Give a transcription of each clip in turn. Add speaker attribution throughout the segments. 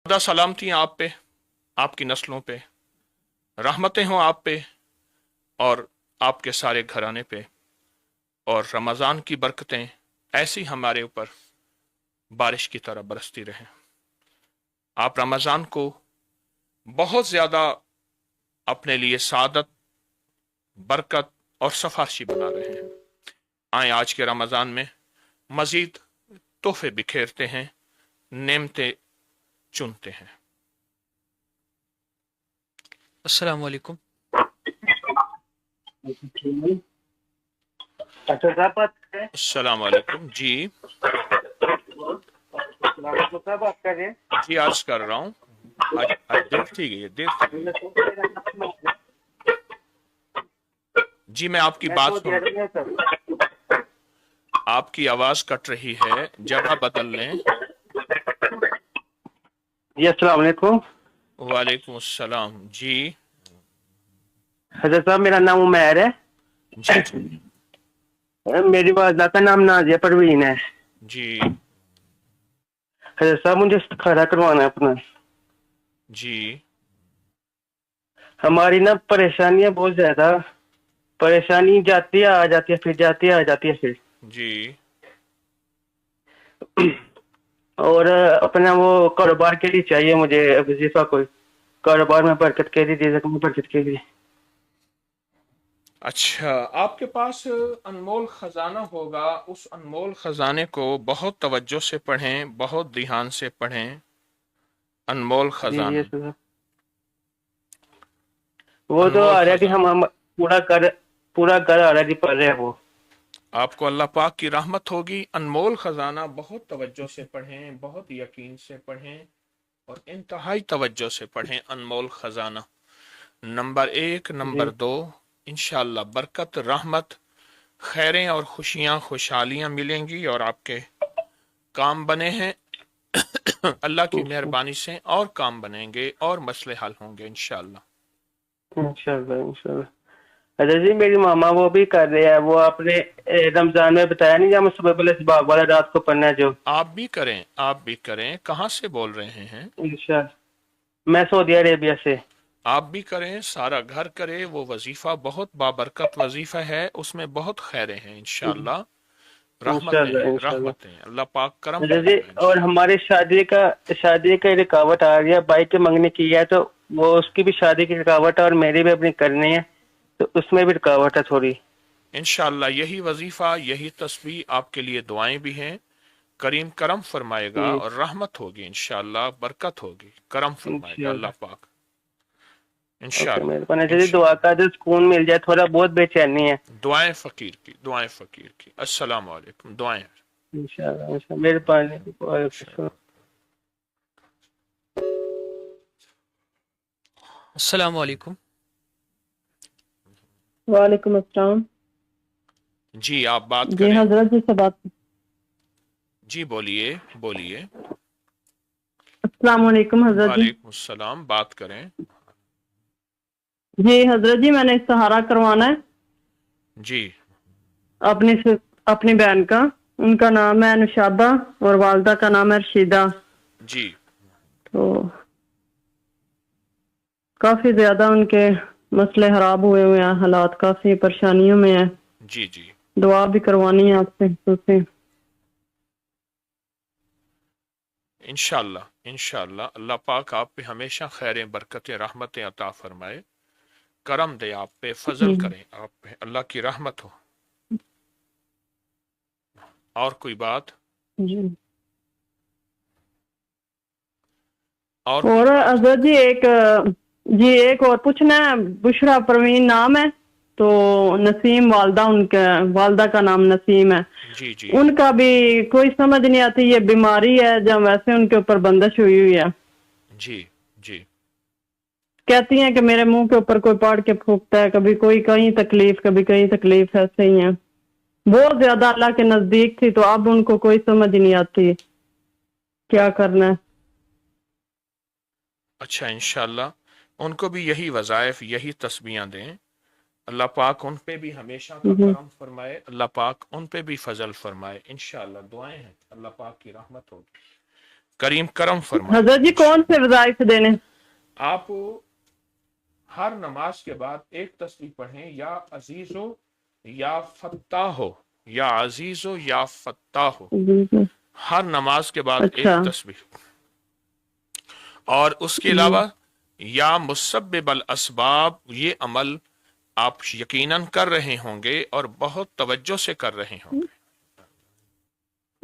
Speaker 1: खुदा सलामती आप पे, आपकी नस्लों पे, रहमतें हों आप पे और आपके सारे घराने पे, और रमज़ान की बरकतें ऐसी हमारे ऊपर बारिश की तरह बरसती रहें। आप रमज़ान को बहुत ज़्यादा अपने लिए सादत, बरकत और सफारशी बना रहे हैं। आए आज के रमज़ान में मज़ीद तोहफे बिखेरते हैं, नेमतें चुनते हैं।
Speaker 2: अस्सलाम वालेकुम।
Speaker 3: डॉक्टर साहब बात कर रहे हैं?
Speaker 1: अस्सलाम वालेकुम जी।
Speaker 3: डॉक्टर साहब बात कर रहे हैं?
Speaker 1: जी अर्ज कर रहा हूँ, आज देर थी गई है, देर थी गई है। जी मैं आपकी
Speaker 3: मैं
Speaker 1: बात
Speaker 3: तो
Speaker 1: सुन,
Speaker 3: दिया सर।
Speaker 1: आपकी आवाज कट रही है, जगह बदल लें।
Speaker 3: जी अस्सलाम वालेकुम।
Speaker 1: वालेकुम अस्सलाम जी।
Speaker 3: हजरत साहब मेरा नाम उमैर है।
Speaker 1: जी जी
Speaker 3: मेरी वालदा का नाम नाजिया परवीन है।
Speaker 1: जी
Speaker 3: हजरत साहब मुझे इस्तिखारा करवाना है अपना।
Speaker 1: जी
Speaker 3: हमारी ना परेशानियां बहुत ज्यादा, परेशानी जाती है आ जाती है फिर जाती है आ जाती है फिर।
Speaker 1: जी।
Speaker 3: और अपना वो कारोबार के लिए चाहिए मुझे वजीफा, कोई कारोबार में बरकत के लिए, रिज़्क़ में बरकत के लिए।
Speaker 1: अच्छा, आपके पास अनमोल खजाना होगा, उस अनमोल खजाने को बहुत तवज्जो से पढ़ें, बहुत ध्यान से पढ़ें। अनमोल
Speaker 3: जी जी
Speaker 1: खजाना,
Speaker 3: साहब, वो तो
Speaker 1: अनमोल
Speaker 3: ऑलरेडी
Speaker 1: खजाना।
Speaker 3: हम पूरा कर ऑलरेडी पढ़ रहे हैं वो।
Speaker 1: आपको अल्लाह पाक की रहमत होगी। अनमोल खजाना बहुत तवज्जो से पढ़ें, बहुत यकीन से पढ़ें और इंतहाई तवज्जो से पढ़ें। अनमोल खजाना नंबर 1,
Speaker 3: जी
Speaker 1: नंबर 2, इंशाअल्लाह बरकत, रहमत, खैरें और खुशियां, खुशहालियां मिलेंगी और आपके काम बने हैं। अल्लाह की मेहरबानी से और काम बनेंगे और मसले हल होंगे इंशाअल्लाह।
Speaker 3: इंशाल्लाह इंशाल्लाह। अच्छा जी, मेरी मामा वो भी कर रहे हैं, वो आपने रमजान में बताया नहीं, जब सुबह पहले बाग वाला रात को पढ़ना है जो।
Speaker 1: आप भी करें, आप भी करें। कहाँ से बोल रहे हैं?
Speaker 3: इंशाल्लाह मैं सऊदी अरेबिया से।
Speaker 1: आप भी करें, सारा घर करे। वो वजीफा बहुत बाबरकत वजीफा है, उसमें बहुत खैरें हैं इंशाअल्लाह। रहमतें
Speaker 3: इंशाल्लाह
Speaker 1: हैं,
Speaker 3: इंशाल्लाह।
Speaker 1: रहमतें हैं। अल्लाह पाक करम
Speaker 3: अच्छा जी,
Speaker 1: फरमाए
Speaker 3: और
Speaker 1: इंशाअल्लाह।
Speaker 3: हमारी शादी का रुकावट आ रही है, बाइक के मंगने की है, तो वो उसकी भी शादी की रुकावट है और मेरी भी अपनी करनी है, तो उसमें भी रुकावट है थोड़ी।
Speaker 1: इंशाअल्लाह यही वजीफा, यही तस्बीह आपके लिए दुआएं भी हैं। करीम करम फरमाएगा
Speaker 3: जी
Speaker 1: और रहमत होगी इंशाअल्लाह, बरकत होगी, करम फरमाएगा अल्लाह
Speaker 3: इंशाल्लाह।
Speaker 1: पाक
Speaker 3: ओके
Speaker 1: इंशाअल्लाह।
Speaker 3: मेहरबानी। अच्छा जी, दुआ
Speaker 1: इंशाअल्लाह
Speaker 3: का जो सुकून मिल जाए, थोड़ा बहुत बेचैनी है।
Speaker 1: दुआएं फकीर की, दुआएं फकीर की। अस्सलाम वालेकुम, दुआएं।
Speaker 3: इंशाल्लाह इंशाल्लाह मेहरबानी। वालेकुम
Speaker 1: इंशाअल्लाह।
Speaker 3: अस्सलाम।
Speaker 2: अस्सलाम वालेकुम।
Speaker 4: वालेकुम अस्सलाम।
Speaker 1: जी आप बात
Speaker 4: जी
Speaker 1: करें।
Speaker 4: हजरत जी से बात।
Speaker 1: जी बोलिए, बोलिए।
Speaker 4: अस्सलाम वालेकुम हजरत जी।
Speaker 1: वालेकुम अस्सलाम, बात करें।
Speaker 4: जी हजरत जी, मैंने सहारा करवाना है
Speaker 1: जी
Speaker 4: अपनी अपनी बहन का। उनका नाम है अनुशादा और वालदा का नाम है रशीदा।
Speaker 1: जी
Speaker 4: तो काफी ज्यादा उनके मसले खराब हुए हुए हैं, हालात काफी परेशानियों में है।
Speaker 1: जी जी।
Speaker 4: दुआ भी करवानी है आपसे उससे।
Speaker 1: इंशाअल्लाह इंशाअल्लाह अल्लाह पाक आप पे हमेशा खैरें, बरकतें, रहमतें अता फरमाए, करम दे, आप पे फजल
Speaker 4: हम्म,
Speaker 1: करें, आप पे अल्लाह की रहमत हो। और कोई बात?
Speaker 4: जी।
Speaker 1: और कोई
Speaker 4: और
Speaker 1: बात?
Speaker 4: हजरत जी एक और पूछना है। बुशरा परवीन नाम है, तो नसीम वालदा, उनका वालदा का नाम नसीम है।
Speaker 1: जी जी
Speaker 4: उनका भी कोई समझ नहीं आती, ये बीमारी है या वैसे उनके ऊपर बंदिश हुई हुई है।
Speaker 1: जी जी।
Speaker 4: कहती हैं कि मेरे मुंह के ऊपर कोई पाड़ के फूकता है, कभी कोई कहीं तकलीफ कभी कहीं तकलीफ, ऐसे ही है। बहुत ज्यादा अल्लाह के नजदीक थी, तो अब उनको कोई समझ नहीं आती क्या करना है।
Speaker 1: अच्छा, इंशाअल्लाह उनको भी यही वज़ाइफ, यही तस्बीहां दें। अल्लाह पाक उन पे भी हमेशा का
Speaker 4: जी
Speaker 1: करम फरमाए, अल्लाह पाक उन पे भी फजल फरमाए इंशाअल्लाह। दुआएं हैं, अल्लाह पाक की रहमत होगी। करीम करम फरमाए।
Speaker 4: हजरत जी कौन से वज़ाइफ देने?
Speaker 1: आप हर नमाज के बाद एक तस्बीह पढ़ें, या अजीजो या फत्ताह हो, या अजीजो या फत्ताह हो,
Speaker 4: जी।
Speaker 1: हर नमाज के बाद
Speaker 4: अच्छा।
Speaker 1: एक तस्बीह। और उसके अलावा या मुसब्बिबल असबाब, ये अमल आप यकीनन कर रहे होंगे और बहुत तवज्जो से कर रहे होंगे।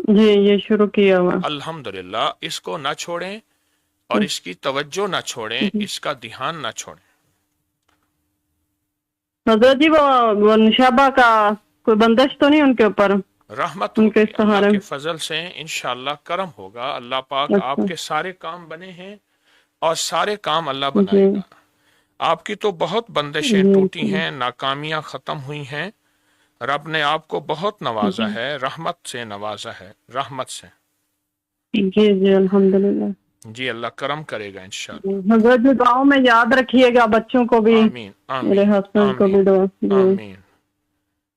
Speaker 4: जी ये शुरू किया हुआ।
Speaker 1: अल्हम्दुलिल्लाह, इसको ना छोड़ें और इसकी तवज्जो ना छोड़ें, इसका ध्यान ना छोड़ें।
Speaker 4: हजरत जी वो निशाबा का कोई बंदिश तो नहीं उनके ऊपर?
Speaker 1: रहमत
Speaker 4: उनके
Speaker 1: होगी, अल्लाह
Speaker 4: सहारे।
Speaker 1: के फजल से इंशाअल्लाह करम होगा। अल्लाह पाक
Speaker 4: अच्छा।
Speaker 1: आपके सारे काम बने हैं और सारे काम अल्लाह
Speaker 4: जी
Speaker 1: बनाएगा। आपकी तो बहुत बंदिशें
Speaker 4: जी
Speaker 1: टूटी हैं, नाकामियां खत्म हुई हैं। रब ने आपको बहुत नवाजा है, रहमत से नवाजा है, रहमत से।
Speaker 4: जी जी अल्हम्दुलिल्लाह।
Speaker 1: जी, अल्लाह करम करेगा इंशाअल्लाह।
Speaker 4: हजरत जी गाँव में याद रखिएगा बच्चों को भी,
Speaker 1: आमीन
Speaker 4: मेरे
Speaker 1: आमीन
Speaker 4: हस्बैंड को भी
Speaker 1: आमीन
Speaker 4: दुआ। जी
Speaker 1: आमीन।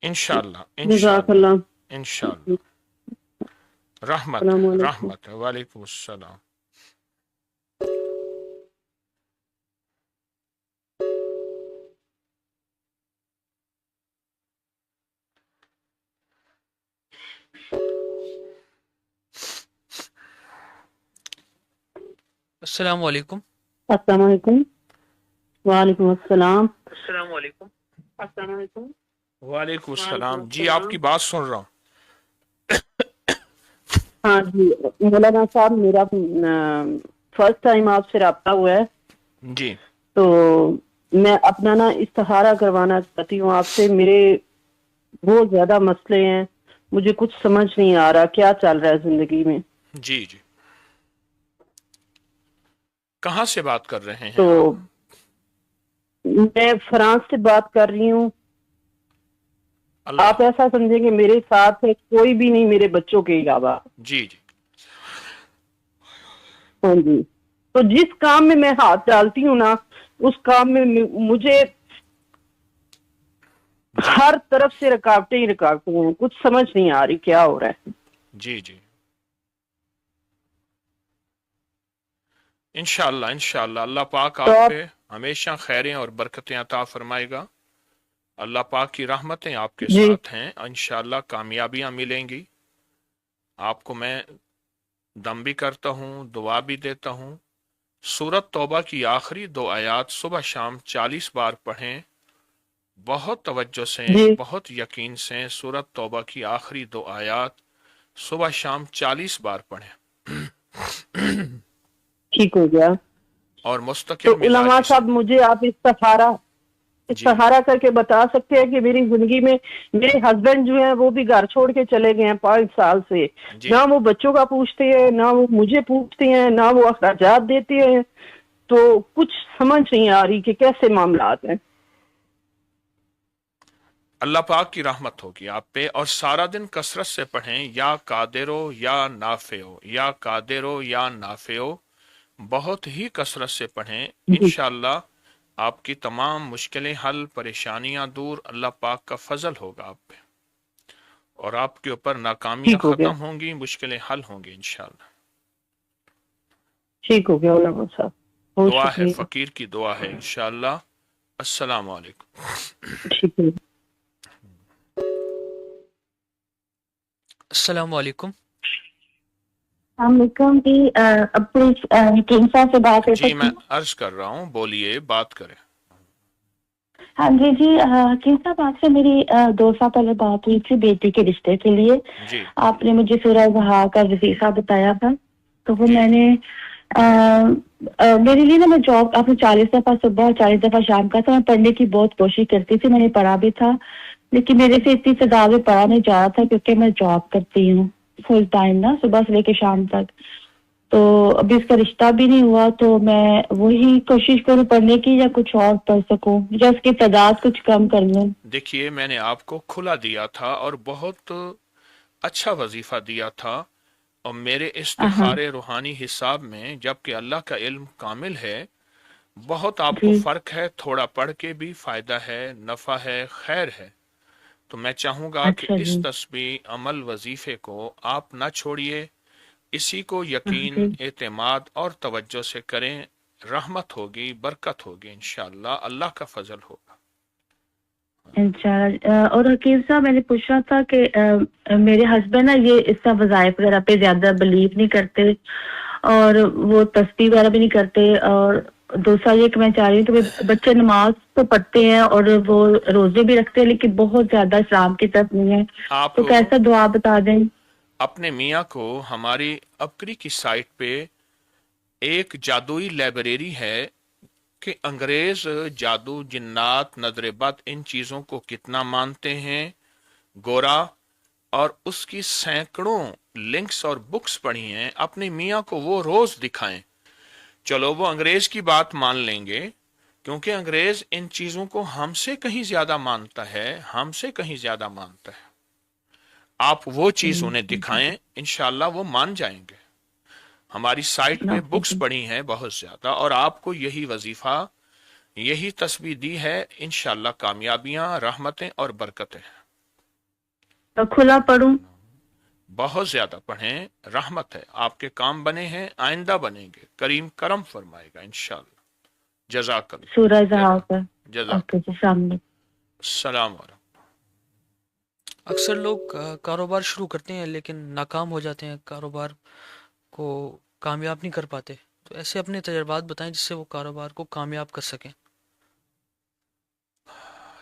Speaker 1: इंशाअल्लाह इंशाअल्लाह
Speaker 4: जज़ाकल्लाह।
Speaker 1: इंशाअल्लाह। रहमत
Speaker 4: अस्सलाम
Speaker 1: है,
Speaker 4: वालेकुम।
Speaker 1: रहमत है। वालेकुम अस्सलाम।
Speaker 2: अस्सलाम वालेकुम।
Speaker 4: अस्सलाम वालेकुम। वालेकुम अस्सलाम।
Speaker 1: वालेकुम अस्सलाम। जी, आपकी बात सुन रहा हूँ।
Speaker 4: हाँ जी मौलाना साहब, मेरा फर्स्ट टाइम आपसे रब्ता हुआ है,
Speaker 1: जी
Speaker 4: तो मैं अपना ना इस्तिखारा करवाना चाहती हूँ आपसे। मेरे बहुत ज्यादा मसले हैं, मुझे कुछ समझ नहीं आ रहा क्या चल रहा है जिंदगी में।
Speaker 1: जी जी। कहाँ से बात कर रहे हैं
Speaker 4: तो
Speaker 1: आप?
Speaker 4: मैं फ्रांस से बात कर रही हूँ।
Speaker 1: अल्लाह।
Speaker 4: आप ऐसा समझेंगे मेरे साथ है कोई भी नहीं मेरे बच्चों के अलावा।
Speaker 1: जी जी
Speaker 4: हाँ जी। तो जिस काम में मैं हाथ डालती हूँ ना, उस काम में मुझे
Speaker 1: जी
Speaker 4: हर तरफ से रुकावटें ही रुकावटें हैं, कुछ समझ नहीं आ रही क्या हो रहा है।
Speaker 1: जी जी। इंशाअल्लाह इंशाअल्लाह अल्लाह पाक
Speaker 4: तो
Speaker 1: आप
Speaker 4: आप
Speaker 1: पे हमेशा खैरें और बरकतें अता फरमाएगा। अल्लाह पाक की रहमतें आपके
Speaker 4: जी
Speaker 1: साथ हैं, इंशाअल्लाह कामयाबियां मिलेंगी। आपको मैं दम भी करता हूँ, दुआ भी देता हूँ। सूरत तौबा की आखिरी दो आयात सुबह शाम 40 बार पढ़ें। बहुत तवज्जो से,
Speaker 4: जी
Speaker 1: बहुत यकीन से सूरत तौबा की आखिरी दो आयात सुबह शाम 40 बार पढ़ें
Speaker 4: ठीक हो गया।
Speaker 1: और
Speaker 4: तो
Speaker 1: मुस्तकिल मिजाज
Speaker 4: उलमा
Speaker 1: के साथ।
Speaker 4: साहब मुझे आप
Speaker 1: जी
Speaker 4: इस्तिखारा करके बता सकते हैं कि मेरी जिंदगी में मेरे हस्बैंड जो हैं वो भी घर छोड़ के चले गए हैं 5 साल से,
Speaker 1: जी
Speaker 4: ना वो बच्चों का पूछते हैं ना वो मुझे पूछते हैं ना वो अखराजात देते हैं, तो कुछ समझ नहीं आ रही कि कैसे मामलात हैं।
Speaker 1: अल्लाह पाक की रहमत होगी आप पे। और सारा दिन कसरत से पढ़ें, या कादिरो या नाफियो, या कादिरो या नाफियो। बहुत ही कसरत से पढ़ें, इंशाअल्लाह आपकी तमाम मुश्किलें हल, परेशानियां दूर। अल्लाह पाक का फजल होगा आप पे और आपके ऊपर नाकामियां
Speaker 4: ठीक हो
Speaker 1: खत्म
Speaker 4: गया।
Speaker 1: होंगी, मुश्किलें हल होंगी इंशाअल्लाह।
Speaker 4: ठीक हो गया उलमा साहब, बहुत
Speaker 1: दुआ है,
Speaker 4: शुक्रिया।
Speaker 1: फकीर की दुआ है इंशाअल्लाह। अस्सलाम वालेकुम।
Speaker 4: ठीक है।
Speaker 2: अस्सलाम वालेकुम।
Speaker 5: वालेकुम जी। अपनी किंसा से बात कर
Speaker 1: जी,
Speaker 5: सकती
Speaker 1: मैं
Speaker 5: हूँ?
Speaker 1: अर्ज कर रहा हूँ, बोलिए, बात करें।
Speaker 5: हाँ जी जी। किंसा बात से मेरी 2 साल पहले बात हुई थी बेटी के रिश्ते के लिए।
Speaker 1: जी
Speaker 5: आपने मुझे सूरह बहा का वजीफा बताया था, तो वो
Speaker 1: जी
Speaker 5: मैंने मेरे लिए ना, मैं जॉब आपने 40 दफा सुबह 40 दफा शाम का था, मैं पढ़ने की बहुत कोशिश करती थी, मैंने पढ़ा भी था, लेकिन मेरे से इतनी तादाद में पढ़ा नहीं जा रहा था क्योंकि मैं जॉब करती हूँ फुल टाइम ना, सुबह से लेकर शाम तक। तो अभी इसका रिश्ता भी नहीं हुआ, तो मैं वही कोशिश करूँ पढ़ने की या कुछ और पढ़ सकूं या उसकी तादाद कुछ कम कर लूं।
Speaker 1: देखिए, मैंने आपको खुला दिया था और बहुत अच्छा वजीफा दिया था, और मेरे
Speaker 5: हाँ
Speaker 1: इस्तिखारे रूहानी हिसाब में, जबकि अल्लाह का इल्म कामिल है, बहुत आपको
Speaker 5: जी।
Speaker 1: फर्क है। थोड़ा पढ़ के भी फायदा है, नफा है, खैर है। तो मैं चाहूंगा कि
Speaker 5: अच्छा
Speaker 1: इस
Speaker 5: जी।
Speaker 1: तस्बीह, अमल, वजीफे को आप ना छोड़िए। इसी को यकीन, एतमाद और तवज्जो से करें, रहमत होगी, बरकत होगी इंशाअल्लाह, अल्लाह का फजल होगा।
Speaker 5: इंशाल्लाह। और हकीम साहब, मैंने पूछा था कि मेरे हस्बैंड ना ये इसका वज़ाइफ वगैरह पे ज्यादा बिलीव नहीं करते और वो तस्बीह वगैरह भी नहीं करते, और दूसरा ये कि मैं चाह रही हूँ कि बच्चे नमाज तो पढ़ते हैं और वो रोजे भी रखते हैं, लेकिन बहुत ज्यादा इस्लाम की तरफ नहीं है,
Speaker 1: आप
Speaker 5: तो कैसा दुआ बता दें।
Speaker 1: अपने मियाँ को हमारी अपकरी की साइट पे एक जादुई लाइब्रेरी है कि अंग्रेज जादू, जिन्नात, नजर बद, इन चीजों को कितना मानते हैं, गोरा, और उसकी सैकड़ों लिंक्स और बुक्स पढ़ी हैं। अपने मियाँ को वो रोज दिखाएं। चलो वो अंग्रेज की बात मान लेंगे, क्योंकि अंग्रेज इन चीजों को हमसे कहीं ज्यादा मानता है, हमसे कहीं ज्यादा मानता है। आप वो चीज उन्हें दिखाएं, इंशाल्लाह वो मान जाएंगे। हमारी साइट पे बुक्स पढ़ी हैं बहुत ज्यादा, और आपको यही वजीफा, यही तस्बीह दी है, इंशाल्लाह कामयाबियां, रहमतें और बरकतें।
Speaker 5: तो खुला पढ़ूं?
Speaker 1: बहुत ज्यादा पढ़ें, रहमत है, आपके काम बने हैं, आइंदा बनेंगे, करीम करम फरमाएगा इंशाल्लाह। जज़ाकल्लाह।
Speaker 5: सूरह ज़हाब पर।
Speaker 1: जज़ाक।
Speaker 5: ओके जी, सामने।
Speaker 1: सलाम।
Speaker 2: अक्सर लोग कारोबार शुरू करते हैं लेकिन नाकाम हो जाते हैं, कारोबार को कामयाब नहीं कर पाते, तो ऐसे अपने तजर्बात बताएं जिससे वो कारोबार को कामयाब कर सकें।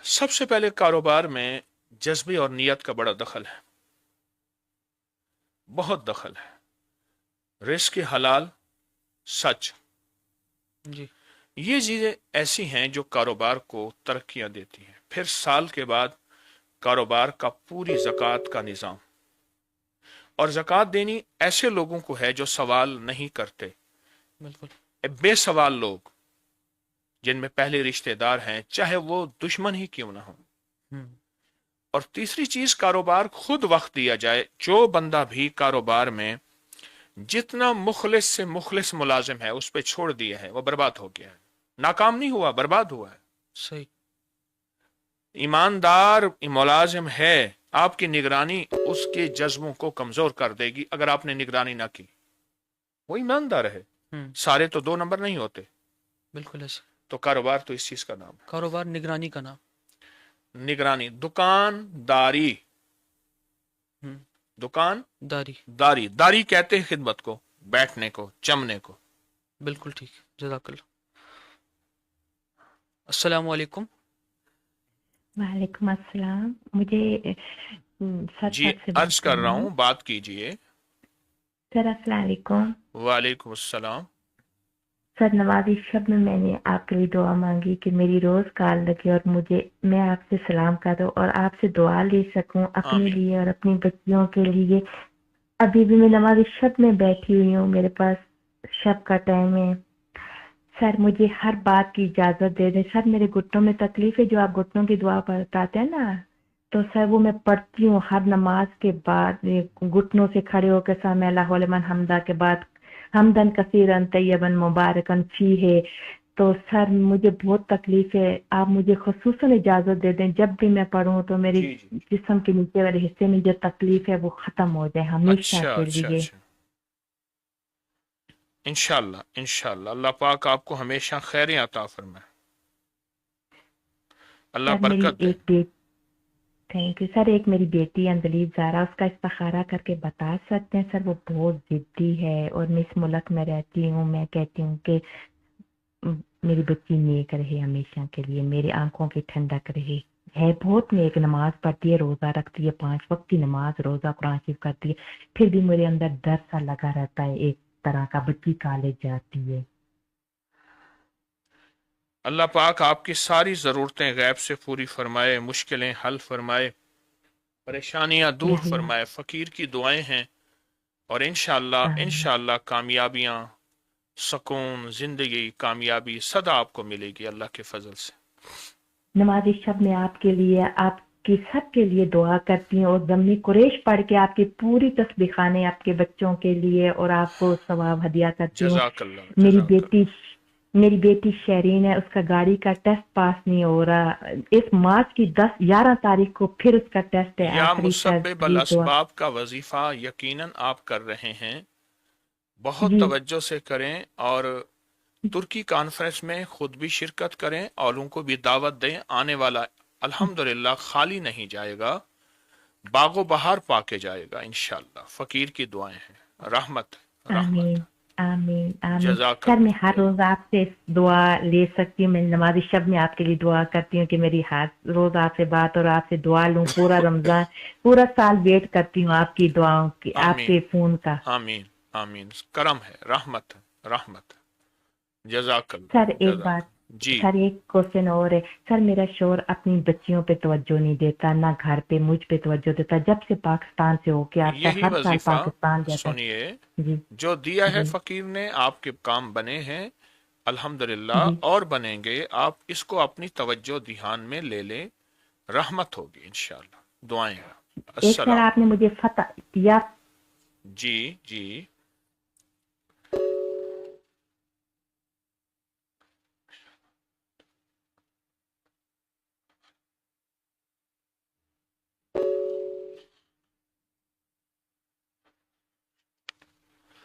Speaker 1: सबसे पहले कारोबार में जज्बे और नियत का बड़ा दखल है, बहुत दखल है। रिस्क हलाल, सच,
Speaker 2: जी
Speaker 1: ये चीजें ऐसी हैं जो कारोबार को तरक्कियां देती हैं। फिर साल के बाद कारोबार का पूरी ज़कात का निज़ाम, और ज़कात देनी ऐसे लोगों को है जो सवाल नहीं करते,
Speaker 2: बिल्कुल।
Speaker 1: बेसवाल लोग जिनमें पहले रिश्तेदार हैं, चाहे वो दुश्मन ही क्यों ना हो। और तीसरी चीज, कारोबार खुद वक्त दिया जाए। जो बंदा भी कारोबार में जितना मुखलिस से मुखलिस मुलाजिम है उस पर छोड़ दिया है, वो बर्बाद हो गया है, नाकाम नहीं हुआ, बर्बाद हुआ है।
Speaker 2: सही।
Speaker 1: ईमानदार मुलाजिम है, आपकी निगरानी उसके जज्बों को कमजोर कर देगी अगर आपने निगरानी ना की। वो ईमानदार है, सारे तो 2 नंबर नहीं होते।
Speaker 2: बिल्कुल ऐसे।
Speaker 1: तो कारोबार तो इस चीज का नाम है,
Speaker 2: कारोबार निगरानी का नाम।
Speaker 1: निगरानी, दुकानदारी,
Speaker 2: दारी।
Speaker 1: दारी कहते हैं खिदमत को, बैठने को, चमने को।
Speaker 2: बिल्कुल ठीक। जज़ाकल्लाह। अस्सलाम वालेकुम।
Speaker 6: वालेकुम अस्सलाम। मुझे
Speaker 1: जी अर्ज कर रहा हूँ, बात कीजिए।
Speaker 6: सर अस्सलाम वालेकुम।
Speaker 1: वालेकुम अस्सलाम।
Speaker 6: सर, नवाज़ी शब में मैंने आपके लिए दुआ मांगी कि मेरी रोज कॉल लगे और मैं आपसे सलाम करूं और आपसे दुआ ले सकूं अपने लिए और अपनी बच्चियों के लिए। अभी भी मैं नवाज़ी शब में बैठी हुई हूँ, मेरे पास शब का टाइम है। सर, मुझे हर बात की इजाजत दे दें। सर, मेरे घुटनों में तकलीफ है, जो आप घुटनों की दुआ बताते हैं ना, तो सर वो मैं पढ़ती हूँ हर नमाज के बाद, घुटनों से खड़े होकर सामे अल्लाहु लिमन हम्दा के बाद हमदन कसीरन तय्यबन मुबारकन फी है। तो सर मुझे बहुत तकलीफ है, आप मुझे खुसूसन इजाजत दे दें, जब भी मैं पढ़ूं तो मेरे जिस्म के नीचे वाले हिस्से में जो तकलीफ है वो खत्म हो जाए हमेशा के लिए।
Speaker 1: इंशाल्लाह, इंशाल्लाह अल्लाह पाक आपको हमेशा खैर अता फरमाए, अल्लाह बरकत दे।
Speaker 6: Thank you sir. एक मेरी बेटी अंदलीब ज़ारा, उसका इस्तिखारा करके बता सकते हैं सर? वो बहुत जिद्दी है और मैं इस मुल्क में रहती हूँ। मैं कहती हूँ कि मेरी बच्ची नेक रहे हमेशा के लिए, मेरी आंखों की ठंडक रहे। है बहुत नेक, नमाज पढ़ती है, रोज़ा रखती है, 5 वक्त की नमाज, रोज़ा, कुरान शरीफ करती है, फिर भी मेरे अंदर डर सा लगा रहता है एक तरह का। बच्ची कॉलेज जाती है।
Speaker 1: अल्लाह पाक आपकी सारी ज़रूरतें गैब से पूरी फरमाए, मुश्किलें हल फरमाए, परेशानियां दूर फरमाए। फ़कीर की दुआएं हैं, और इंशाअल्लाह कामयाबियां, सुकून, जिंदगी, कामयाबी सदा आपको मिलेगी अल्लाह के फजल से।
Speaker 6: नमाज़ी शब में आपके लिए, आपकी सबके लिए दुआ करती हूँ और ज़म्मी कुरैश पढ़ के आपकी पूरी तस्बीह खाने आपके बच्चों के लिए और आपको सवाब हदिया करती हूँ। मेरी बेटी शरीन है, उसका गाड़ी का टेस्ट पास नहीं हो रहा। इस मार्च की 11 तारीख को फिर उसका टेस्ट है।
Speaker 1: या मुसब्बिबल अस्बाब का वजीफा यकीनन आप कर रहे हैं, बहुत
Speaker 6: जी
Speaker 1: तवज्जो से करें और तुर्की कॉन्फ्रेंस में खुद भी शिरकत करें और उनको भी दावत दें। आने वाला अल्हम्दुलिल्लाह खाली नहीं जाएगा, बागो बहार पाके जाएगा इंशाअल्लाह। फकीर की दुआएं हैं। रहमत रहमत।
Speaker 6: आमीन आमीन आमीन। सर मैं हर
Speaker 1: जज़ाकल्लाह।
Speaker 6: रोज आपसे दुआ ले सकती हूँ? मैं नमाज़ी शब में आपके लिए दुआ करती हूँ कि मेरी हर रोज आपसे बात और आपसे दुआ लूँ। पूरा रमजान पूरा साल वेट करती हूँ आपकी दुआओं की,
Speaker 1: आमीन
Speaker 6: आपके फोन का।
Speaker 1: आमीन आमीन। करम है, रहमत है, रहमत है। जज़ाकल्लाह
Speaker 6: सर एक बात,
Speaker 1: जज़ाकल्लाह। जी
Speaker 6: सर एक क्वेश्चन और है। सर मेरा शोहर अपनी बच्चियों पे तवज्जो नहीं देता, ना घर पे मुझ पे तवज्जो देता। जब से पाकिस्तान से होके आता है
Speaker 1: यही
Speaker 6: हर साल
Speaker 1: वजीफा
Speaker 6: पाकिस्तान जाता है।
Speaker 1: सुनिए
Speaker 6: जी
Speaker 1: जो दिया है
Speaker 6: जी
Speaker 1: फकीर ने, आपके काम बने हैं अल्हम्दुलिल्लाह
Speaker 6: जी।
Speaker 1: और बनेंगे। आप इसको अपनी तवज्जो ध्यान में ले लें, रहमत होगी इंशाअल्लाह। दुआएं हैं।
Speaker 6: एक सर
Speaker 1: अस्सलाम।
Speaker 6: आपने मुझे फतह दिया।
Speaker 1: जी जी।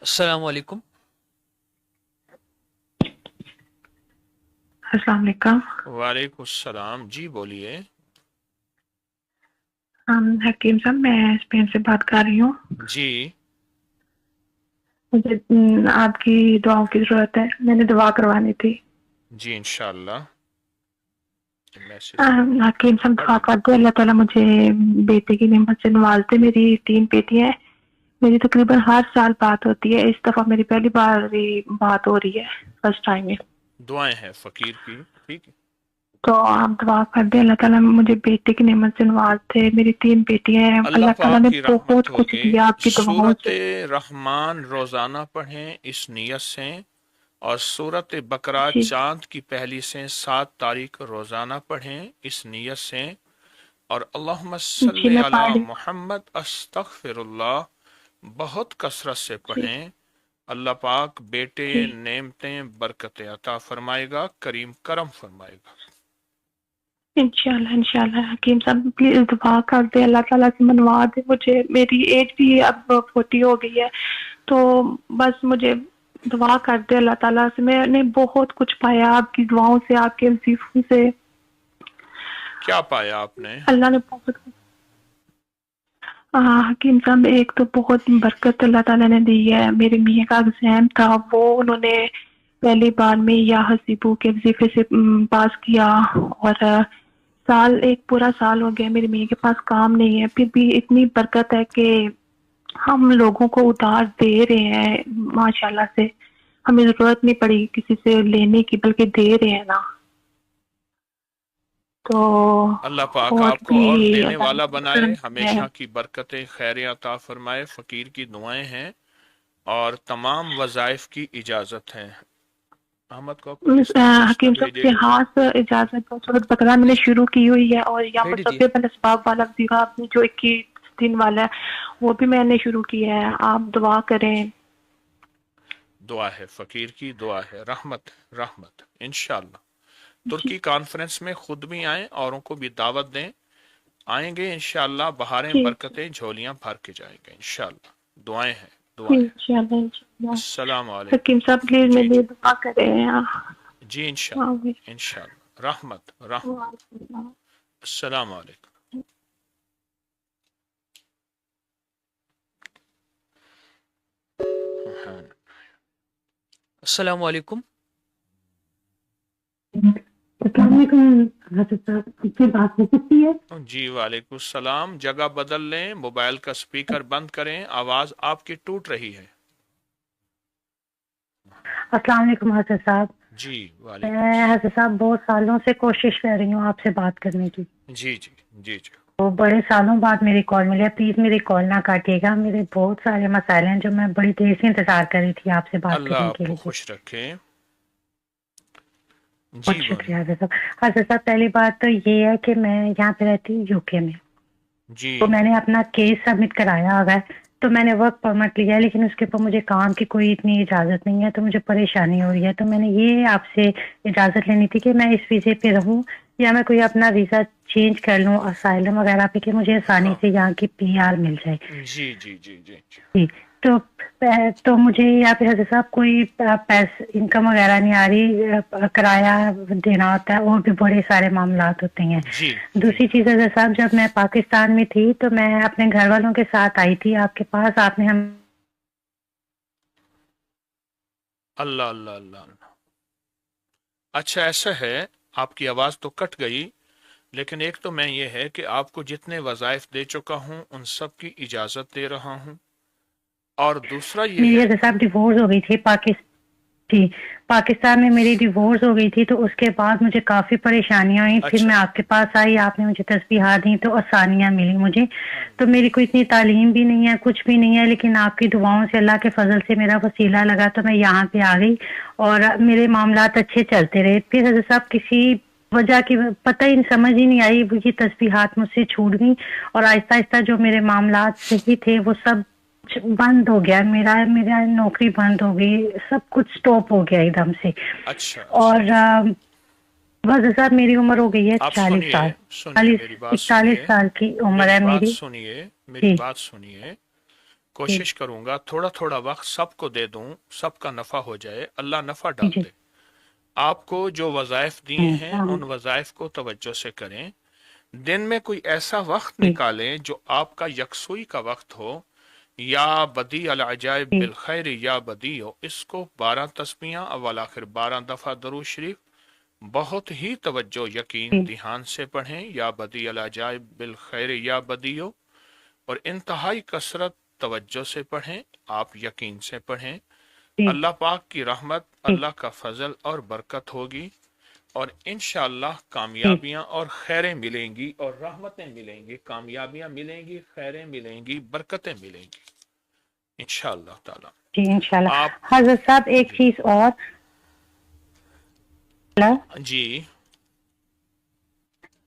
Speaker 2: अस्सलाम वालेकुम।
Speaker 7: अस्सलाम वालेकुम।
Speaker 1: वालेकुम सलाम। जी बोलिए।
Speaker 7: हकीम साहब, मैं स्पेन से बात कर रही हूँ।
Speaker 1: जी
Speaker 7: मुझे आपकी दुआओं की जरूरत है, मैंने दुआ करवानी थी।
Speaker 1: जी इंशाअल्लाह। मैसेज
Speaker 7: हकीम साहब दुआ करते, अल्लाह ताला मुझे बेटे की नेमत से नवाजते। मेरी 3 बेटियां हैं, मेरी तकरीबन हर साल बात होती है। इस दफा मेरी पहली बार बात हो रही है, फर्स्ट टाइम है।
Speaker 1: दुआएं हैं फकीर की, ठीक है।
Speaker 7: तो आप दुआ कर दे, अल्लाह ताला मुझे बेटे की नेमत से नवाजते। मेरी 3 बेटियां हैं,
Speaker 1: अल्लाह
Speaker 7: अल्लाह ताला
Speaker 1: पाक
Speaker 7: ने
Speaker 1: की रहमत
Speaker 7: बहुत कुछ
Speaker 1: होगी।
Speaker 7: दिया आपकी दुआओं
Speaker 1: सूरत
Speaker 7: से।
Speaker 1: रहमान रोजाना पढ़ें इस नियत से, और सूरत बकरा
Speaker 7: जी
Speaker 1: चांद की पहली से 7 तारीख रोजाना पढ़ें इस नियत से। और अल्लाहुम्मा
Speaker 7: जी
Speaker 1: सल्ली
Speaker 7: मैं
Speaker 1: अला
Speaker 7: पढ़ रही
Speaker 1: मुहम्मद अस्तगफिरुल्लाह बहुत कसरत से
Speaker 7: जी
Speaker 1: पढ़ें। अल्लाह पाक बेटे
Speaker 7: जी
Speaker 1: नेमतें बरकतें अता फरमाएगा, करीम करम फरमाएगा।
Speaker 7: इंशाल्लाह इंशाल्लाह। हकीम साहब प्लीज दुआ कर दे, अल्लाह ताला से मनवा दे मुझे। मेरी एज भी अब 40 हो गई है, तो बस मुझे दुआ कर दे अल्लाह ताला से। मैंने बहुत कुछ पाया आपकी दुआओं से, आपके वजीफों से।
Speaker 1: क्या पाया आपने?
Speaker 7: अल्लाह ने बहुत हकीम साहब एक तो बहुत बरकत अल्लाह ताला ने दी है। मेरे मियाँ का एग्जाम था, वो उन्होंने पहली बार में या हसीबू के वजीफे से पास किया। और साल एक पूरा साल हो गया मेरे मियाँ के पास काम नहीं है, फिर भी इतनी बरकत है कि हम लोगों को उधार दे रहे हैं माशाल्लाह से। हमें जरूरत नहीं पड़ी किसी से लेने की, बल्कि दे रहे हैं ना। तो
Speaker 1: अल्लाह पाक
Speaker 7: और
Speaker 1: आपको
Speaker 7: भी
Speaker 1: और देने
Speaker 7: अल्लाह
Speaker 1: वाला
Speaker 7: का
Speaker 1: बनाए,
Speaker 7: करम है।
Speaker 1: हमेशा की बरकतें खैर अता फरमाए। फकीर की दुआएं हैं और तमाम वज़ाइफ की इजाज़त है। अहमद को
Speaker 7: हकीम साहब के हाथ इजाजत दो। सूरत बकरा मैंने शुरू की हुई है, और या
Speaker 2: भेज दीजिए।
Speaker 7: मुसब्बिब अलअस्बाब वाला वजीफा आपने जो 21 दिन वाला है वो भी मैंने शुरू किया है। आप दुआ करें।
Speaker 1: दुआ है फकीर की, दुआ है। रहमत रहमत इंशाअल्लाह।
Speaker 7: जी
Speaker 1: तुर्की कॉन्फ्रेंस में खुद भी आए, औरों को भी दावत दें। आएंगे इंशाअल्लाह, बहारें
Speaker 7: जी
Speaker 1: बरकतें झोलियां भर के जाएंगे इंशाअल्लाह। दुआएं हैं, दुआएं।
Speaker 7: इंशाल्लाह इंशाल्लाह।
Speaker 1: अस्सलाम वालेकुम।
Speaker 7: हकीम साहब प्लीज
Speaker 1: जी
Speaker 7: मेरे लिए दुआ करें।
Speaker 1: जी इंशाअल्लाह इंशाअल्लाह। रहमत रहमत। अस्सलाम वालेकुम। हाँ।
Speaker 2: अस्सलाम वालेकुम।
Speaker 4: बात हो सकती है?
Speaker 1: जी वालेकुम सलाम। जगह बदल लें, मोबाइल का स्पीकर बंद करें, आवाज आपकी टूट रही है।
Speaker 4: अस्सलाम वालेकुम हसन साहब।
Speaker 1: जी वालेकुम।
Speaker 4: मैं हसन साहब बहुत सालों से कोशिश कर रही हूँ आपसे बात करने की,
Speaker 1: जी जी जी जी।
Speaker 4: तो बड़े सालों बाद मेरी कॉल मिली है। प्लीज मेरी कॉल ना काटिएगा, मेरे बहुत सारे मसाइल हैं जो मैं बड़ी देर से इंतजार कर रही थी आपसे बात
Speaker 1: अल्लाह
Speaker 4: करने के
Speaker 1: आपको
Speaker 4: लिए।
Speaker 1: खुश रखे। जी
Speaker 4: बहुत शुक्रिया हसन साहब। हसन साहब पहली बात तो ये है कि मैं यहाँ पे रहती हूँ यूके में,
Speaker 1: जी
Speaker 4: तो मैंने अपना केस सबमिट कराया हुआ है, तो मैंने वर्क परमिट लिया है, लेकिन उसके ऊपर मुझे काम की कोई इतनी इजाज़त नहीं है, तो मुझे परेशानी हो रही है। तो मैंने ये आपसे इजाज़त लेनी थी कि मैं इस वीज़े पे रहूं या मैं कोई अपना वीज़ा चेंज कर लूं असाइलम वगैरह पे, कि मुझे आसानी से यहाँ की PR मिल जाए।
Speaker 1: जी जी जी जी जी।
Speaker 4: जी,
Speaker 8: تو مجھے یہاں پہ حضرت صاحب کوئی پیسے انکم وغیرہ نہیں آ رہی، کرایہ دینا ہوتا ہے اور بھی بڑے سارے معاملات ہوتے ہیں.
Speaker 1: جی
Speaker 8: دوسری چیز حضرت صاحب، جب میں پاکستان میں تھی تو میں اپنے گھر والوں کے ساتھ آئی تھی آپ کے پاس. آپ نے ہم
Speaker 1: اللہ اللہ اللہ اللہ. اچھا ایسا ہے، آپ کی آواز تو کٹ گئی، لیکن ایک تو میں یہ ہے کہ آپ کو جتنے وظائف دے چکا ہوں ان سب کی اجازت دے رہا ہوں، اور دوسرا یہ
Speaker 8: میری
Speaker 1: ہے
Speaker 8: حضرت صاحب ڈیورس ہو گئی تھی پاکستان میں میری ڈیورس ہو گئی تھی، تو اس کے بعد مجھے کافی پریشانیاں ہوئی. پھر
Speaker 1: اچھا
Speaker 8: میں آپ کے پاس آئی، آپ نے مجھے تسبیحات دی تو آسانیاں ملی مجھے. تو میری کوئی اتنی تعلیم بھی نہیں ہے، کچھ بھی نہیں ہے، لیکن آپ کی دعاؤں سے، اللہ کے فضل سے میرا وسیلہ لگا تو میں یہاں پہ آ گئی اور میرے معاملات اچھے چلتے رہے. پھر حضرت صاحب کسی وجہ کی پتہ ہی سمجھ ہی نہیں آئی، یہ تسبیحات مجھ سے چھوٹ گئی اور آہستہ آہستہ جو میرے معاملات صحیح تھے وہ سب بند ہو گیا. میرا نوکری بند ہو گئی، سب کچھ سٹاپ ہو گیا ایک دم سے.
Speaker 1: اچھا
Speaker 8: اور بس صاحب میری عمر ہو گئی ہے
Speaker 1: آپ
Speaker 8: 40 سال.
Speaker 1: سنیے میری بات
Speaker 8: 41 سال کی عمر ہے میری.
Speaker 1: میری
Speaker 8: جی
Speaker 1: بات سنیے.
Speaker 8: جی
Speaker 1: کوشش کروں گا تھوڑا تھوڑا وقت سب کو دے دوں، سب کا نفع ہو جائے، اللہ نفع ڈال
Speaker 8: جی
Speaker 1: دے. آپ کو جو وظائف دیے ہیں
Speaker 8: ہاں
Speaker 1: ان وظائف کو توجہ سے کریں. دن میں کوئی ایسا وقت
Speaker 8: جی
Speaker 1: نکالیں جو آپ کا یکسوئی کا وقت ہو. یا بدی العجائب
Speaker 8: جی
Speaker 1: بالخیر یا بدی ہو، اس کو 12 تسبیحاں اول آخر 12 دفعہ درود شریف بہت ہی توجہ یقین
Speaker 8: جی
Speaker 1: دھیان سے پڑھیں. یا بدی العجائب بالخیر یا بدی ہو، اور انتہائی کثرت توجہ سے پڑھیں، آپ یقین سے پڑھیں.
Speaker 8: جی
Speaker 1: اللہ پاک کی رحمت،
Speaker 8: جی
Speaker 1: اللہ کا فضل اور برکت ہوگی، اور انشاءاللہ
Speaker 8: جی
Speaker 1: کامیابیاں اور خیریں ملیں گی اور رحمتیں ملیں گی. کامیابیاں ملیں گی، خیریں ملیں گی، برکتیں ملیں گی انشاءاللہ تعالی.
Speaker 8: جی انشاءاللہ.
Speaker 1: آپ
Speaker 8: حضرت صاحب ایک
Speaker 1: جی
Speaker 8: چیز اور. ہلو
Speaker 1: جی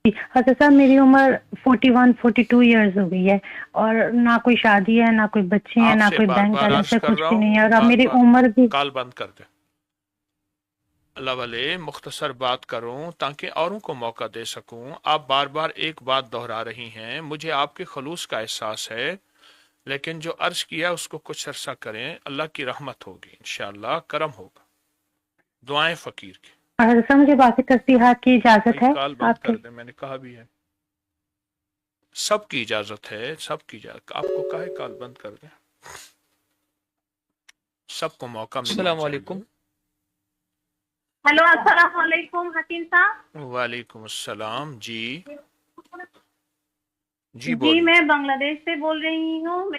Speaker 8: جی حضرت صاحب میری عمر 41 42 ایئرز ہو گئی ہے اور نہ کوئی شادی ہے، نہ کوئی بچے ہیں،
Speaker 1: آپ
Speaker 8: نہ
Speaker 1: سے
Speaker 8: کوئی
Speaker 1: بار
Speaker 8: بینک
Speaker 1: بار
Speaker 8: بیلنس
Speaker 1: عرض
Speaker 8: ہے،
Speaker 1: کر
Speaker 8: کچھ
Speaker 1: رہا
Speaker 8: بھی نہیں ہے.
Speaker 1: ہوں،
Speaker 8: اور اب
Speaker 1: بار
Speaker 8: میری
Speaker 1: بار
Speaker 8: عمر بھی
Speaker 1: کال بند کر دیں. اللہ والے مختصر بات کروں تاکہ اوروں کو موقع دے سکوں. آپ بار بار ایک بات دہرا رہی ہیں، مجھے آپ کے خلوص کا احساس ہے، لیکن جو عرض کیا اس کو کچھ عرصہ کریں، اللہ کی رحمت ہوگی انشاءاللہ، کرم ہوگا. دعائیں فقیر کی.
Speaker 8: حضرت صاحب مجھے باقی تسبیحات کی
Speaker 1: بھائی
Speaker 8: اجازت ہے
Speaker 1: کال بند
Speaker 8: آپ کے.
Speaker 1: کر دیں، میں نے کہا بھی ہے سب کی اجازت ہے، سب کی اجازت. آپ کو کہے کال بند کر دیں، سب کو موقع ملنا
Speaker 2: السلام
Speaker 1: چاہیے.
Speaker 2: علیکم.
Speaker 9: ہیلو السلام علیکم حکیم صاحب.
Speaker 1: وعلیکم السلام. جی جی
Speaker 9: جی
Speaker 1: بولیے.
Speaker 9: میں بنگلہ دیش سے بول رہی ہوں.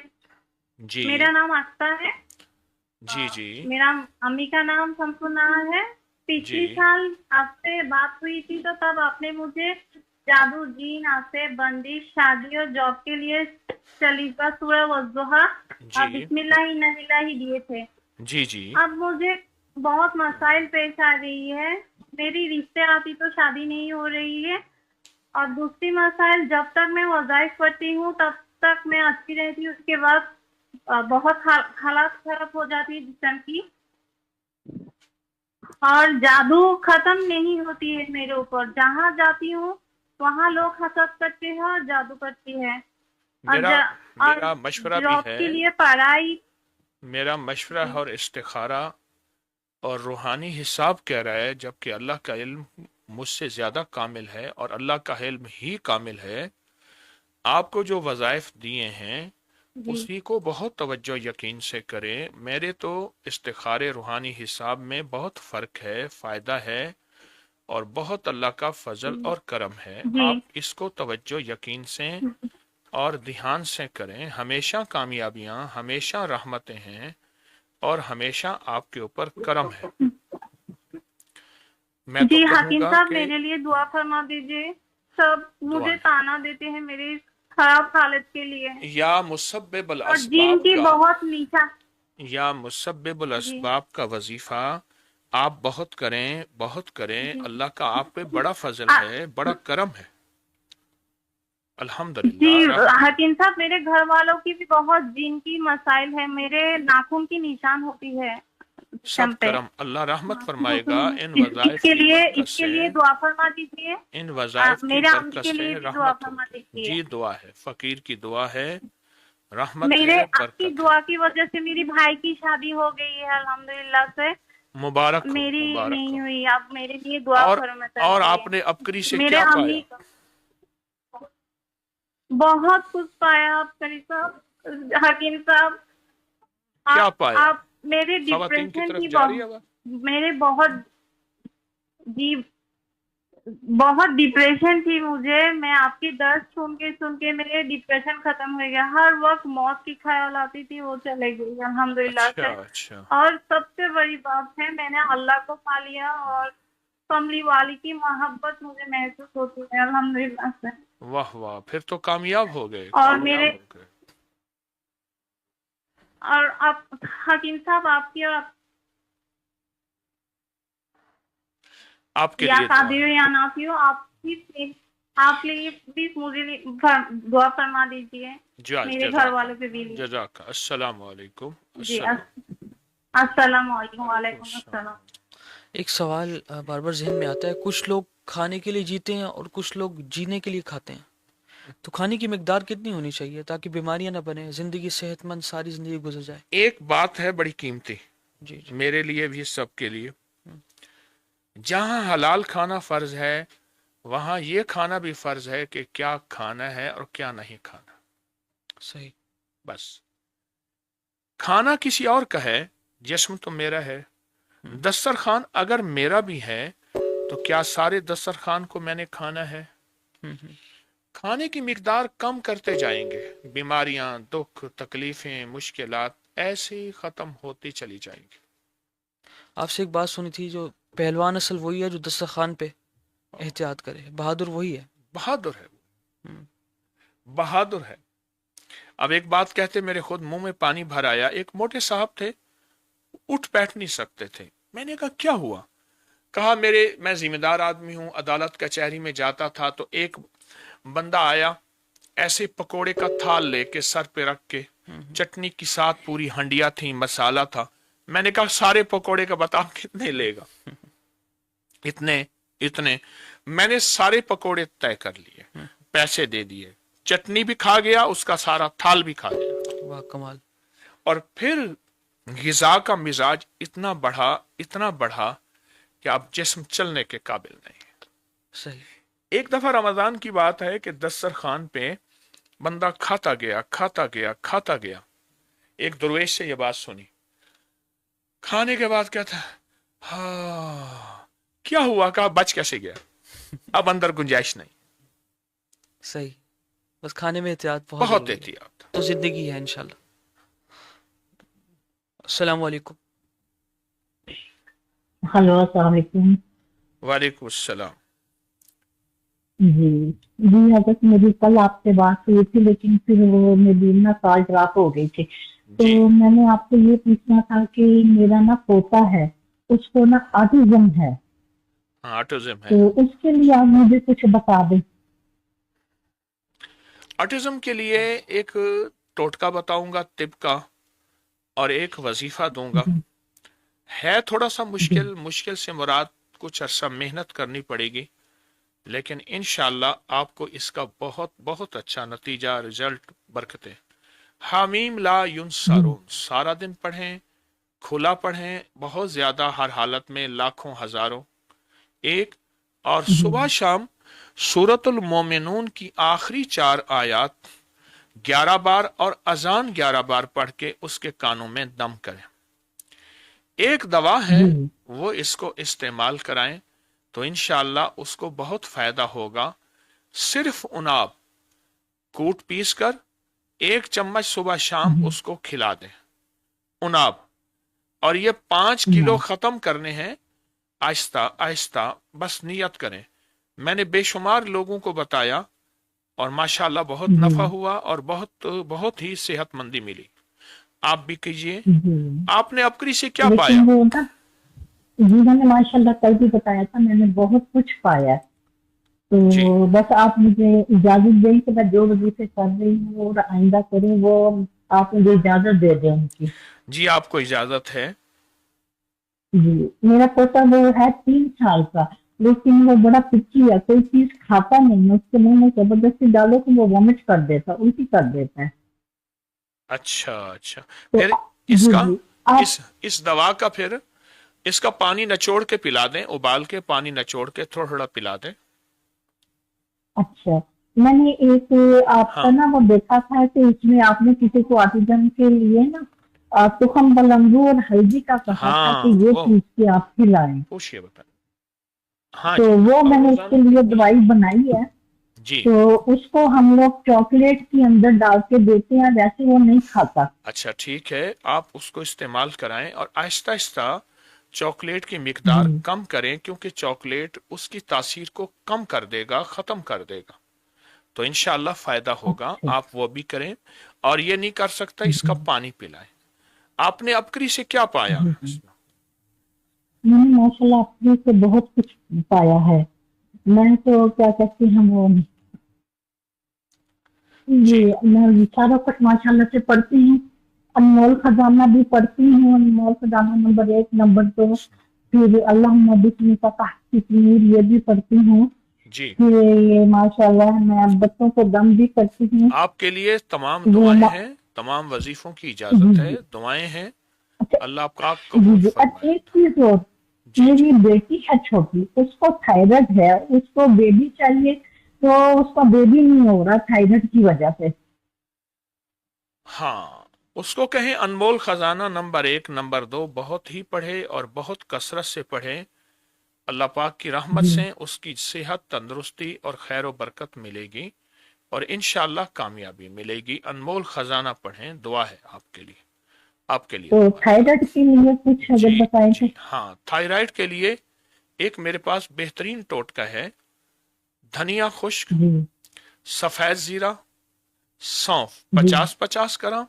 Speaker 1: جی
Speaker 9: میرا نام آستہ ہے.
Speaker 1: جی جی
Speaker 9: میرا امی کا نام شمسونار ہے.
Speaker 1: جی
Speaker 9: پچھلی سال آپ سے بات ہوئی تھی تو تب آپ نے مجھے جادو، جین، آسے، بندش، شادی اور جاب کے لیے شلیفہ سورہ والضحیٰ اور
Speaker 1: جی
Speaker 9: بسم اللہ الرحمن ہی دیے تھے.
Speaker 1: جی جی
Speaker 9: اب مجھے بہت مسائل پیش آ رہی ہے. میری رشتے آتی تو شادی نہیں ہو رہی ہے، اور دوسری مسائل جب تک میں وظائف پڑھتی ہوں تب تک میں اچھی رہتی ہوں، اس کے بعد بہت حالات خراب ہو جاتی ہے جسم کی، اور جادو ختم نہیں ہوتی ہے میرے اوپر. جہاں جاتی ہوں وہاں لوگ حسد کرتے ہیں اور جادو کرتے ہیں.
Speaker 1: میرا
Speaker 9: اور
Speaker 1: میرا مشورہ بھی
Speaker 9: جاب
Speaker 1: ہے،
Speaker 9: کے لیے پڑھائی.
Speaker 1: میرا مشورہ اور استخارہ اور روحانی حساب کہہ رہا ہے، جبکہ اللہ کا علم مجھ سے زیادہ کامل ہے اور اللہ کا علم ہی کامل ہے. آپ کو جو وظائف دیے ہیں
Speaker 9: جی
Speaker 1: اسی کو بہت توجہ یقین سے کریں. میرے تو استخارے روحانی حساب میں بہت فرق ہے، فائدہ ہے، اور بہت اللہ کا فضل اور کرم ہے.
Speaker 9: جی
Speaker 1: آپ اس کو توجہ یقین سے اور دھیان سے کریں. ہمیشہ کامیابیاں، ہمیشہ رحمتیں ہیں، اور ہمیشہ آپ کے اوپر کرم ہے. میں تو
Speaker 9: جی
Speaker 1: کہوں
Speaker 9: حکیم
Speaker 1: گا
Speaker 9: صاحب
Speaker 1: کہ
Speaker 9: میرے لیے دعا فرما دیجیے. سب مجھے
Speaker 1: دعائیں
Speaker 9: تانا دیتے ہیں میری خراب حالت کے لیے،
Speaker 1: یا مسبب
Speaker 9: اور جن
Speaker 1: الاسباب
Speaker 9: کی
Speaker 1: کا
Speaker 9: بہت نیچا.
Speaker 1: یا مسبب
Speaker 9: جی
Speaker 1: الاسباب کا وظیفہ آپ بہت کریں، بہت کریں.
Speaker 9: جی
Speaker 1: اللہ کا آپ پہ بڑا فضل
Speaker 9: آ-
Speaker 1: ہے، بڑا کرم ہے
Speaker 9: جی
Speaker 1: الحمدللہ.
Speaker 9: حکیم صاحب میرے گھر والوں کی بھی بہت جن کی مسائل ہے. میرے ناخن کی نشان ہوتی ہے
Speaker 1: سب
Speaker 9: جسم پہ.
Speaker 1: کرم اللہ رحمت فرمائے گا ان
Speaker 9: اس
Speaker 1: وظائف
Speaker 9: کے
Speaker 1: کی
Speaker 9: لیے
Speaker 1: برکت
Speaker 9: اس کے
Speaker 1: سے،
Speaker 9: لیے دعا فرما دیجیے.
Speaker 1: ان وظائف کی
Speaker 9: میرے امی
Speaker 1: برکت
Speaker 9: کے
Speaker 1: سے
Speaker 9: لیے بھی دعا
Speaker 1: رحمت
Speaker 9: فرما
Speaker 1: ہوگی.
Speaker 9: دیجیے.
Speaker 1: جی دعا ہے، فقیر کی دعا ہے. रहमत
Speaker 9: मेरे
Speaker 1: है,
Speaker 9: आपकी
Speaker 1: बरकत है।
Speaker 9: दुआ की वजह से मेरी भाई की शादी हो गई है अल्हम्दुलिल्लाह से,
Speaker 1: मुबारक हो,
Speaker 9: मेरी
Speaker 1: मुबारक
Speaker 9: नहीं
Speaker 1: हो।
Speaker 9: हुई। आप मेरे लिए दुआ
Speaker 1: और
Speaker 9: फरमाइए।
Speaker 1: आपने अपकरी से
Speaker 9: मेरे
Speaker 1: क्या
Speaker 9: अम्मी
Speaker 1: पाया?
Speaker 9: बहुत कुछ पाया आप करी साहब, हकीम साहब।
Speaker 1: क्या पाया?
Speaker 9: आप मेरे
Speaker 1: खवातीन की
Speaker 9: डिप्रेशन
Speaker 1: तरफ
Speaker 9: की
Speaker 1: जा रही है आवाज़?
Speaker 9: मेरे बहुत जी बहुत डिप्रेशन थी मुझे। मैं आपकी दर्द सुन के मेरे डिप्रेशन खत्म हो गया। हर वक्त मौत की ख्याल आती थी, वो चले गई अल्हम्दुलिल्लाह
Speaker 1: अच्छा
Speaker 9: से।
Speaker 1: अच्छा,
Speaker 9: और सबसे बड़ी बात है मैंने अल्लाह को पा लिया और कमली वाली की मोहब्बत मुझे महसूस होती है अल्हम्दुलिल्लाह से।
Speaker 1: वाह वाह, फिर तो कामयाब हो गए,
Speaker 9: और
Speaker 1: कामयाब
Speaker 9: मेरे
Speaker 1: हो गए।
Speaker 9: और आप हकीम साहब
Speaker 1: आपके
Speaker 9: या
Speaker 1: लिए दुआ
Speaker 9: शादी हो
Speaker 1: है।
Speaker 9: या ना भी हो, आप प्लीज मुझे दुआ फरमा दीजिए, मेरे घर वालों पे भी।
Speaker 1: जज़ाक। अस्सलाम वालेकुम।
Speaker 9: जी
Speaker 1: अस्सलाम।
Speaker 9: अस्सलाम वालेकुम। वालेकुम अस्सलाम।
Speaker 2: एक सवाल बार बार जहन में आता है, कुछ लोग खाने के लिए जीते हैं और कुछ लोग जीने के लिए खाते हैं, तो खाने की मिकदार कितनी होनी चाहिए ताकि बीमारियां ना बने, जिंदगी सेहतमंद सारी जिंदगी गुजर जाए?
Speaker 1: एक बात है बड़ी कीमती,
Speaker 2: जी जी।
Speaker 1: मेरे लिए भी, सबके लिए। जहां हलाल खाना फर्ज है वहां ये खाना भी फर्ज है कि क्या खाना है और क्या नहीं खाना।
Speaker 2: सही।
Speaker 1: बस खाना किसी और का है, जिस्म तो मेरा है। दस्तरखान अगर मेरा भी है तो क्या सारे दस्तरखान को मैंने खाना है? खाने की मिकदार कम करते जाएंगे, बीमारियां, दुख, तकलीफें, मुश्किलात ऐसे ही खत्म होती चली जाएंगी।
Speaker 2: आपसे एक बात सुनी थी, जो पहलवान असल वही है जो दस्तरखान पे एहतियात करे, बहादुर वही है।
Speaker 1: बहादुर है, बहादुर है। अब एक बात कहते मेरे खुद मुंह में पानी भर आया। एक मोटे साहब थे, उठ बैठ नहीं सकते थे। मैंने कहा क्या हुआ? कहा मैं जिम्मेदार आदमी हूं, अदालत कचहरी में जाता था तो एक बंदा आया, ऐसे पकोड़े का थाल लेके सर पे रख के, चटनी के साथ पूरी हंडिया थी, मसाला था। मैंने कहा सारे पकोड़े का बताओ कितने लेगा? इतने इतने। मैंने सारे पकोड़े तय कर लिए, पैसे दे दिए, चटनी भी खा गया, उसका सारा थाल भी खा गया।
Speaker 2: वाह कमाल।
Speaker 1: और फिर गिजा का मिजाज इतना बढ़ा कि अब जिस्म चलने के काबिल नहीं है।
Speaker 2: सही।
Speaker 1: एक दफा रमजान की बात है कि दस्तरखान पे बंदा खाता गया। एक दरवेश से ये बात सुनी। खाने के बाद कहता है हाँ क्या हुआ? कहा बच कैसे गया? अब अंदर गुंजाइश नहीं।
Speaker 2: सही। बस खाने में एहतियात
Speaker 1: बहुत एहतियात
Speaker 2: तो जिंदगी है इंशाल्लाह। अस्सलाम वालेकुम।
Speaker 5: हेलो अस्सलाम वालेकुम।
Speaker 1: वालेकुम अस्सलाम।
Speaker 5: जी हजरत, मेरी कल आपसे बात हुई थी लेकिन फिर वो मेरी ना कॉल ड्रॉप हो गई थी। तो मैंने आपको ये पूछना था कि मेरा ना पोता है, उसको ना ऑटिज्म है।
Speaker 1: ऑटिज्म है।
Speaker 5: तो उसके लिए आप मुझे कुछ बता दें।
Speaker 1: ऑटिज्म के लिए एक टोटका बताऊंगा तिब का, और एक वजीफा दूंगा। है थोड़ा सा मुश्किल से मुराद कुछ अरसा मेहनत करनी पड़ेगी, लेकिन इंशाअल्लाह आपको इसका बहुत बहुत अच्छा नतीजा, रिजल्ट, बरकतें। हामीम ला युनसरून सारा दिन पढ़ें, खुला पढ़ें, बहुत ज्यादा, हर हालत में, लाखों हजारों एक। और सुबह शाम सूरतुल मोमिनून की आखिरी 4 आयत 11 बार और अजान 11 बार पढ़ के उसके कानों में दम करें। एक दवा है, वो इसको इस्तेमाल कराएं तो इंशाअल्लाह उसको बहुत फायदा होगा। सिर्फ उनाब कूट पीस कर 1 चम्मच सुबह शाम उसको खिला दें, उनाब। और ये 5 किलो खत्म करने हैं आहिस्ता आहिस्ता, बस नियत करें। मैंने बेशुमार लोगों को बताया और माशाअल्लाह बहुत नफा हुआ और बहुत ही सेहतमंदी मिली। आप भी कीजिए। आपने अपकरी से क्या पाया?
Speaker 5: जी मैंने माशाल्लाह कल भी बताया था, मैंने बहुत कुछ पाया। तो बस आप मुझे इजाजत दें कि मैं जो वजीफे कर रही हूँ और आइंदा करूँ, वो आप मुझे इजाजत दे दें उनकी।
Speaker 1: जी आपको इजाजत है।
Speaker 5: जी मेरा पोता वो है 3 साल का, लेकिन वो बड़ा पिच्ची है, कोई चीज खाता नहीं है। उसके मुंह में जबरदस्ती डालो तो वो वॉमिट कर देता, उल्टी कर देता है।
Speaker 1: अच्छा अच्छा,
Speaker 5: तो
Speaker 1: फिर
Speaker 5: जी
Speaker 1: इसका
Speaker 5: जी आप
Speaker 1: इस दवा का फिर इसका पानी निचोड़ के पिला दें, उबाल के पानी निचोड़ के थोड़ा थोड़ा पिला दें।
Speaker 5: अच्छा, मैंने एक आपका
Speaker 1: हाँ
Speaker 5: ना वो देखा था कि इसमें आपने किसी को ऑटिज्म के लिए ना तुखम बलंगू और हल्दी का कहा था कि
Speaker 1: हाँ,
Speaker 5: ये
Speaker 1: वो
Speaker 5: पीस के आप खिलाएं।
Speaker 1: पूछिए बता। हाँ
Speaker 5: तो
Speaker 1: जी,
Speaker 5: वो
Speaker 1: और
Speaker 5: मैंने
Speaker 1: रोजाना
Speaker 5: इसके लिए
Speaker 1: बिल्कुल।
Speaker 5: दवाई बनाई है।
Speaker 1: जी,
Speaker 5: तो उसको हम लोग चॉकलेट के अंदर डाल के देते हैं, वैसे वो नहीं खाता।
Speaker 1: अच्छा ठीक है, आप उसको इस्तेमाल कराएं और आहिस्ता आहिस्ता चॉकलेट की
Speaker 5: जी
Speaker 1: मिकदार कम करें, क्योंकि चॉकलेट उसकी तासीर को कम कर देगा, खत्म कर देगा। तो इंशाअल्लाह फायदा होगा,
Speaker 5: अच्छा
Speaker 1: आप वो भी करें। और ये नहीं कर सकता,
Speaker 5: जी
Speaker 1: इसका पानी पिलाएं। आपने अपकरी से क्या पाया
Speaker 5: जी जी।
Speaker 1: इसमें?
Speaker 5: मैंने माशाल्लाह अपने से बहुत कुछ पाया है। मैं तो क्या कहती हूँ वो
Speaker 1: जी
Speaker 5: ये मैं सारा कुछ माशाल्लाह से पढ़ती हूँ। अनमोल खजाना भी पढ़ती हूँ, अनमोल खजाना नंबर 1 नंबर 2, फिर अल्लाहुम्मा बिस्मिका तहतिमीर ये भी पढ़ती हूँ।
Speaker 1: जी,
Speaker 5: फिर ये माशाल्लाह मैं बच्चों को दम भी करती हूँ।
Speaker 1: आपके लिए तमाम
Speaker 5: वो
Speaker 1: दुआएं
Speaker 5: मा-
Speaker 1: हैं, तमाम वजीफों की
Speaker 5: जी
Speaker 1: इजाजत है,
Speaker 5: जी
Speaker 1: दुआएं हैं।
Speaker 5: अच्छा
Speaker 1: अल्लाह आपका
Speaker 5: जी
Speaker 1: कबूल
Speaker 5: जी। अच्छा
Speaker 1: फरमाए।
Speaker 5: एक चीज और,
Speaker 1: जी जी,
Speaker 5: मेरी बेटी है छोटी, उसको थायराइड है, उसको बेबी चाहिए, तो उसका बेबी नहीं हो रहा थायराइड की वजह से।
Speaker 1: हाँ, उसको कहें अनमोल खजाना नंबर 1 नंबर 2 बहुत ही पढ़े और बहुत कसरत से पढ़े। अल्लाह पाक की रहमत
Speaker 5: जी
Speaker 1: से उसकी सेहत, तंदुरुस्ती और खैर व बरकत मिलेगी और इंशाअल्लाह कामयाबी मिलेगी। अनमोल खजाना पढ़ें, दुआ है आपके लिए, आपके लिए
Speaker 5: तो
Speaker 1: दुआ है।
Speaker 5: थायराइड के लिए कुछ
Speaker 1: जी
Speaker 5: अगर बताएं तो।
Speaker 1: जी, हाँ, थायराइड के लिए एक मेरे पास बेहतरीन टोटका है। धनिया खुश्क,
Speaker 5: जी
Speaker 1: सफेद जीरा, सौंफ
Speaker 5: जी
Speaker 1: 50-50 ग्राम,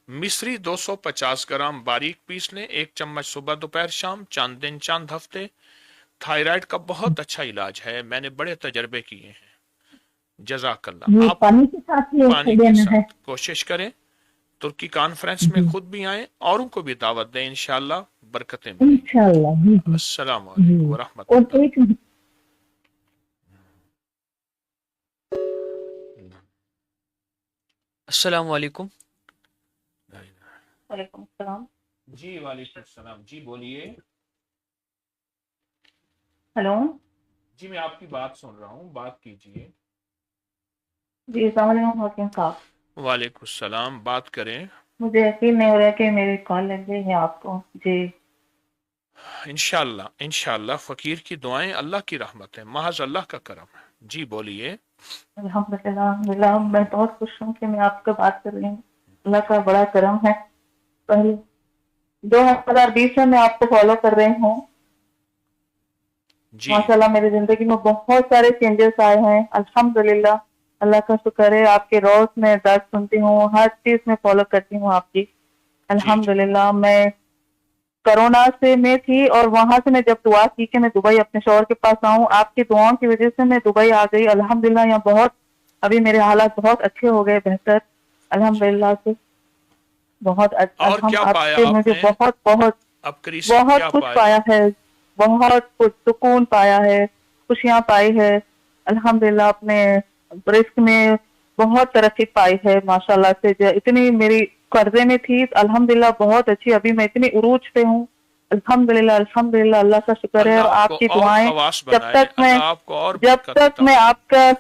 Speaker 1: मिश्री 250 ग्राम बारीक पीस लें, 1 चम्मच सुबह दोपहर शाम, चांद दिन चांद हफ्ते। थायराइड का बहुत अच्छा इलाज है, मैंने बड़े तजर्बे किए हैं। जजाकल्ला।
Speaker 5: ये
Speaker 1: आप
Speaker 5: पानी के साथ
Speaker 1: पानी के
Speaker 5: लेना है।
Speaker 1: साथ कोशिश करें, तुर्की कॉन्फ्रेंस में
Speaker 5: जी
Speaker 1: खुद भी आए, औरों को भी दावत दें, इंशाअल्लाह बरकतें मिलेंगी।
Speaker 5: इंशाल्लाह जी जी
Speaker 1: अस्सलाम
Speaker 5: जी।
Speaker 1: वालेकुम व
Speaker 5: और
Speaker 1: रहमतुल्लाह।
Speaker 5: एक
Speaker 2: अस्सलाम वालेकुम।
Speaker 6: वालेकुम सलाम।
Speaker 1: जी वालेकुम सलाम, जी बोलिए।
Speaker 6: हेलो।
Speaker 1: जी मैं आपकी बात सुन रहा हूँ, बात कीजिए।
Speaker 6: जी अस्सलाम वालेकुम हकीम साहब।
Speaker 1: वालेकुम सलाम, बात करें।
Speaker 6: मुझे यकीन नहीं हो रहा कि मेरी कॉल लग गई है आपको। जी
Speaker 1: इंशाअल्लाह इंशाअल्लाह, फकीर की दुआएं अल्लाह की रहमत है, महज अल्लाह का करम है। जी बोलिए।
Speaker 6: अल्हम्दुलिल्लाह अल्हम्दुलिल्लाह, मैं बहुत खुश हूँ कि मैं आपसे बात कर रही हूँ। अल्लाह का बड़ा करम है। पहले 2020 में मैं आपको फॉलो कर रही हूँ।
Speaker 1: जी
Speaker 6: माशाल्लाह मेरी जिंदगी में बहुत सारे चेंजेस आए हैं। अल्हम्दुलिल्लाह, अल्लाह का शुक्र है। आपके रोज में दर्द सुनती हूँ, हर चीज में फॉलो करती हूँ आपकी।
Speaker 1: जी जी
Speaker 6: अल्हम्दुलिल्लाह, मैं कोरोना से मैं थी और वहां से मैं जब दुआ की कि मैं दुबई अपने शौहर के पास आऊं, आपकी दुआओं की वजह से मैं दुबई आ गई। अल्हम्दुलिल्लाह, यहाँ बहुत अभी मेरे हालात बहुत अच्छे हो गए, बेहतर
Speaker 1: जी।
Speaker 6: अल्हम्दुलिल्लाह से। बहुत
Speaker 1: और क्या पाया
Speaker 6: आपसे मुझे
Speaker 1: आपने
Speaker 6: बहुत बहुत
Speaker 1: अपकरी से,
Speaker 6: बहुत
Speaker 1: क्या
Speaker 6: कुछ
Speaker 1: पाया?
Speaker 6: पाया है। बहुत कुछ सुकून पाया है, खुशियां पाई है। अल्हम्दुलिल्लाह, अपने रिस्क में बहुत तरक्की पाई है माशाल्लाह से। इतनी मेरी कर्जे में थी, अल्हम्दुलिल्लाह बहुत अच्छी, अभी मैं इतनी उरूज पे हूँ। अल्हम्दुलिल्लाह अल्हम्दुलिल्लाह, अल्लाह का शुक्र है।
Speaker 1: अल्लाह
Speaker 6: और
Speaker 1: आपको
Speaker 6: आपकी
Speaker 1: और
Speaker 6: दुआएं
Speaker 1: खवास
Speaker 6: जब
Speaker 1: बनाए,
Speaker 6: तक मैं
Speaker 1: अल्लाह आपको और
Speaker 6: जब
Speaker 1: बरकत
Speaker 6: तक
Speaker 1: अता
Speaker 6: मैं
Speaker 1: फरमाए।
Speaker 6: आपका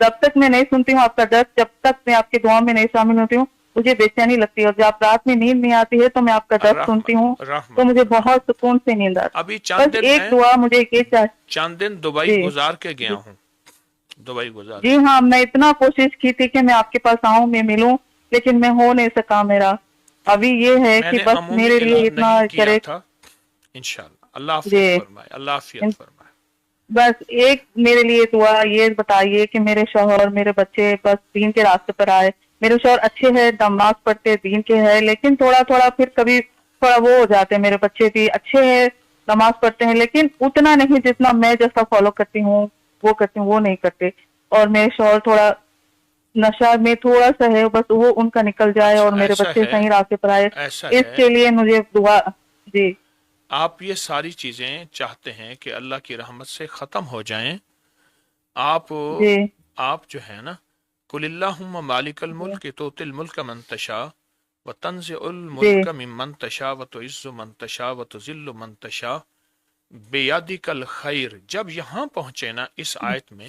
Speaker 6: जब तक मैं नहीं सुनती हूँ आपका दर्द, जब तक मैं आपकी दुआ में नहीं शामिल होती हूँ, मुझे बेचैनी लगती है। और जब रात में नींद नहीं आती है तो मैं आपका दर्द सुनती हूँ,
Speaker 1: रहमत
Speaker 6: तो मुझे
Speaker 1: रहमत
Speaker 6: बहुत सुकून से नींद आती
Speaker 1: अभी
Speaker 6: है। बस एक दुआ मुझे ये चाहिए।
Speaker 1: चंद दिन दुबई
Speaker 6: जी
Speaker 1: गुजार के गया
Speaker 6: जी
Speaker 1: हूँ, दुबई गुजार
Speaker 6: जी
Speaker 1: के।
Speaker 6: हाँ, मैं इतना कोशिश की थी कि मैं आपके पास आऊं, मैं मिलूं, लेकिन मैं हो नहीं सका मेरा। अभी ये है कि
Speaker 1: मैंने
Speaker 6: बस
Speaker 1: अमूमी
Speaker 6: मेरे लिए
Speaker 1: ऐलान
Speaker 6: इतना
Speaker 1: नहीं किया
Speaker 6: करे।
Speaker 1: था। इंशाअल्लाह अल्लाह
Speaker 6: जी
Speaker 1: आफियत फरमाए, अल्लाह आफियत फरमाए।
Speaker 6: बस एक मेरे लिए दुआ ये बताइए कि मेरे शौहर मेरे बच्चे बस दीन के रास्ते पर आए। मेरे शौहर अच्छे हैं, नमाज पढ़ते दीन के हैं, लेकिन थोड़ा थोड़ा फिर कभी थोड़ा वो हो जाते हैं। मेरे बच्चे भी अच्छे हैं, नमाज पढ़ते हैं, लेकिन उतना नहीं जितना मैं जैसा फॉलो करती हूँ, वो करती हूँ, वो नहीं करते। और मेरे शौहर थोड़ा नशा में थोड़ा सा है, बस वो उनका निकल जाए
Speaker 1: अच्छा
Speaker 6: और मेरे
Speaker 1: ऐसा
Speaker 6: बच्चे
Speaker 1: है,
Speaker 6: सही रास्ते पर आए,
Speaker 1: ऐसा है।
Speaker 6: इसके लिए मुझे दुआ। जी
Speaker 1: आप ये सारी चीजें चाहते हैं कि अल्लाह की रहमत से खत्म हो जाएं। आप
Speaker 6: जी
Speaker 1: आप जो है ना, कुलिल्लाहुम्मा मालिकल
Speaker 6: जी
Speaker 1: मुल्क तुतिल मुल्क मन तशा, وَتَنزِعُ
Speaker 4: جی
Speaker 1: الْمُلْكَ مِمَّن تَشَاءُ وَتُعِزُّ مَن تَشَاءُ وَتُذِلُّ مَن تَشَاءُ بِيَدِكَ الْخَيْرُ. جب یہاں پہنچے نا اس آیت میں،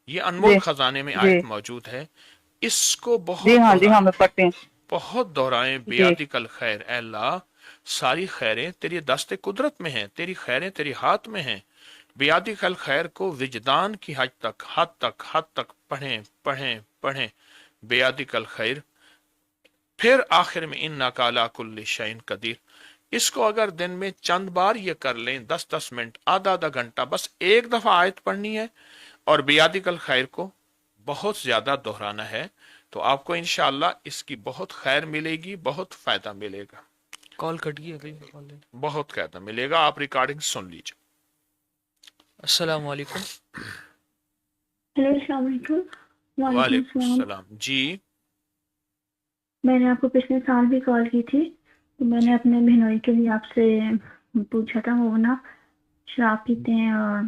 Speaker 1: یہ انمول
Speaker 4: جی
Speaker 1: خزانے میں
Speaker 4: جی
Speaker 1: آیت موجود ہے، اس کو
Speaker 4: جی
Speaker 1: بہت
Speaker 4: ہاں جی ہاں
Speaker 1: دہرائیں،
Speaker 4: میں پڑھتی ہوں.
Speaker 1: بہت دہرائیں.
Speaker 4: جی
Speaker 1: بیادک الخیر، اے اللہ ساری خیریں تیری دست قدرت میں ہیں، تیری خیریں تیری ہاتھ میں ہیں. بیادک الخیر کو وجدان کی حد تک پڑھیں پڑھیں پڑھیں. بیادک الخیر. پھر آخر میں انک علی کل شیء قدیر. اس کو اگر دن میں چند بار یہ کر لیں، 10 منٹ، آدھا گھنٹہ، بس ایک دفعہ آیت پڑھنی ہے اور بیادک الخیر کو بہت زیادہ دہرانا ہے، تو آپ کو انشاءاللہ اس کی بہت خیر ملے گی، بہت فائدہ ملے گا،
Speaker 2: کال کٹ گئی ابھی کال لیں.
Speaker 1: بہت فائدہ ملے گا. آپ ریکارڈنگ سن لیجیے.
Speaker 2: السلام علیکم.
Speaker 5: ہیلو السلام علیکم. وعلیکم
Speaker 1: وعلیکم
Speaker 5: السلام.
Speaker 1: السلام. جی
Speaker 5: میں نے آپ کو پچھلے سال بھی کال کی تھی، تو میں نے اپنے بہنوئی کے لیے آپ سے پوچھا تھا. وہ نا شراب پیتے ہیں اور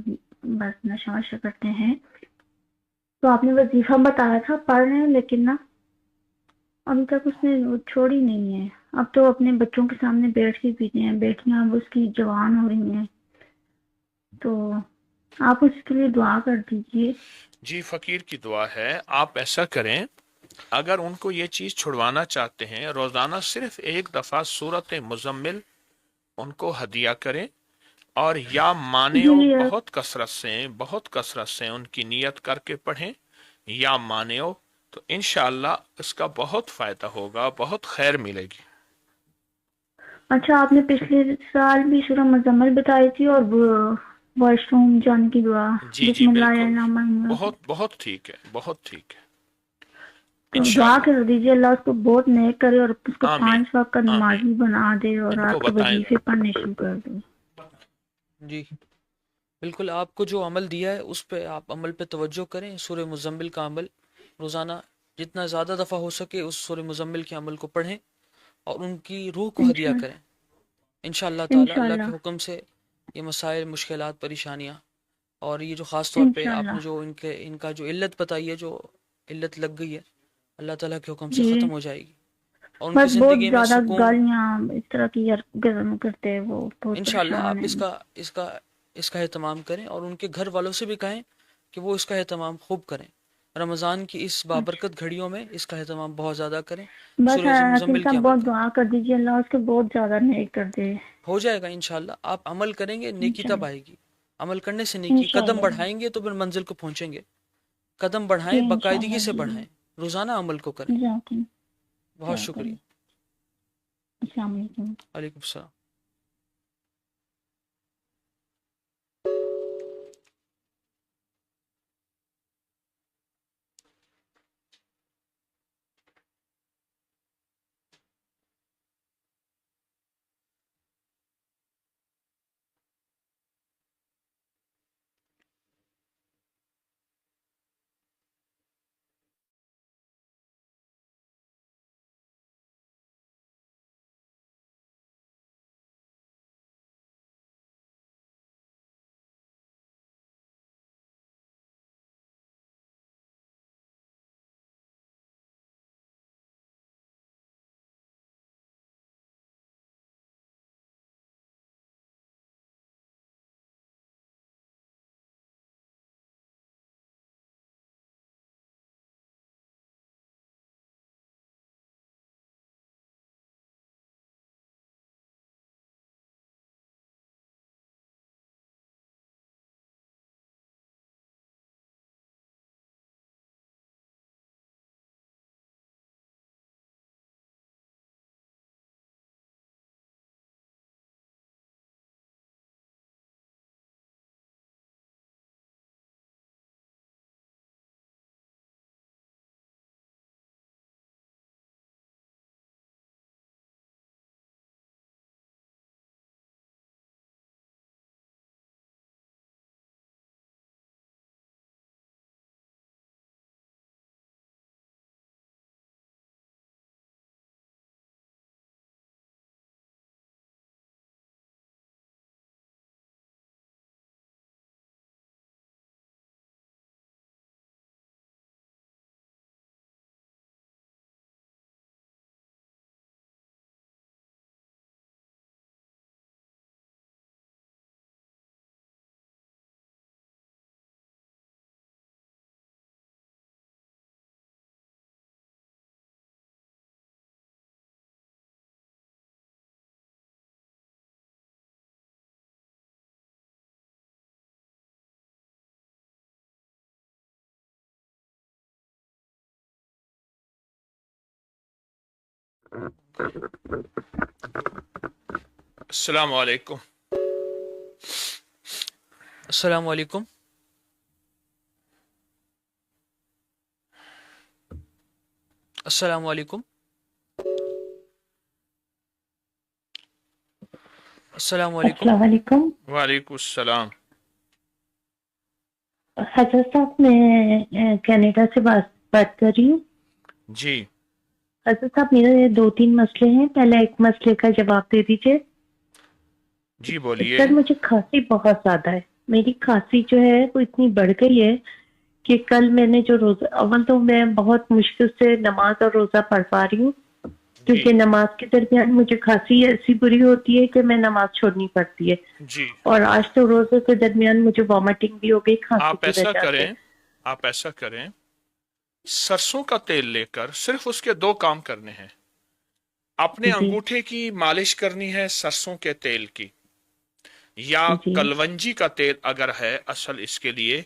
Speaker 5: بس نشہ وشہ کرتے ہیں، تو آپ نے وظیفہ بتایا تھا پڑھ رہے ہیں، لیکن نا ابھی تک اس نے وہ چھوڑی نہیں ہے. اب تو اپنے بچوں کے سامنے بیٹھ کے پیتے ہیں، بیٹیاں اب اس کی جوان ہو رہی ہیں، تو آپ اس کے لیے دعا کر دیجیے.
Speaker 1: جی، فقیر کی دعا ہے. آپ ایسا کریں، اگر ان کو یہ چیز چھڑوانا چاہتے ہیں، روزانہ صرف ایک دفعہ سورت مزمل ان کو ہدیہ کریں، اور یا مانعو
Speaker 5: جی
Speaker 1: بہت کثرت سے ان کی نیت کر کے پڑھیں، یا مانعو، تو انشاءاللہ اس کا بہت فائدہ ہوگا، بہت خیر ملے گی.
Speaker 5: اچھا، آپ نے پچھلے سال بھی سورہ مزمل بتائی تھی اور واش روم جانے کی دعا،
Speaker 1: جی جی
Speaker 5: بسم اللہ
Speaker 1: بالکل،
Speaker 5: الرحمن الرحیم.
Speaker 1: بہت بہت ٹھیک ہے، بہت ٹھیک ہے.
Speaker 5: تو دعا
Speaker 1: انشاءاللہ.
Speaker 5: کر دیجیے اللہ اس کو بہت نیک کرے اور اس کو
Speaker 1: آمین
Speaker 5: 5 وقت کا
Speaker 1: آمین.
Speaker 5: نمازی بنا دے اور
Speaker 1: ان کو
Speaker 5: آپ کے
Speaker 1: بتائیں.
Speaker 5: وظیفے پڑھنے شروع کر دیں.
Speaker 2: جی بالکل، آپ کو جو عمل دیا ہے اس پہ آپ عمل پہ توجہ کریں. سورہ مزمل کا عمل روزانہ جتنا زیادہ دفعہ ہو سکے اس سورہ مزمل کے عمل کو پڑھیں اور ان کی روح کو ہدیہ کریں. انشاءاللہ تعالی اللہ
Speaker 5: انشاءاللہ
Speaker 2: کے حکم سے یہ مسائل، مشکلات، پریشانیاں، اور یہ جو خاص طور پہ آپ
Speaker 5: انشاءاللہ.
Speaker 2: نے جو ان کا جو علت بتائی ہے، جو علت لگ گئی ہے، اللہ تعالیٰ کے حکم سے
Speaker 5: جی
Speaker 2: ختم ہو جائے گی اور ان کی
Speaker 5: بس بہت
Speaker 2: زندگی میں
Speaker 5: زیادہ
Speaker 2: سکون.
Speaker 5: گالیاں اس طرح کی گرم کرتے ہیں، وہ بہت
Speaker 2: انشاءاللہ
Speaker 5: پریشان
Speaker 2: آپ
Speaker 5: ہیں.
Speaker 2: اس کا اہتمام کریں اور ان کے گھر والوں سے بھی کہیں کہ وہ اس کا اہتمام خوب کریں. رمضان کی اس
Speaker 5: اچھا،
Speaker 2: بابرکت گھڑیوں میں اس کا اہتمام بہت زیادہ کریں.
Speaker 5: بس
Speaker 2: سورہ
Speaker 5: حکیم
Speaker 2: مزمل کے
Speaker 5: صاحب
Speaker 2: عمل
Speaker 5: بہت
Speaker 2: پر
Speaker 5: دعا کر دیجیے اللہ اس کو بہت زیادہ نیک کر دے.
Speaker 2: ہو جائے گا انشاءاللہ. آپ عمل کریں گے، نیکی تب
Speaker 5: انشاءاللہ
Speaker 2: آئے گی. عمل کرنے سے نیکی، قدم
Speaker 5: انشاءاللہ
Speaker 2: بڑھائیں گے تو پھر منزل کو پہنچیں گے. قدم
Speaker 5: جی
Speaker 2: بڑھائیں، باقاعدگی
Speaker 5: انشاءاللہ.
Speaker 2: سے
Speaker 5: جی
Speaker 2: بڑھائیں، روزانہ عمل کو کریں.
Speaker 5: جزاک اللہ.
Speaker 2: بہت
Speaker 5: جزاک
Speaker 2: شکریہ.
Speaker 5: اللہ. السلام علیکم.
Speaker 2: وعلیکم السلام.
Speaker 1: السلام علیکم.
Speaker 2: السلام علیکم. السلام علیکم. السلام علیکم.
Speaker 5: السلام علیکم.
Speaker 1: وعلیکم السلام.
Speaker 5: حضرت صاحب میں کینیڈا سے بات کر رہی ہوں.
Speaker 1: جی
Speaker 5: حضرت صاحب میرے 2-3 مسئلے ہیں. پہلا ایک مسئلے کا جواب دے دیجیے.
Speaker 1: جی بولیے.
Speaker 5: سر مجھے کھانسی بہت زیادہ ہے. میری کھانسی جو ہے وہ اتنی بڑھ گئی ہے کہ کل میں نے جو روزہ، اول تو میں بہت مشکل سے نماز اور روزہ پڑھ پا رہی ہوں کیونکہ نماز کے درمیان مجھے کھانسی ایسی بری ہوتی ہے کہ میں نماز چھوڑنی پڑتی ہے.
Speaker 1: جی
Speaker 5: اور آج تو روزے کے درمیان مجھے وامٹنگ بھی ہو گئی کھانسی
Speaker 1: آپ
Speaker 5: کی
Speaker 1: ایسا
Speaker 5: وجہ سے.
Speaker 1: کریں، آپ ایسا کریں، سرسوں کا تیل لے کر صرف اس کے 2 کام کرنے ہیں. اپنے
Speaker 5: جی
Speaker 1: انگوٹھے کی مالش کرنی ہے سرسوں کے تیل کی، یا
Speaker 5: جی
Speaker 1: کلونجی کا تیل اگر ہے اصل اس کے لیے،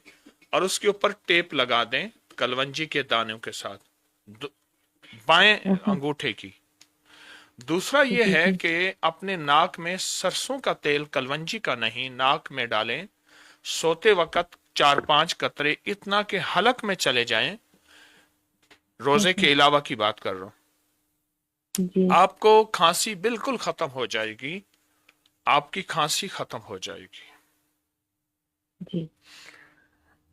Speaker 1: اور اس کے اوپر ٹیپ لگا دیں کلونجی کے دانوں کے ساتھ بائیں انگوٹھے کی. دوسرا یہ
Speaker 5: جی
Speaker 1: ہے
Speaker 5: جی
Speaker 1: کہ اپنے ناک میں سرسوں کا تیل کلونجی کا نہیں ناک میں ڈالیں، سوتے وقت 4-5 قطرے، اتنا کہ حلق میں چلے جائیں. روزے کے علاوہ کی بات کر رہا ہوں.
Speaker 5: جی
Speaker 1: آپ کو کھانسی بالکل ختم ہو جائے گی، آپ کی کھانسی ختم ہو جائے گی.
Speaker 5: جی.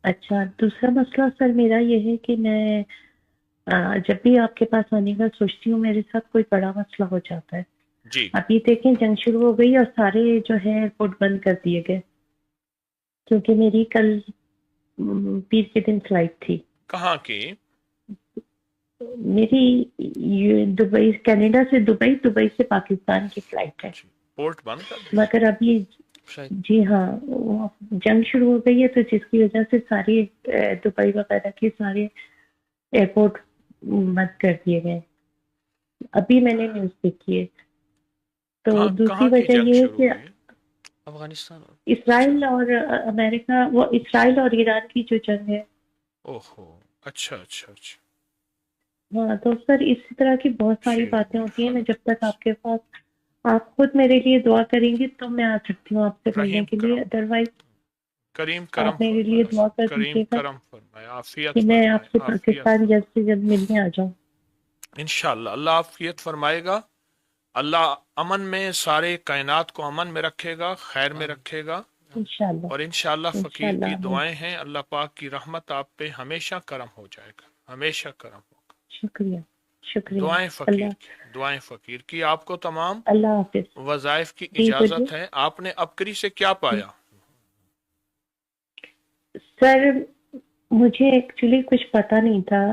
Speaker 5: اچھا دوسرا مسئلہ سر میرا یہ ہے کہ میں جب بھی آپ کے پاس آنے کا سوچتی ہوں میرے ساتھ کوئی بڑا مسئلہ ہو جاتا ہے.
Speaker 1: جی
Speaker 5: ابھی دیکھیں جنگ شروع ہو گئی اور سارے جو ہے ایئرپورٹ بند کر دیے گئے کیونکہ میری کل پیر کے دن فلائٹ تھی.
Speaker 1: کہاں کی؟
Speaker 5: میری دبئی، کینیڈا سے دبئی، دبئی سے پاکستان کی فلائٹ ہے.
Speaker 1: پورٹ بند کر دی.
Speaker 5: مگر ابھی
Speaker 2: شاید
Speaker 5: جی ہاں وہ جنگ شروع ہو گئی ہے تو جس کی وجہ سے ساری دبئی وغیرہ کے سارے ایئرپورٹ بند کر دیے گئے. ابھی میں نے نیوز دیکھی ہے. تو دوسری
Speaker 1: کہاں کی
Speaker 5: وجہ
Speaker 1: جنگ
Speaker 5: یہ ہے
Speaker 1: شروع
Speaker 5: کہ
Speaker 1: ہوئی ہے؟
Speaker 2: افغانستان.
Speaker 5: اسرائیل اور امریکہ، وہ اسرائیل اور ایران کی جو جنگ ہے.
Speaker 1: اوہو، اچھا اچھا اچھا.
Speaker 5: ہاں تو سر اسی طرح کی بہت ساری باتیں ہوتی ہیں. میں جب تک آپ کے پاس، آپ خود میرے لیے دعا کریں گی تو میں آ سکتی ہوں آپ سے ملنے
Speaker 1: رحیم
Speaker 5: کے لیے.
Speaker 1: کرم،
Speaker 5: ادروائز
Speaker 1: کریم کرم
Speaker 5: آپ میرے لیے
Speaker 1: فرمائے،
Speaker 5: دعا کر
Speaker 1: کریم
Speaker 5: دیجیے گا
Speaker 1: کرم فرمائے، عافیت
Speaker 5: کہ میں
Speaker 1: فرمائے،
Speaker 5: آپ سے
Speaker 1: عافیت.
Speaker 5: پاکستان جلد سے جلد ملنے آ جاؤں.
Speaker 1: انشاءاللہ اللہ عافیت فرمائے گا. اللہ امن میں سارے کائنات کو امن میں رکھے گا، خیر میں رکھے گا.
Speaker 5: انشاءاللہ
Speaker 1: اور انشاءاللہ فقیر
Speaker 5: انشاءاللہ.
Speaker 1: کی
Speaker 5: آمین.
Speaker 1: دعائیں ہیں، اللہ پاک کی رحمت آپ پہ ہمیشہ کرم ہو جائے گا، ہمیشہ کرم ہوگا.
Speaker 5: شکریہ شکریہ.
Speaker 1: دعائیں فقیر
Speaker 5: اللہ
Speaker 1: کی، دعائیں فقیر کی. آپ کو تمام
Speaker 5: اللہ حافظ.
Speaker 1: وظائف کی
Speaker 5: جی بولیے.
Speaker 1: اجازت ہے. آپ نے ابکری سے کیا پایا؟
Speaker 5: سر مجھے ایکچولی کچھ پتا نہیں تھا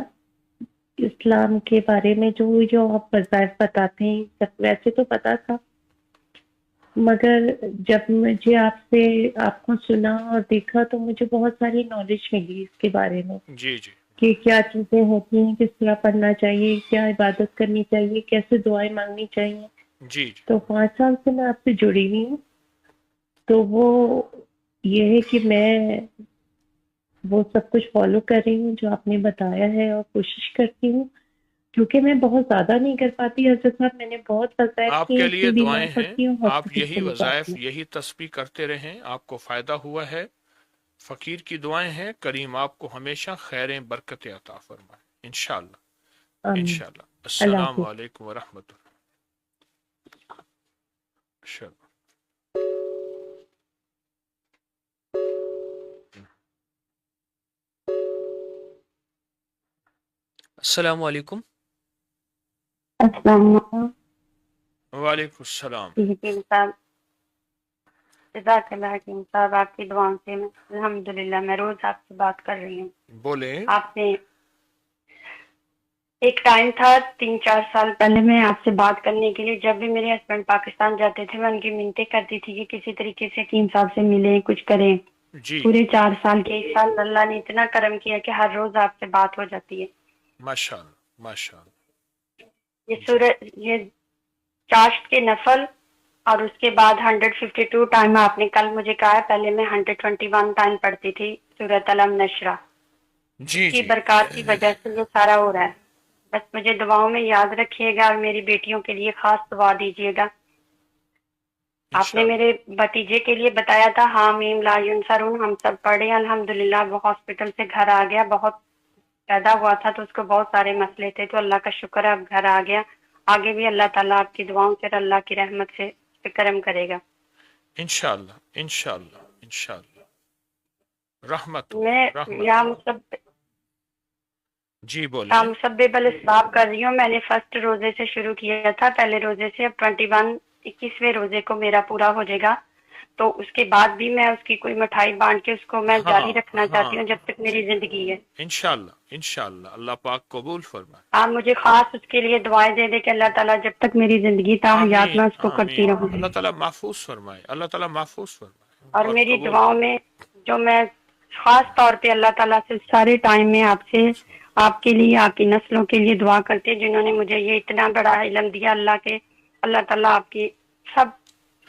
Speaker 5: اسلام کے بارے میں. جو آپ وظائف بتاتے ہیں سب ویسے تو پتا تھا، مگر جب مجھے آپ کو سنا اور دیکھا تو مجھے بہت ساری نالج ملی اس کے بارے میں
Speaker 1: جی جی
Speaker 5: کہ کیا چیزیں ہوتی ہیں، کس طرح پڑھنا چاہیے، کیا عبادت کرنی چاہیے، کیسے دعائیں مانگنی چاہیے.
Speaker 1: جی جی.
Speaker 5: تو 5 سال سے میں آپ سے جڑی ہوئی ہوں. تو وہ یہ ہے کہ میں وہ سب کچھ فالو کر رہی ہوں جو آپ نے بتایا ہے اور کوشش کرتی ہوں کیونکہ میں بہت زیادہ نہیں کر پاتی. حضرت صاحب میں نے بہت وظائف
Speaker 1: آپ
Speaker 5: کی
Speaker 1: کے
Speaker 5: ہیں،
Speaker 1: لیے
Speaker 5: اتنی بھی
Speaker 1: دعائیں
Speaker 5: نہیں
Speaker 1: ہیں،
Speaker 5: کرتی ہوں.
Speaker 1: آپ
Speaker 5: ہاسپٹل
Speaker 1: یہی
Speaker 5: چلی جاتی
Speaker 1: وظائف،
Speaker 5: ہوں.
Speaker 1: یہی تسبیح کرتے رہیں، آپ کو فائدہ ہوا ہے. فقیر کی دعائیں ہیں، کریم آپ کو ہمیشہ خیریں برکتیں عطا فرمائے انشاءاللہ.
Speaker 5: آمین.
Speaker 1: انشاءاللہ.
Speaker 5: اللہ
Speaker 1: السلام
Speaker 5: حافظ.
Speaker 1: علیکم ورحمۃ اللہ. شکریہ.
Speaker 2: السلام علیکم.
Speaker 10: السلام علیکم.
Speaker 1: وعلیکم السلام.
Speaker 10: حکیم صاحب، جزاک اللہ حکیم صاحب. آپ کی دعاؤں سے الحمدللہ میں روز آپ سے بات کر رہی ہوں.
Speaker 1: بولیں.
Speaker 10: آپ نے ایک ٹائم تھا 3-4 سال پہلے میں آپ سے بات کرنے کے لیے، جب بھی میرے ہسبینڈ پاکستان جاتے تھے میں ان کی منتیں کرتی تھی کہ کسی طریقے سے حکیم صاحب سے ملیں، کچھ کریں.
Speaker 1: جی
Speaker 10: پورے 4 سال کے 1 سال اللہ نے اتنا کرم کیا کہ ہر روز آپ سے بات ہو جاتی ہے.
Speaker 1: ماشاءاللہ ماشاءاللہ.
Speaker 10: یہ
Speaker 1: جی
Speaker 10: سورج، یہ چاشت کے نفل اور اس کے بعد 152 ٹائم آپ نے کل مجھے کہا ہے. پہلے میں 121 ٹائم پڑھتی تھی سورۃ الم نشرہ.
Speaker 1: جی
Speaker 10: کی
Speaker 1: جی.
Speaker 10: برکات کی وجہ سے یہ سارا ہو رہا ہے. بس مجھے دعاؤں میں یاد رکھیے گا اور میری بیٹیوں کے لیے خاص دعا دیجیے گا. آپ نے میرے بھتیجے کے لیے بتایا تھا حامیم لا ینصرون، ہم سب پڑھے الحمدللہ. وہ ہاسپٹل سے گھر آ گیا، بہت پیدا ہوا تھا تو اس کو بہت سارے مسئلے تھے، تو اللہ کا شکر ہے اب گھر آ گیا. آگے بھی اللہ تعالیٰ آپ کی دعاؤں سے اور اللہ کی رحمت سے کرم کرے گا
Speaker 1: انشاءاللہ انشاءاللہ انشاءاللہ. رحمت
Speaker 10: میں یا
Speaker 1: جی بولیے.
Speaker 10: مسبب الاسباب کر رہی ہوں. میں نے فرسٹ روزے سے شروع کیا تھا، پہلے روزے سے. اب 21ویں روزے کو میرا پورا ہو جائے گا، تو اس کے بعد بھی میں اس کی کوئی مٹھائی بانٹ کے اس کو میں جاری رکھنا چاہتی ہوں جب تک میری زندگی ہے.
Speaker 1: انشاءاللہ انشاءاللہ اللہ پاک قبول فرمائے.
Speaker 10: آپ مجھے خاص اس کے لیے دعائیں دے دیں کہ اللہ تعالیٰ جب تک میری زندگی تا حیات میں اس کو کرتی رہوں.
Speaker 1: اللہ تعالیٰ محفوظ فرمائے، اللہ تعالیٰ محفوظ فرمائے.
Speaker 10: اور میری دعاؤں میں جو میں خاص طور پہ اللہ تعالیٰ سے سارے ٹائم میں آپ کے لیے، آپ کی نسلوں کے لیے دعا کرتے جنہوں نے مجھے یہ اتنا بڑا علم دیا. اللہ تعالیٰ آپ کی سب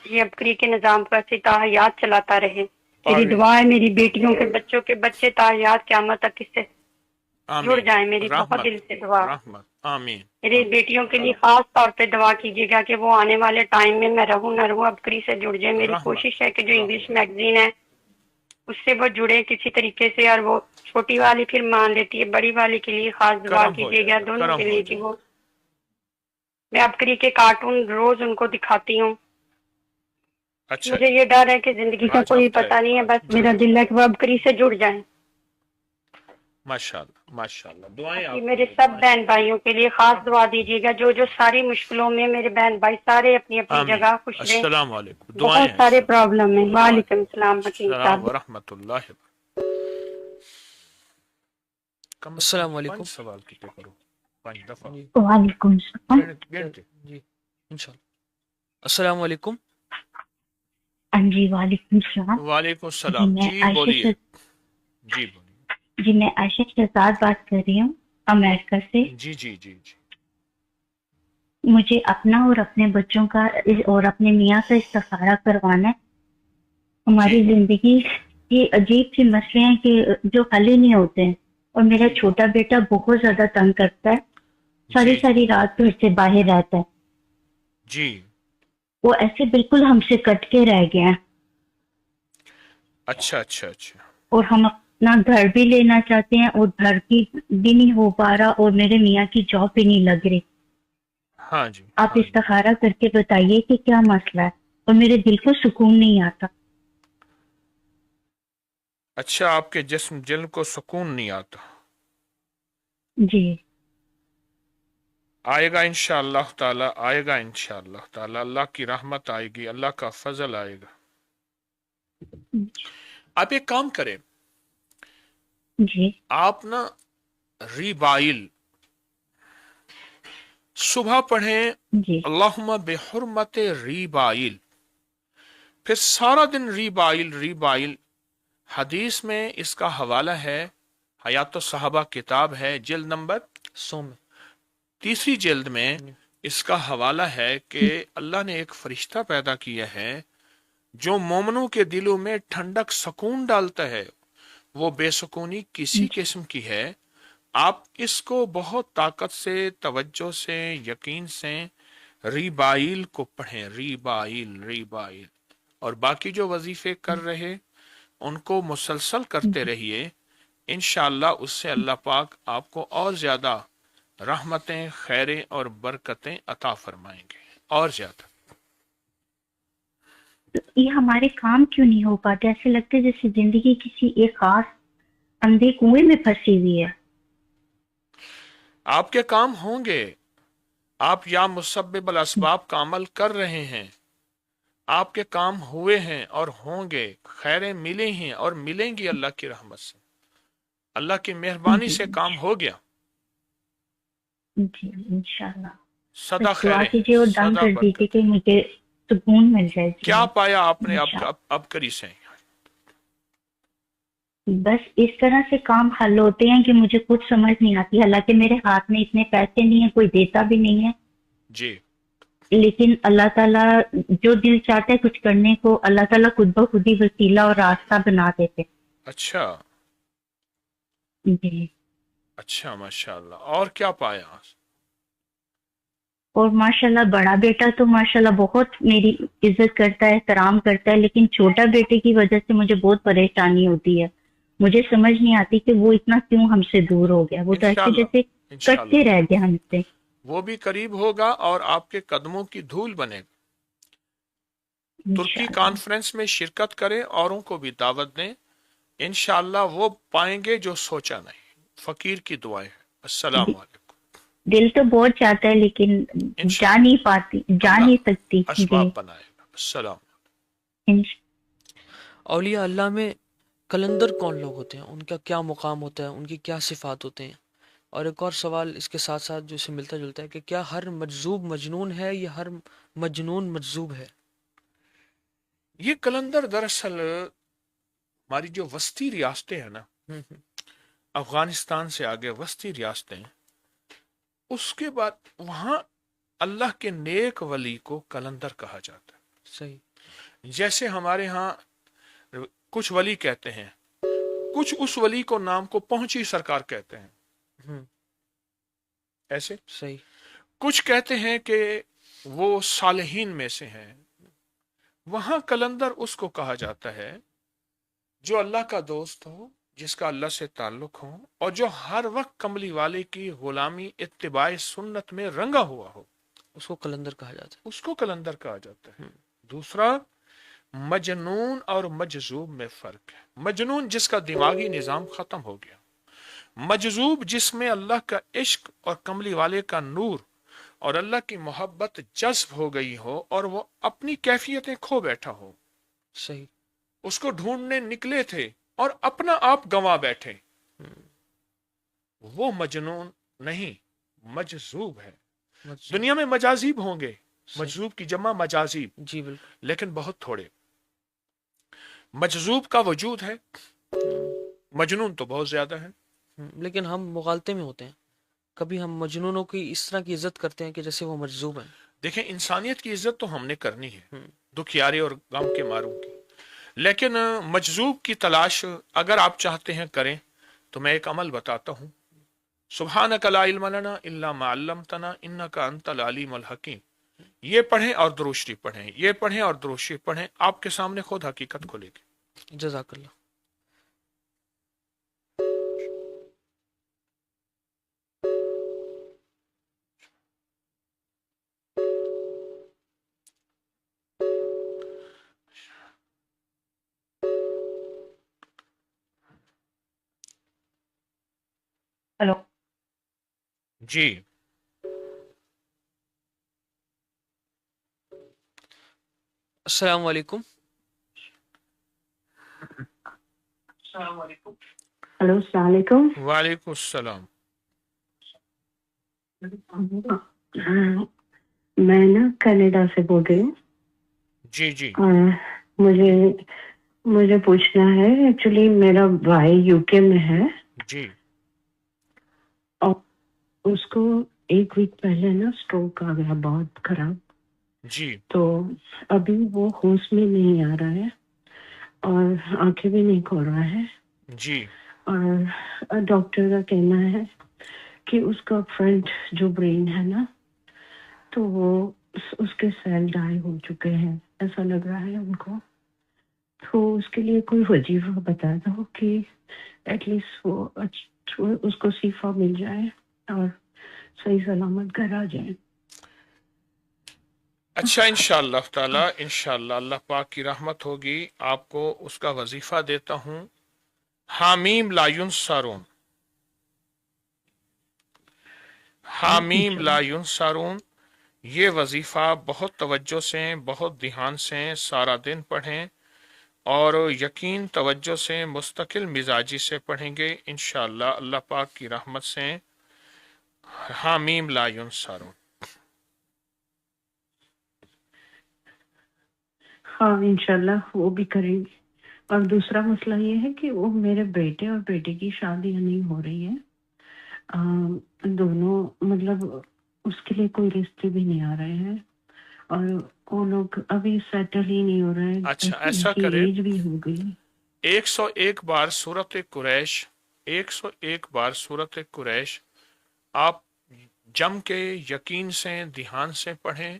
Speaker 10: یہ ابکری کے نظام کو ایسے تا حیات چلاتا رہے. میری دعا ہے میری بیٹیوں کے بچوں کے بچے تا حیات قیامت تک اس سے جڑ جائیں. میری بہت دل سے دعا.
Speaker 1: آمین.
Speaker 10: میری بیٹیوں کے لیے خاص طور پہ دعا کیجیے گا کہ وہ آنے والے ٹائم میں میں رہوں نہ رہوں ابکری سے جڑ جائے. میری کوشش ہے کہ جو انگلش میگزین ہے اس سے وہ جڑے کسی طریقے سے، اور وہ چھوٹی والی پھر مان لیتی ہے، بڑی والی کے لیے خاص دعا کیجیے گا دونوں کے لیے. کہ وہ میں ابکری کے کارٹون روز ان کو دکھاتی ہوں. مجھے یہ ڈر ہے کہ زندگی کا کوئی پتہ نہیں ہے، بس میرا دل ہے کہ وہ ابکری سے جڑ جائیں.
Speaker 1: ماشاءاللہ ماشاءاللہ. دعائیں
Speaker 10: میرے سب بہن بھائیوں کے لیے خاص دعا دیجیے گا جو ساری مشکلوں میں میرے بہن بھائی سارے اپنی اپنی جگہ خوش رہیں.
Speaker 1: السلام علیکم.
Speaker 10: بہت سارے پرابلم ہیں. وعلیکم السلام حکیم صاحب.
Speaker 1: ورحمۃ اللہ.
Speaker 2: السلام علیکم.
Speaker 1: سوال کتنے کرو 5 دفعہ.
Speaker 5: وعلیکم السلام.
Speaker 2: جی انشاءاللہ. السلام علیکم.
Speaker 5: جی وعلیکم السلام.
Speaker 1: وعلیکم السلام. جی بولیے. جی بولیے.
Speaker 5: جی میں عائشہ شہزاد بات کر رہی ہوں امریکہ سے.
Speaker 1: جی جی جی جی.
Speaker 5: مجھے اپنا اور اپنے بچوں کا اور اپنے میاں کا استخارہ کروانا ہے. ہماری زندگی یہ عجیب سی مسئلے ہیں کہ جو حل ہی نہیں ہوتے ہیں، اور میرا چھوٹا بیٹا بہت زیادہ تنگ کرتا ہے، ساری رات گھر سے باہر رہتا ہے.
Speaker 1: جی.
Speaker 5: وہ ایسے بالکل ہم سے کٹ کے رہ گیا ہے.
Speaker 1: اچھا اچھا اچھا.
Speaker 5: اور ہم اپنا گھر بھی لینا چاہتے ہیں اور گھر کی بھی نہیں ہو پا رہا، اور میرے میاں کی جاب بھی نہیں لگ رہی.
Speaker 1: ہاں جی.
Speaker 5: آپ استخارہ کر کے بتائیے کہ کیا مسئلہ ہے، اور میرے دل کو سکون نہیں آتا.
Speaker 1: اچھا، آپ کے جسم دل کو سکون نہیں آتا.
Speaker 5: جی.
Speaker 1: آئے گا انشاءاللہ تعالی، آئے گا انشاءاللہ تعالی. اللہ کی رحمت آئے گی، اللہ کا فضل آئے گا. آپ ایک کام کریں.
Speaker 5: جی.
Speaker 1: آپ نا ریبائل صبح پڑھیں.
Speaker 5: جی.
Speaker 1: اللہم بحرمت ریبائل، پھر سارا دن ریبائل ریبائل. حدیث میں اس کا حوالہ ہے، حیات الصحابہ کتاب ہے، جلد نمبر
Speaker 2: 100 میں
Speaker 1: 3 جلد میں اس کا حوالہ ہے کہ اللہ نے ایک فرشتہ پیدا کیا ہے جو مومنوں کے دلوں میں ٹھنڈک سکون ڈالتا ہے. وہ بے سکونی کسی قسم کی ہے، آپ اس کو بہت طاقت سے، توجہ سے، یقین سے ریبائل کو پڑھیں. ریبائل ریبائل. اور باقی جو وظیفے کر رہے ان کو مسلسل کرتے رہیے. انشاءاللہ اس سے اللہ پاک آپ کو اور زیادہ رحمتیں، خیریں اور برکتیں عطا فرمائیں گے، اور زیادہ.
Speaker 5: یہ ہمارے کام کیوں نہیں ہو پاتے؟ ایسے لگتے جیسے زندگی کسی ایک خاص اندھے کنویں میں پھنسی ہوئی ہے.
Speaker 1: آپ کے کام ہوں گے. آپ یا مسبب الاسباب کا عمل کر رہے ہیں، آپ کے کام ہوئے ہیں اور ہوں گے. خیریں ملے ہیں اور ملیں گی اللہ کی رحمت سے، اللہ کی مہربانی سے کام ہو گیا.
Speaker 5: جی انشاءاللہ.
Speaker 1: صدا
Speaker 5: دعا کیجیے اور دم کر دیجیے کہ مجھے سکون مل جائے.
Speaker 1: کیا پایا آپ نے اب کری سے؟
Speaker 5: بس اس طرح سے کام حل ہوتے ہیں کہ مجھے کچھ سمجھ نہیں آتی. حالانکہ میرے ہاتھ میں اتنے پیسے نہیں ہیں، کوئی دیتا بھی نہیں ہے.
Speaker 1: جی.
Speaker 5: لیکن اللہ تعالیٰ جو دل چاہتا ہے کچھ کرنے کو، اللہ تعالیٰ خود بخود ہی وسیلہ اور راستہ بنا دیتے.
Speaker 1: اچھا
Speaker 5: جی.
Speaker 1: अच्छा, माशाल्लाह। और क्या पाया?
Speaker 5: اور ماشاءاللہ بڑا بیٹا تو ماشاءاللہ بہت میری عزت کرتا ہے، احترام کرتا ہے، لیکن چھوٹا بیٹے کی وجہ سے مجھے بہت پریشانی ہوتی ہے. مجھے سمجھ نہیں آتی کہ وہ اتنا کیوں ہم سے دور ہو گیا. وہ تو ایسے
Speaker 1: انشاءاللہ
Speaker 5: جیسے
Speaker 1: انشاءاللہ
Speaker 5: کٹتے رہ گیا ہم سے.
Speaker 1: وہ بھی قریب ہوگا اور آپ کے قدموں کی دھول بنے گا. ترکی
Speaker 5: انشاءاللہ.
Speaker 1: کانفرنس میں شرکت کریں، اوروں کو بھی دعوت دیں. انشاءاللہ وہ پائیں گے جو سوچا نہیں. فقیر کی دعائیں. السلام علیکم.
Speaker 5: دل تو بہت چاہتا ہے لیکن جا نہیں پاتی، جا
Speaker 1: اللہ
Speaker 5: نہیں سکتی.
Speaker 1: اسباب بنائے گا. السلام.
Speaker 2: اولیاء اللہ میں کلندر کون لوگ ہوتے ہیں، ان کا کیا مقام ہوتا ہے، ان کی کیا صفات ہوتے ہیں؟ اور ایک اور سوال اس کے ساتھ ساتھ جو اسے ملتا جلتا ہے کہ کیا ہر مجذوب مجنون ہے یا ہر مجنون مجذوب ہے؟
Speaker 1: یہ کلندر دراصل ہماری جو وسطی ریاستیں ہیں نا، افغانستان سے آگے وسطی ریاستیں، اس کے بعد وہاں اللہ کے نیک ولی کو کلندر کہا جاتا ہے.
Speaker 2: صحیح.
Speaker 1: جیسے ہمارے ہاں کچھ ولی کہتے ہیں، کچھ اس ولی کو نام کو پہنچی سرکار کہتے ہیں. ایسے
Speaker 2: صحیح.
Speaker 1: کچھ کہتے ہیں کہ وہ صالحین میں سے ہیں. وہاں کلندر اس کو کہا جاتا ہے جو اللہ کا دوست ہو، جس کا اللہ سے تعلق ہو، اور جو ہر وقت کملی والے کی غلامی اتباع سنت میں رنگا ہوا ہو.
Speaker 2: اس کو کلندر کہا جاتا ہے.
Speaker 1: اس کو کلندر کہا جاتا ہے. دوسرا، مجنون اور مجذوب میں فرق ہے. مجنون جس کا دماغی نظام ختم ہو گیا. مجذوب جس میں اللہ کا عشق اور کملی والے کا نور اور اللہ کی محبت جذب ہو گئی ہو اور وہ اپنی کیفیتیں کھو بیٹھا ہو.
Speaker 2: صحیح.
Speaker 1: اس کو ڈھونڈنے نکلے تھے اور اپنا آپ گنوا بیٹھے. وہ مجنون نہیں، مجذوب ہے. دنیا میں مجازیب ہوں گے، مجذوب کی جمع مجازیب،
Speaker 2: جی بالکل،
Speaker 1: لیکن بہت تھوڑے. مجذوب کا وجود ہے، مجنون تو بہت زیادہ ہے.
Speaker 2: لیکن ہم مغالطے میں ہوتے ہیں. کبھی ہم مجنونوں کی اس طرح کی عزت کرتے ہیں کہ جیسے وہ مجذوب ہیں.
Speaker 1: دیکھیں، انسانیت کی عزت تو ہم نے کرنی ہے، دکھیارے اور غم کے ماروں کی. لیکن مجذوب کی تلاش اگر آپ چاہتے ہیں کریں تو میں ایک عمل بتاتا ہوں. سبحانک لا علم لنا الا ما علمتنا انک انت العلیم الحکیم. یہ پڑھیں اور درود شریف پڑھیں، یہ پڑھیں اور درود شریف پڑھیں. آپ کے سامنے خود حقیقت کھلے گی.
Speaker 2: جزاک اللہ.
Speaker 6: ہلو.
Speaker 1: جی.
Speaker 2: السلام علیکم.
Speaker 1: السلام علیکم.
Speaker 11: ہلو، السلام علیکم.
Speaker 1: وعلیکم السلام.
Speaker 11: میں نا کینیڈا سے بول رہی ہوں.
Speaker 1: جی جی.
Speaker 11: مجھے پوچھنا ہے، ایکچولی میرا بھائی یو کے میں ہے.
Speaker 1: جی.
Speaker 11: اور اس کو ایک ویک پہلے نا اسٹروک آ گیا بہت خراب.
Speaker 1: جی.
Speaker 11: تو ابھی وہ ہوش میں نہیں آ رہا ہے اور آنکھیں بھی نہیں کھول رہا ہے.
Speaker 1: جی.
Speaker 11: اور ڈاکٹر کا کہنا ہے کہ اس کا فرنٹ جو برین ہے نا، تو وہ اس کے سیل ڈائی ہو چکے ہیں، ایسا لگ رہا ہے ان کو. تو اس کے لیے کوئی وظیفہ بتا دو کہ ایٹ لیسٹ وہ اس کو شفا مل جائے اور صحیح سلامت گھر آ جائے.
Speaker 1: اچھا، انشاءاللہ تعالی، انشاءاللہ اللہ پاک کی رحمت ہوگی. آپ کو اس کا وظیفہ دیتا ہوں. حامیم لا ینصرون، حامیم لا ینصرون. یہ وظیفہ بہت توجہ سے، بہت دھیان سے سارا دن پڑھیں اور یقین توجہ سے مستقل مزاجی سے پڑھیں گے. انشاءاللہ اللہ پاک کی رحمت سے حامیم لا ینصرون.
Speaker 11: ہاں انشاءاللہ وہ بھی کریں گے. اور دوسرا مسئلہ یہ ہے کہ وہ میرے بیٹے اور بیٹے کی شادی نہیں ہو رہی ہے. دونوں مطلب اس کے لیے کوئی رشتے بھی نہیں آ رہے ہیں اور وہ لوگ ابھی سیٹل ہی نہیں ہو رہے ہیں.
Speaker 1: اچھا، ایسا
Speaker 11: ان کی
Speaker 1: کرے،
Speaker 11: ایج بھی ہو گئی.
Speaker 1: 101 بار سورۃ قریش 101 بار سورت قریش آپ جم کے یقین سے دھیان سے پڑھیں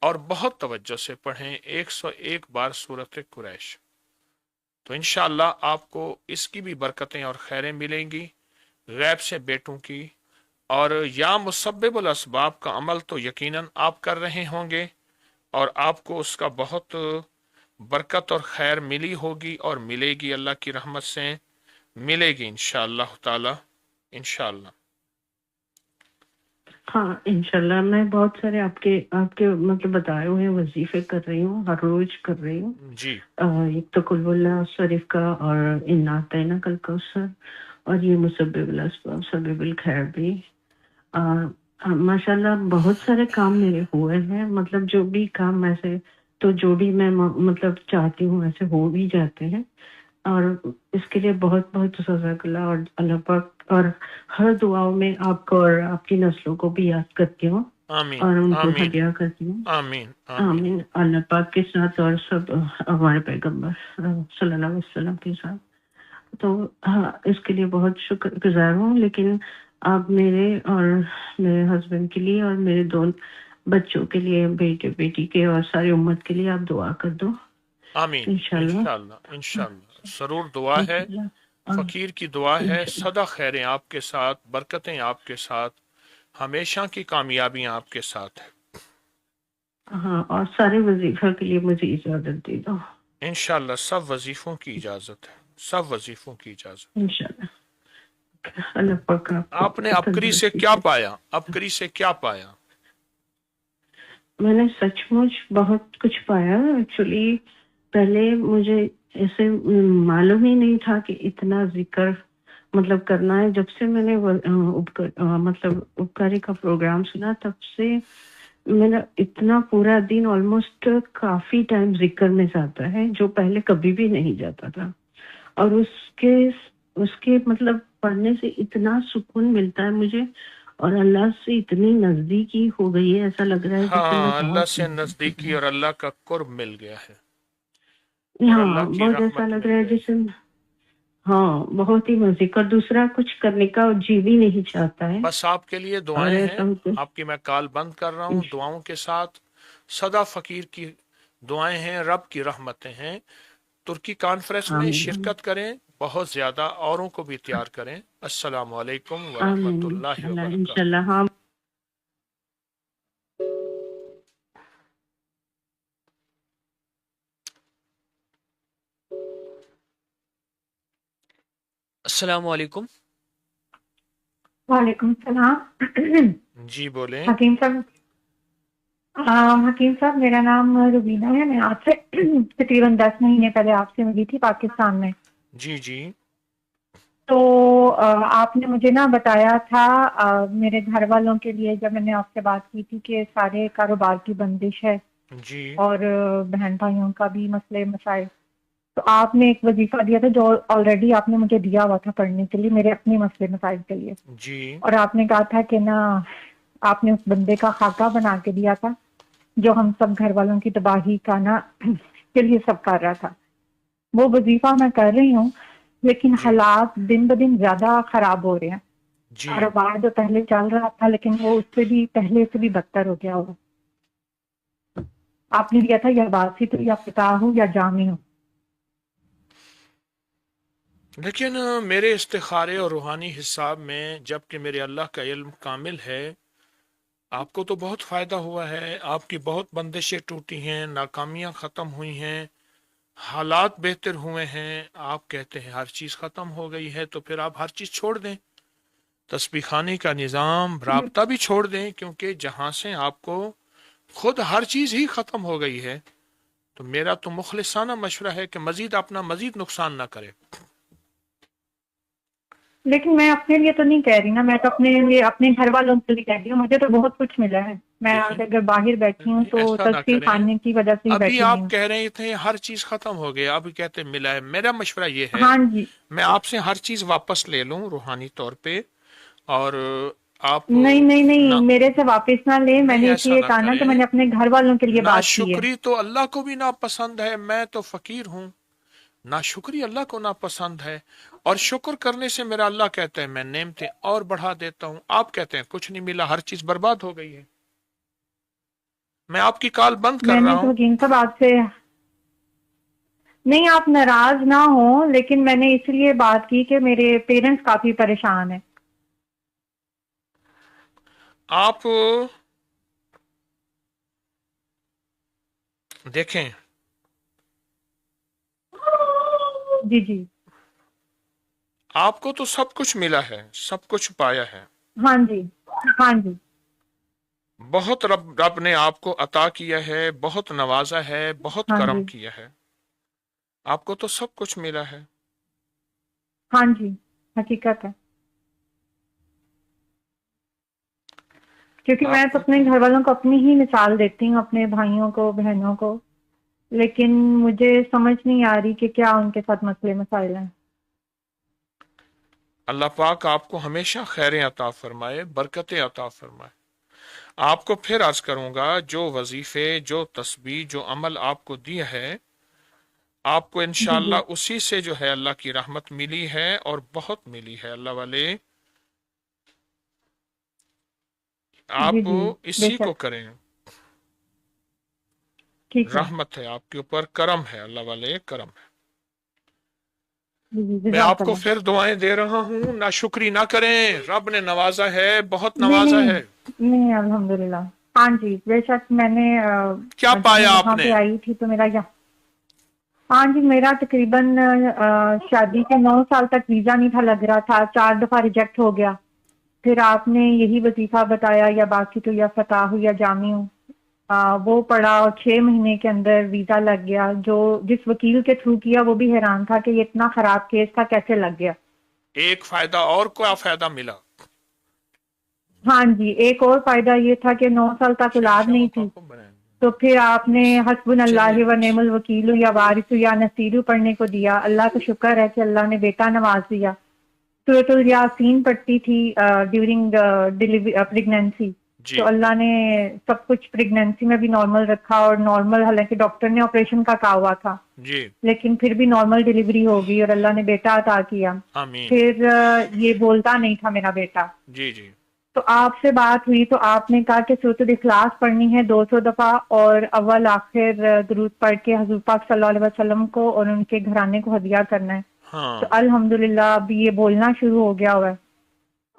Speaker 1: اور بہت توجہ سے پڑھیں 101 بار سورت قریش، تو انشاءاللہ آپ کو اس کی بھی برکتیں اور خیریں ملیں گی، غیب سے بیٹوں کی، اور یا مسبب الاسباب کا عمل تو یقیناً آپ کر رہے ہوں گے اور آپ کو اس کا بہت برکت اور خیر ملی ہوگی اور ملے گی، اللہ کی رحمت سے ملے گی انشاءاللہ تعالی انشاءاللہ۔
Speaker 11: ہاں انشاءاللہ میں بہت سارے آپ کے مطلب بتائے ہوئے وظیفے کر رہی ہوں، ہر روز کر رہی ہوں۔
Speaker 1: جی
Speaker 11: ایک تو قل اللہ شریف کا اور انا اعطیناک الکوثر، اور یہ مسبب الاسباب سبب الخیر بھی۔ ماشاءاللہ بہت سارے کام میرے ہوئے ہیں، مطلب جو بھی کام ایسے تو جو بھی میں مطلب چاہتی ہوں ایسے ہو بھی جاتے ہیں، اور اس کے لیے بہت بہت جزاک اللہ، اور اللہ پاک، اور ہر دعاؤں میں آپ کو اور آپ کی نسلوں کو بھی یاد کرتی ہوں
Speaker 1: آمین
Speaker 11: اور ان کو
Speaker 1: آمین
Speaker 11: ہدیہ کرتی ہوں۔
Speaker 1: آمین آمین
Speaker 11: آمین، اللہ پاک کے ساتھ اور سب ہمارے پیغمبر صلی اللہ علیہ وسلم کے ساتھ۔ تو ہاں اس کے لیے بہت شکر گزار ہوں، لیکن آپ میرے اور میرے ہسبینڈ کے لیے اور میرے دو بچوں کے لیے، بیٹے بیٹی کے اور ساری امت کے لیے آپ دعا کر دو
Speaker 1: آمین
Speaker 11: انشاءاللہ۔
Speaker 1: انشاءاللہ انشاءاللہ، ضرور دعا ہے، فقیر کی دعا ہے، سدا خیریں آپ کے ساتھ، برکتیں آپ کے ساتھ، ہمیشہ کی کامیابیاں آپ کے ساتھ ہے
Speaker 11: ہاں، اور سارے وظیفہ کے لیے مجھے اجازت دے دو
Speaker 1: انشاءاللہ۔ سب وظیفوں کی اجازت ہے، سب وظیفوں کی اجازت۔
Speaker 11: انشاءاللہ۔ اللہ پاک
Speaker 1: آپ نے ابکری سے کیا پایا؟ ابکری سے کیا پایا؟
Speaker 11: میں نے سچ مچ بہت کچھ پایا۔ ایکچولی پہلے مجھے ایسے معلوم ہی نہیں تھا کہ اتنا ذکر مطلب کرنا ہے۔ جب سے میں نے مطلب اپکاری کا پروگرام سنا، تب سے میرا اتنا پورا دن آلموسٹ کافی ٹائم ذکر میں جاتا ہے، جو پہلے کبھی بھی نہیں جاتا تھا، اور اس کے مطلب پڑھنے سے اتنا سکون ملتا ہے مجھے، اور اللہ سے اتنی نزدیکی ہو گئی ہے، ایسا لگ رہا ہے جیسے
Speaker 1: ہاں،
Speaker 11: میں
Speaker 1: اللہ سے نزدیکی اور اللہ کا قرب مل گیا ہے، اور
Speaker 11: ہاں
Speaker 1: اللہ کی
Speaker 11: بہت ایسا
Speaker 1: رحمت
Speaker 11: لگ
Speaker 1: مل
Speaker 11: رہا ہے
Speaker 1: گئی۔
Speaker 11: جیسے ہاں بہت ہی مزے کا، دوسرا کچھ کرنے کا جی بھی نہیں چاہتا ہے۔
Speaker 1: بس آپ کے لیے
Speaker 11: اور
Speaker 1: دعائیں ہیں،
Speaker 11: ایسا ہوتا ہے
Speaker 1: آپ کی میں کال بند کر رہا ہوں دعاؤں کے ساتھ۔ سدا فقیر کی دعائیں ہیں، رب کی رحمتیں ہیں۔ ترکی کانفرنس میں
Speaker 11: آمین
Speaker 1: شرکت کریں، بہت زیادہ اوروں کو بھی تیار کریں۔ السلام علیکم ورحمۃ
Speaker 11: آمین
Speaker 1: اللہ
Speaker 11: اللہ
Speaker 1: وبرکاتہ۔
Speaker 11: انشاءاللہ۔ ہاں
Speaker 2: السلام علیکم۔
Speaker 12: وعلیکم السلام۔
Speaker 1: جی بولیں۔
Speaker 12: حکیم صاحب، حکیم صاحب میرا نام روبینہ ہے، میں آپ سے تقریباً 10 مہینے پہلے آپ سے ملی تھی پاکستان میں۔
Speaker 1: جی جی
Speaker 12: تو آپ نے مجھے نا بتایا تھا میرے گھر والوں کے لیے، جب میں نے آپ سے بات کی تھی، کہ سارے کاروبار کی بندش ہے
Speaker 1: جی
Speaker 12: اور بہن بھائیوں کا بھی مسئلے مسائل، تو آپ نے ایک وظیفہ دیا تھا جو آلریڈی آپ نے مجھے دیا ہوا تھا پڑھنے کے لیے، میرے اپنے مسئلے مسائل کے لیے،
Speaker 1: جی
Speaker 12: اور آپ نے کہا تھا کہ نا آپ نے اس بندے کا خاکہ بنا کے دیا تھا جو ہم سب گھر والوں کی تباہی کا نا کے لیے سب کر رہا تھا۔ وہ وظیفہ میں کر رہی ہوں، لیکن حالات دن بدن زیادہ خراب ہو رہے ہیں۔
Speaker 1: جی
Speaker 12: کاروبار جو پہلے چل رہا تھا، لیکن وہ اس سے بھی پہلے سے بھی بدتر ہو گیا ہوا۔ آپ نے دیا تھا یا باسی تو یا فتح ہو یا جامع ہو۔
Speaker 1: لیکن میرے استخارے اور روحانی حساب میں، جبکہ میرے اللہ کا علم کامل ہے، آپ کو تو بہت فائدہ ہوا ہے، آپ کی بہت بندشیں ٹوٹی ہیں، ناکامیاں ختم ہوئی ہیں، حالات بہتر ہوئے ہیں۔ آپ کہتے ہیں ہر چیز ختم ہو گئی ہے، تو پھر آپ ہر چیز چھوڑ دیں، تسبیح خانے کا نظام، رابطہ بھی چھوڑ دیں، کیونکہ جہاں سے آپ کو خود ہر چیز ہی ختم ہو گئی ہے، تو میرا تو مخلصانہ مشورہ ہے کہ اپنا مزید نقصان نہ کرے۔
Speaker 12: لیکن میں اپنے لیے تو نہیں کہہ رہی نا، میں تو اپنے لیے اپنے گھر والوں کے لیے کہہ رہی ہوں، مجھے تو بہت کچھ ملا ہے۔ میں اگر باہر بیٹھی ہوں تو
Speaker 1: ایسا نہ
Speaker 12: تسبیح
Speaker 1: کریں،
Speaker 12: خانے کی وجہ سے ہی
Speaker 1: ابھی
Speaker 12: بیٹھی
Speaker 1: آپ
Speaker 12: ہوں۔
Speaker 1: کہہ رہے تھے ہر چیز ختم ہو گیا، ابھی کہتے ملا ہے۔ میرا مشورہ یہ ہے،
Speaker 12: ہاں جی،
Speaker 1: میں آپ سے ہر چیز واپس لے لوں روحانی طور پہ، اور آپ
Speaker 12: نہیں میرے سے واپس نہ لیں، میں نے اس
Speaker 1: ایسا
Speaker 12: لیے
Speaker 1: نہ
Speaker 12: کہا نا کہ
Speaker 1: کریں۔
Speaker 12: میں نے اپنے گھر والوں کے لیے بات کی ہے۔
Speaker 1: ناشکری تو اللہ کو بھی ناپسند ہے، میں تو فقیر ہوں، नाशुक्री अल्लाह को नापसंद है, और शुक्र करने से मेरा अल्लाह कहता है मैं नेमतें और बढ़ा देता हूं। आप कहते हैं कुछ नहीं मिला, हर चीज बर्बाद हो गई है। मैं आपकी कॉल बंद कर रहा
Speaker 12: मैंने तो
Speaker 1: हूं।
Speaker 12: हकीम साहब आपसे, नहीं आप नाराज ना हो, लेकिन मैंने इसलिए बात की कि मेरे पेरेंट्स काफी परेशान हैं।
Speaker 1: आप देखें,
Speaker 12: जी जी,
Speaker 1: आपको तो सब कुछ मिला है, सब कुछ पाया है,
Speaker 12: हाँ जी, हाँ जी,
Speaker 1: बहुत रब ने आपको अता किया है, बहुत नवाजा है, बहुत
Speaker 12: हाँ
Speaker 1: करम
Speaker 12: जी,
Speaker 1: किया है, आपको तो सब कुछ मिला है।
Speaker 12: हाँ जी, हकीकत है। क्योंकि मैं तो अपने घर वालों को अपनी ही मिसाल देती हूँ, अपने भाइयों को, बहनों को, लेकिन मुझे समझ नहीं आ रही कि क्या उनके साथ मसले मसाइल हैं।
Speaker 1: अल्लाह पाक आपको हमेशा खैरें अता फरमाए, बरकतें अता फरमाए। आपको फिर अर्ज करूंगा, जो वजीफे, जो तस्बीह, जो अमल आपको दिया है, आपको
Speaker 12: जी
Speaker 1: इंशाअल्लाह
Speaker 12: जी,
Speaker 1: उसी से जो है अल्लाह की रहमत मिली है, और बहुत मिली है। अल्लाह वाले
Speaker 12: जी
Speaker 1: आप
Speaker 12: जी,
Speaker 1: इसी को
Speaker 12: बेशक,
Speaker 1: करें,
Speaker 12: ठीक है।
Speaker 1: रहमत है आपके ऊपर, करम है, अल्लाह वाले करम है।
Speaker 12: जी जी,
Speaker 1: मैं आपको
Speaker 12: जज़ाकल्लाह।
Speaker 1: फिर दुआएं दे रहा हूँ, ना शुक्री ना करें, रब ने नवाजा है, बहुत
Speaker 12: नहीं
Speaker 1: नवाजा
Speaker 12: नहीं,
Speaker 1: है।
Speaker 12: नहीं अल्हम्दुलिल्लाह। हाँ जी, बेशक मैंने
Speaker 1: क्या
Speaker 12: जब मैं
Speaker 1: पाया
Speaker 12: यहाँ
Speaker 1: आपने?
Speaker 12: पे आई थी तो मेरा यहाँ, हाँ जी, मेरा तकरीबन शादी के 9 साल तक वीजा नहीं था लग रहा था, 4 दफा रिजेक्ट हो गया। फिर आपने यही वजीफा बताया, या बाकी तो या फताह या जामिया, वो पढ़ा और 6 महीने के अंदर वीजा लग गया। जो जिस वकील के थ्रू किया वो भी हैरान था कि ये इतना खराब केस था, कैसे लग गया।
Speaker 1: एक फायदा और, क्या फायदा मिला?
Speaker 12: हाँ जी, एक और फायदा ये था कि 9 साल तक औलाद नहीं थी, तो फिर आपने हस्बुनल्लाह व नेमल वकील या वारिस या नसीर पढ़ने को दिया। अल्लाह का शुक्र है कि अल्लाह ने बेटा नवाज दिया। सूरतुल यासीन पढ़ती थी ड्यूरिंग डिलीवरी, प्रेगनेंसी, तो अल्लाह ने सब कुछ प्रेगनेंसी में भी नॉर्मल रखा, और नॉर्मल, हालांकि डॉक्टर ने ऑपरेशन का कहा हुआ था,
Speaker 1: जी,
Speaker 12: लेकिन फिर भी नॉर्मल डिलीवरी हो गई और अल्लाह ने बेटा अता किया।
Speaker 1: आमीन।
Speaker 12: फिर ये बोलता नहीं था मेरा बेटा,
Speaker 1: जी जी,
Speaker 12: तो आपसे बात हुई तो आपने कहा कि सूरत इखलास पढ़नी है 200 दफा, और अव्वल आखिर दरूद पढ़ के हजूर पाक सल्लल्लाहु अलैहि वसल्लम को और उनके घराने को हदिया करना है।
Speaker 1: हाँ।
Speaker 12: तो अल्हम्दुलिल्लाह अभी ये बोलना शुरू हो गया हुआ है,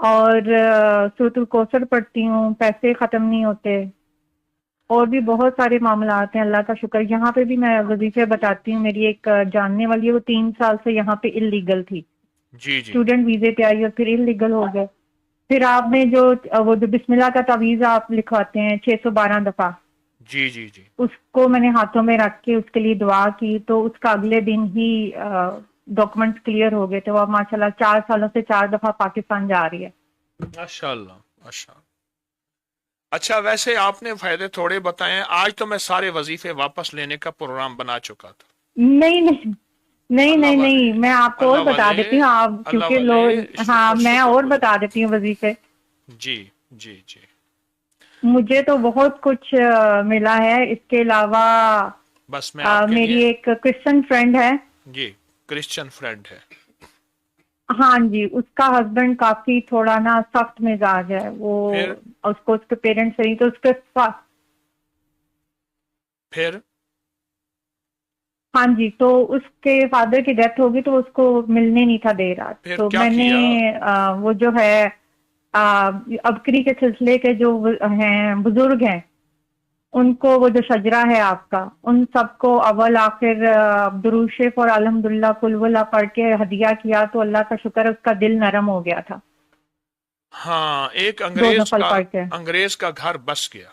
Speaker 12: और सूरत कौसर पढ़ती हूँ, पैसे खत्म नहीं होते, और भी बहुत सारे मामलात हैं, अल्लाह का शुक्र। यहाँ पे भी मैं वजीफे बताती हूँ। मेरी एक जानने वाली है, वो 3 साल से यहाँ पे इलीगल थी,
Speaker 1: जी जी,
Speaker 12: स्टूडेंट वीजे पे आई और फिर इलीगल हो गए। फिर आपने वो जो बिस्मिल्लाह का तावीज आप लिखवाते हैं 612 दफा,
Speaker 1: जी जी जी,
Speaker 12: उसको मैंने हाथों में रख के उसके लिए दुआ की, तो उसका अगले दिन ही डॉक्यूमेंट्स क्लियर हो गए थे। वो अब माशाल्लाह 4 सालों से 4 दफा पाकिस्तान जा रही है।
Speaker 1: माशाअल्लाह माशाअल्लाह। अच्छा, वैसे आपने फायदे थोड़े बताए, आज तो मैं सारे वजीफे वापस लेने का प्रोग्राम बना चुका था।
Speaker 12: नहीं नहीं नहीं नहीं नहीं, मैं आपको और बता देती हूँ, आप क्योंकि लोग, हाँ मैं और बता देती हूँ वजीफे।
Speaker 1: जी जी जी,
Speaker 12: मुझे तो बहुत कुछ मिला है। इसके अलावा
Speaker 1: बस मैं आपके
Speaker 12: मेरी
Speaker 1: लिए,
Speaker 12: एक क्रिश्चियन फ्रेंड है।
Speaker 1: जी, क्रिश्चियन फ्रेंड है।
Speaker 12: हाँ जी, उसका हस्बैंड काफी थोड़ा ना सख्त मिजाज है, वो उसको उसके पेरेंट्स नहीं, तो उसके
Speaker 1: फिर
Speaker 12: हाँ जी, तो उसके फादर की डेथ होगी तो उसको मिलने नहीं था दे रहा। तो मैंने वो जो है अबकरी के सिलसिले के जो हैं बुजुर्ग हैं, उनको वो जो शजरा है आपका, उन सबको अव्वल आखिर दुरूद शरीफ और अल्हम्दुलिल्लाह कुल वल्लाह पढ़ के हदिया किया, तो अल्लाह का शुक्र, उसका दिल नरम हो गया था।
Speaker 1: हाँ, एक
Speaker 12: 2 नफल पढ़ के
Speaker 1: अंग्रेज का घर बस गया।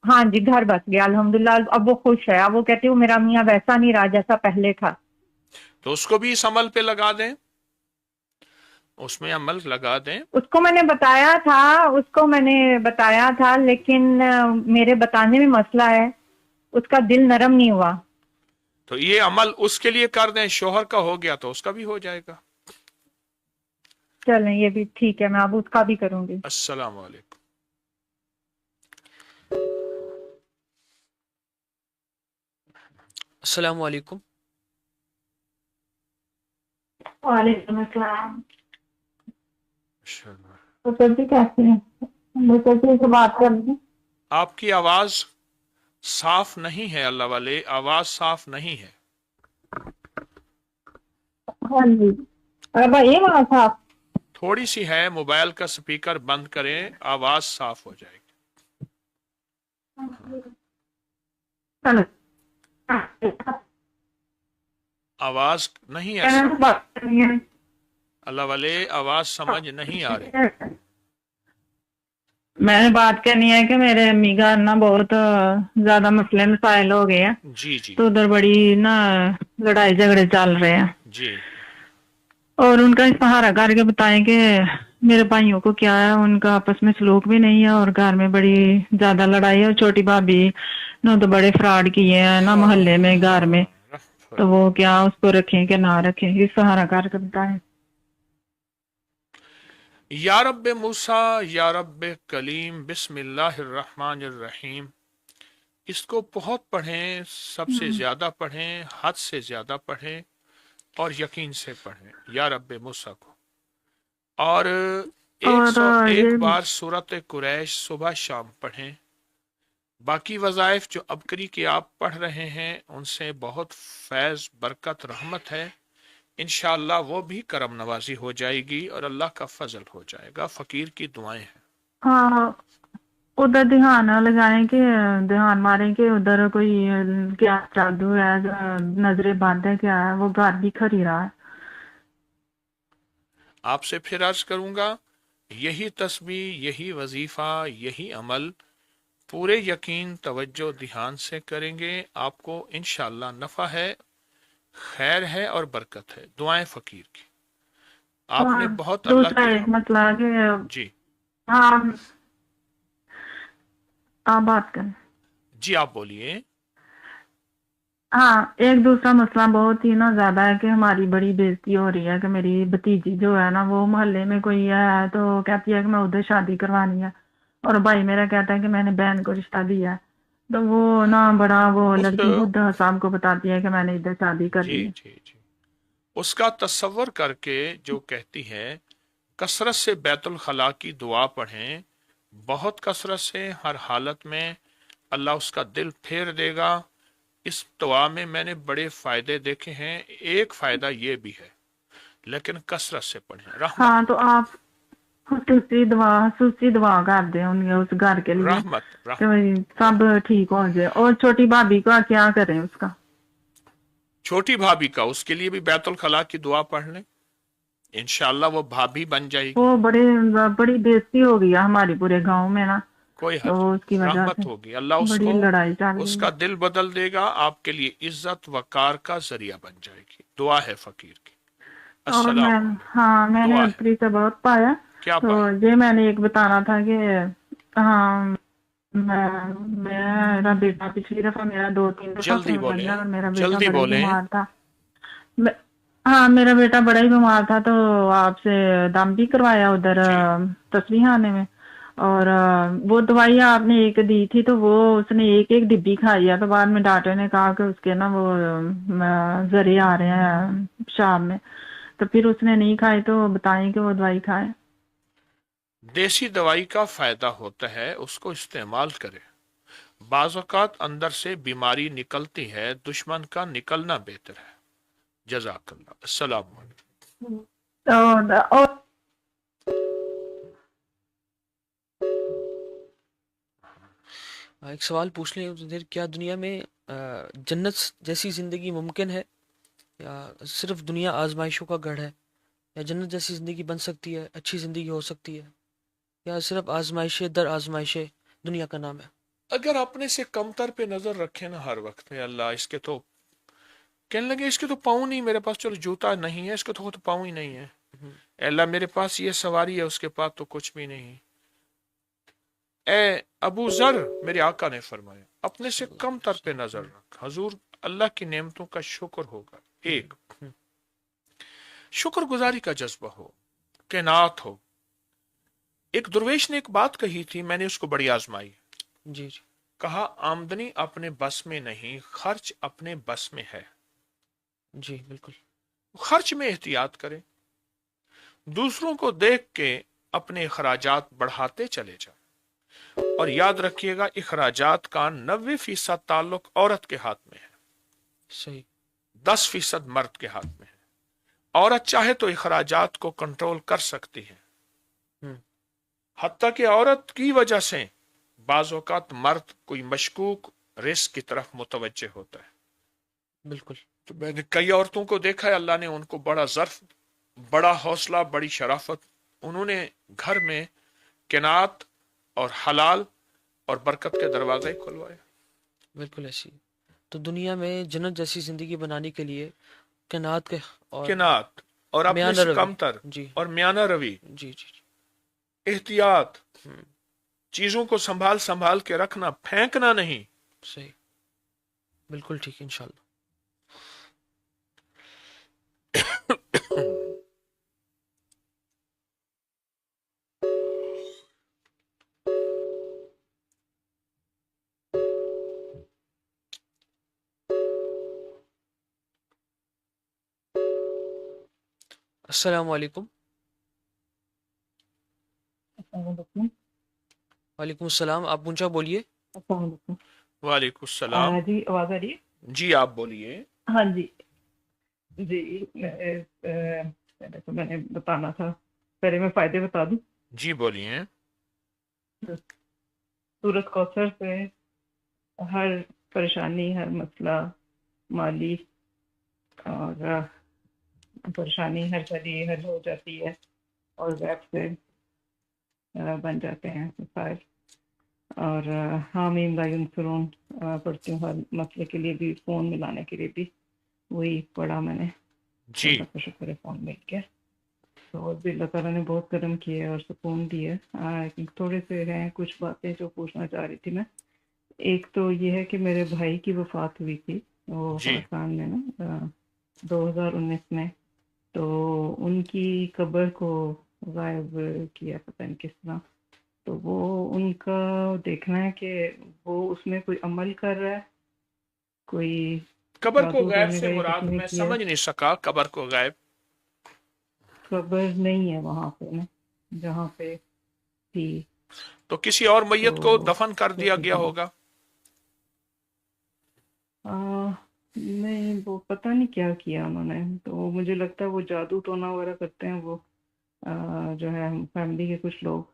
Speaker 12: हाँ जी, घर बस गया अल्हम्दुलिल्लाह। अब वो खुश है। अब वो कहते हैं मेरा मियाँ वैसा नहीं रहा जैसा पहले था।
Speaker 1: तो उसको भी इस अमल पे लगा दें, उसमें अमल लगा दें।
Speaker 12: उसको मैंने बताया था, लेकिन मेरे बताने में मसला है, उसका दिल नरम नहीं हुआ।
Speaker 1: तो ये अमल उसके लिए कर दें, शोहर का हो गया तो उसका भी हो जाएगा।
Speaker 12: चलें, ये भी ठीक है, मैं अब उसका भी करूंगी।
Speaker 1: अस्सलाम वालेकुम।
Speaker 2: अस्सलाम वालेकुम।
Speaker 6: وعلیکم السلام. تو سر جی کیسے ہیں؟ میں سر جی سے بات کر رہی ہوں.
Speaker 1: آپ کی آواز صاف نہیں ہے اللہ والے، آواز صاف نہیں ہے.
Speaker 6: ہاں جی اب یہ والا تھا.
Speaker 1: تھوڑی سی ہے، موبائل کا سپیکر بند کریں، آواز صاف ہو جائے گی.
Speaker 6: چلو
Speaker 1: آواز نہیں ہے صاف.
Speaker 6: بات کرنی ہے.
Speaker 1: اللہ والے آواز سمجھ نہیں آ رہی.
Speaker 6: میں نے بات کرنی ہے کہ میرے امی گھر نا بہت زیادہ مسئلے مسائل ہو گئے ہیں.
Speaker 1: جی جی
Speaker 6: تو ادھر بڑی نا لڑائی جھگڑے چل رہے ہیں.
Speaker 1: جی.
Speaker 6: اور ان کا سہارا کر کے بتائیں کہ میرے بھائیوں کو کیا ہے، ان کا آپس میں سلوک بھی نہیں ہے اور گھر میں بڑی زیادہ لڑائی ہے. اور چھوٹی بھابھی نے تو بڑے فراڈ کیے ہیں نا محلے میں گھر میں. تو وہ کیا اس کو رکھیں کہ نہ رکھیں، یہ سہارا کر کے بتائیں.
Speaker 1: یا رب موسیٰ یا رب کلیم بسم اللہ الرحمن الرحیم. اس کو بہت پڑھیں، سب سے زیادہ پڑھیں، حد سے زیادہ پڑھیں اور یقین سے پڑھیں یا رب موسیٰ کو. اور 101 بار سورت قریش صبح شام پڑھیں. باقی وظائف جو ابکری کے آپ پڑھ رہے ہیں ان سے بہت فیض برکت رحمت ہے. انشاءاللہ وہ بھی کرم نوازی ہو جائے گی اور اللہ کا فضل ہو جائے گا. فقیر کی دعائیں ہیں.
Speaker 6: ہاں ادھر دھیان لگائیں کہ دھیان ماریں کہ ادھر کوئی کیا جادو ہے، نظریں بند ہے کیا ہے، وہ گھر بھی کھری رہا ہے.
Speaker 1: آپ سے پھر عرض کروں گا، یہی تسبیح، یہی وظیفہ، یہی عمل پورے یقین توجہ دھیان سے کریں گے، آپ کو انشاءاللہ نفع ہے، خیر ہے اور برکت ہے. دعائیں فقیر کی. آپ نے بہت اللہ
Speaker 6: دوسرا
Speaker 1: کی
Speaker 6: ایک مسئلہ کہ
Speaker 1: جی
Speaker 6: ہاں آپ بات کریں.
Speaker 1: جی آپ بولیے.
Speaker 6: ہاں ایک دوسرا مسئلہ بہت ہی نا زیادہ ہے کہ ہماری بڑی بےزتی ہو رہی ہے کہ میری بھتیجی جو ہے نا وہ محلے میں کوئی ہے تو کہتی ہے کہ میں ادھر شادی کروانی ہے، اور بھائی میرا کہتا ہے کہ میں نے بہن کو رشتہ دیا ہے. تو وہ نا بڑا وہ لڑکی خود صاحب کو بتاتی ہے کہ میں نے ادھر شادی کر لی ہے.
Speaker 1: جی اس کا تصور کر کے جو کہتی ہے کثرت سے بیت الخلاء کی دعا پڑھیں، بہت کثرت سے، ہر حالت میں اللہ اس کا دل پھیر دے گا. اس دعا میں میں نے بڑے فائدے دیکھے ہیں. ایک فائدہ یہ بھی ہے، لیکن کثرت سے پڑھیں.
Speaker 6: ہاں تو آپ خصوصی دعا کر دیں اس گھر کے لیے کہ سب ٹھیک ہو جائے. اور چھوٹی بھابھی کا کیا کریں اس کا؟
Speaker 1: چھوٹی بھابھی کا اس کے لیے بھی بیت الخلاء کی دعا پڑھ لیں، انشاءاللہ وہ بھابھی بن جائے گی.
Speaker 6: وہ بڑی بےزتی ہو گئی ہماری پورے گاؤں میں نا،
Speaker 1: کوئی
Speaker 6: تو اس کی وجہ
Speaker 1: رحمت
Speaker 6: سے
Speaker 1: ہوگی. اللہ اس
Speaker 6: بڑی
Speaker 1: کو
Speaker 6: لڑائی چل
Speaker 1: اس
Speaker 6: رہی
Speaker 1: کا
Speaker 6: ہے.
Speaker 1: دل بدل دے گا، آپ کے لیے عزت وقار کا ذریعہ بن جائے گی. دعا ہے فقیر کی.
Speaker 6: اور میں نے ابری سے بہت پایا. تو یہ میں نے ایک بتانا تھا کہ ہاں میرا بیٹا پچھلی دفعہ میرا 2-3 دفعہ فون لگ گیا اور میرا بیٹا بڑا ہی بیمار تھا. ہاں میرا بیٹا بڑا ہی بیمار تھا تو آپ سے دم بھی کروایا ادھر تصویر خانے میں. اور وہ دوائی آپ نے ایک دی تھی تو وہ اس نے ایک ڈبی کھائی ہے. تو بعد میں ڈاکٹر نے کہا کہ اس کے نا وہ ذریعے آ رہے ہیں شام میں، تو پھر اس نے نہیں کھائی. تو بتائیں کہ وہ دوائی کھائے.
Speaker 1: دیسی دوائی کا فائدہ ہوتا ہے، اس کو استعمال کرے. بعض اوقات اندر سے بیماری نکلتی ہے، دشمن کا نکلنا بہتر ہے. جزاک اللہ. السلام علیکم.
Speaker 2: ایک سوال پوچھ لیں، کیا دنیا میں جنت جیسی زندگی ممکن ہے یا صرف دنیا آزمائشوں کا گڑھ ہے؟ یا جنت جیسی زندگی بن سکتی ہے، اچھی زندگی ہو سکتی ہے، یا صرف آزمائشیں در آزمائشیں دنیا کا نام ہے؟
Speaker 1: اگر اپنے سے کمتر پہ نظر رکھے نا ہر وقت میں، اللہ اس کے تو کہنے لگے اس کے تو پاؤں نہیں، میرے پاس چلو جوتا نہیں ہے، اس کے تو پاؤں ہی نہیں ہے. اللہ میرے پاس یہ سواری ہے، اس کے پاس تو کچھ بھی نہیں. اے ابو ذر، میرے آقا نے فرمایا اپنے سے کم تر پہ نظر رکھ، حضور اللہ کی نعمتوں کا شکر ہوگا. ایک شکر گزاری کا جذبہ ہو، قناعت ہو. ایک درویش نے ایک بات کہی تھی، میں نے اس کو بڑی آزمائی.
Speaker 2: جی
Speaker 1: کہا آمدنی اپنے بس میں نہیں، خرچ اپنے بس میں ہے.
Speaker 2: جی بالکل.
Speaker 1: खर्च में एहतियात करें, दूसरों को देख के अपने अखराजात बढ़ाते चले जाएं, और याद रखिएगा अखराजात का 90% ताल्लुक औरत के हाथ में है,
Speaker 2: सही,
Speaker 1: 10% मर्द के हाथ में है। औरत चाहे तो अखराजात को कंट्रोल कर सकती है, हत्ता कि औरत की वजह से बाज़ औक़ात मर्द कोई मशकूक रिस्क की तरफ मुतवज्जे होता है।
Speaker 2: बिल्कुल।
Speaker 1: तो मैंने कई औरतों को देखा है, अल्लाह ने उनको बड़ा ज़र्फ, बड़ा हौसला, बड़ी शराफत, उन्होंने घर में किनात और हलाल और बरकत के दरवाजे खुलवाए।
Speaker 2: बिल्कुल ऐसी। तो दुनिया में जन्नत जैसी जिंदगी बनाने के लिए किनात के और
Speaker 1: किनात और अपने
Speaker 2: म्याना
Speaker 1: से
Speaker 2: रवि।
Speaker 1: कमतर
Speaker 2: जी
Speaker 1: और म्याना रवि,
Speaker 2: जी जी,
Speaker 1: एहतियात, चीजों को संभाल संभाल के रखना, फेंकना नहीं।
Speaker 2: सही, बिल्कुल ठीक, इंशाल्लाह। अस्सलाम वालेकुम। वालेकुम सलाम, आप ऊंचा बोलिए।
Speaker 1: वालेकुम सलाम।
Speaker 13: जी, आवाज आ रही है?
Speaker 1: जी आप बोलिए।
Speaker 13: हाँ जी जी, पहले तो मैंने बताना था, पहले मैं फायदे बता दूं।
Speaker 1: जी बोलिए।
Speaker 13: सूरत कौसर से हर परेशानी, हर मसला, माली और परेशानी हर सारी हल हो जाती है, और वेब से बन जाते हैं मसाइल। और हामीम ला युनसरून पढ़ती हूँ हर मसले के लिए भी, फ़ोन मिलाने के लिए भी वही पढ़ा मैंने।
Speaker 1: जी
Speaker 13: अल्लाह का शुक्र है फ़ोन मिल गया। तो और भी अल्लाह ताला ने बहुत करम किया और सुकून दिया। लेकिन थोड़े से हैं कुछ बातें जो पूछना चाह रही थी मैं। एक तो ये है कि मेरे भाई की वफ़ात हुई थी, वो
Speaker 1: जी।
Speaker 13: पाकिस्तान में ना 2019 में। तो उनकी कब्र को गायब किया, पता नहीं किस तरह। तो वो उनका देखना है कि वो उसमें कोई अमल कर रहा है, कोई
Speaker 1: कब्र को
Speaker 13: जादू
Speaker 1: गायब
Speaker 13: टोने
Speaker 1: से
Speaker 13: का
Speaker 1: मुराद
Speaker 13: किसी ने
Speaker 1: मैं
Speaker 13: किया।
Speaker 1: समझ नहीं सका। कब्र को गायब,
Speaker 13: कब्र नहीं है वहां पे ना जहाँ पे थी।
Speaker 1: तो किसी और मैयत को
Speaker 13: तो
Speaker 1: दफन कर दिया गया होगा।
Speaker 13: नहीं, वो पता नहीं क्या किया उन्होंने। तो मुझे लगता है वो जादू टोना वगैरह करते हैं वो, जो है फैमिली के कुछ लोग।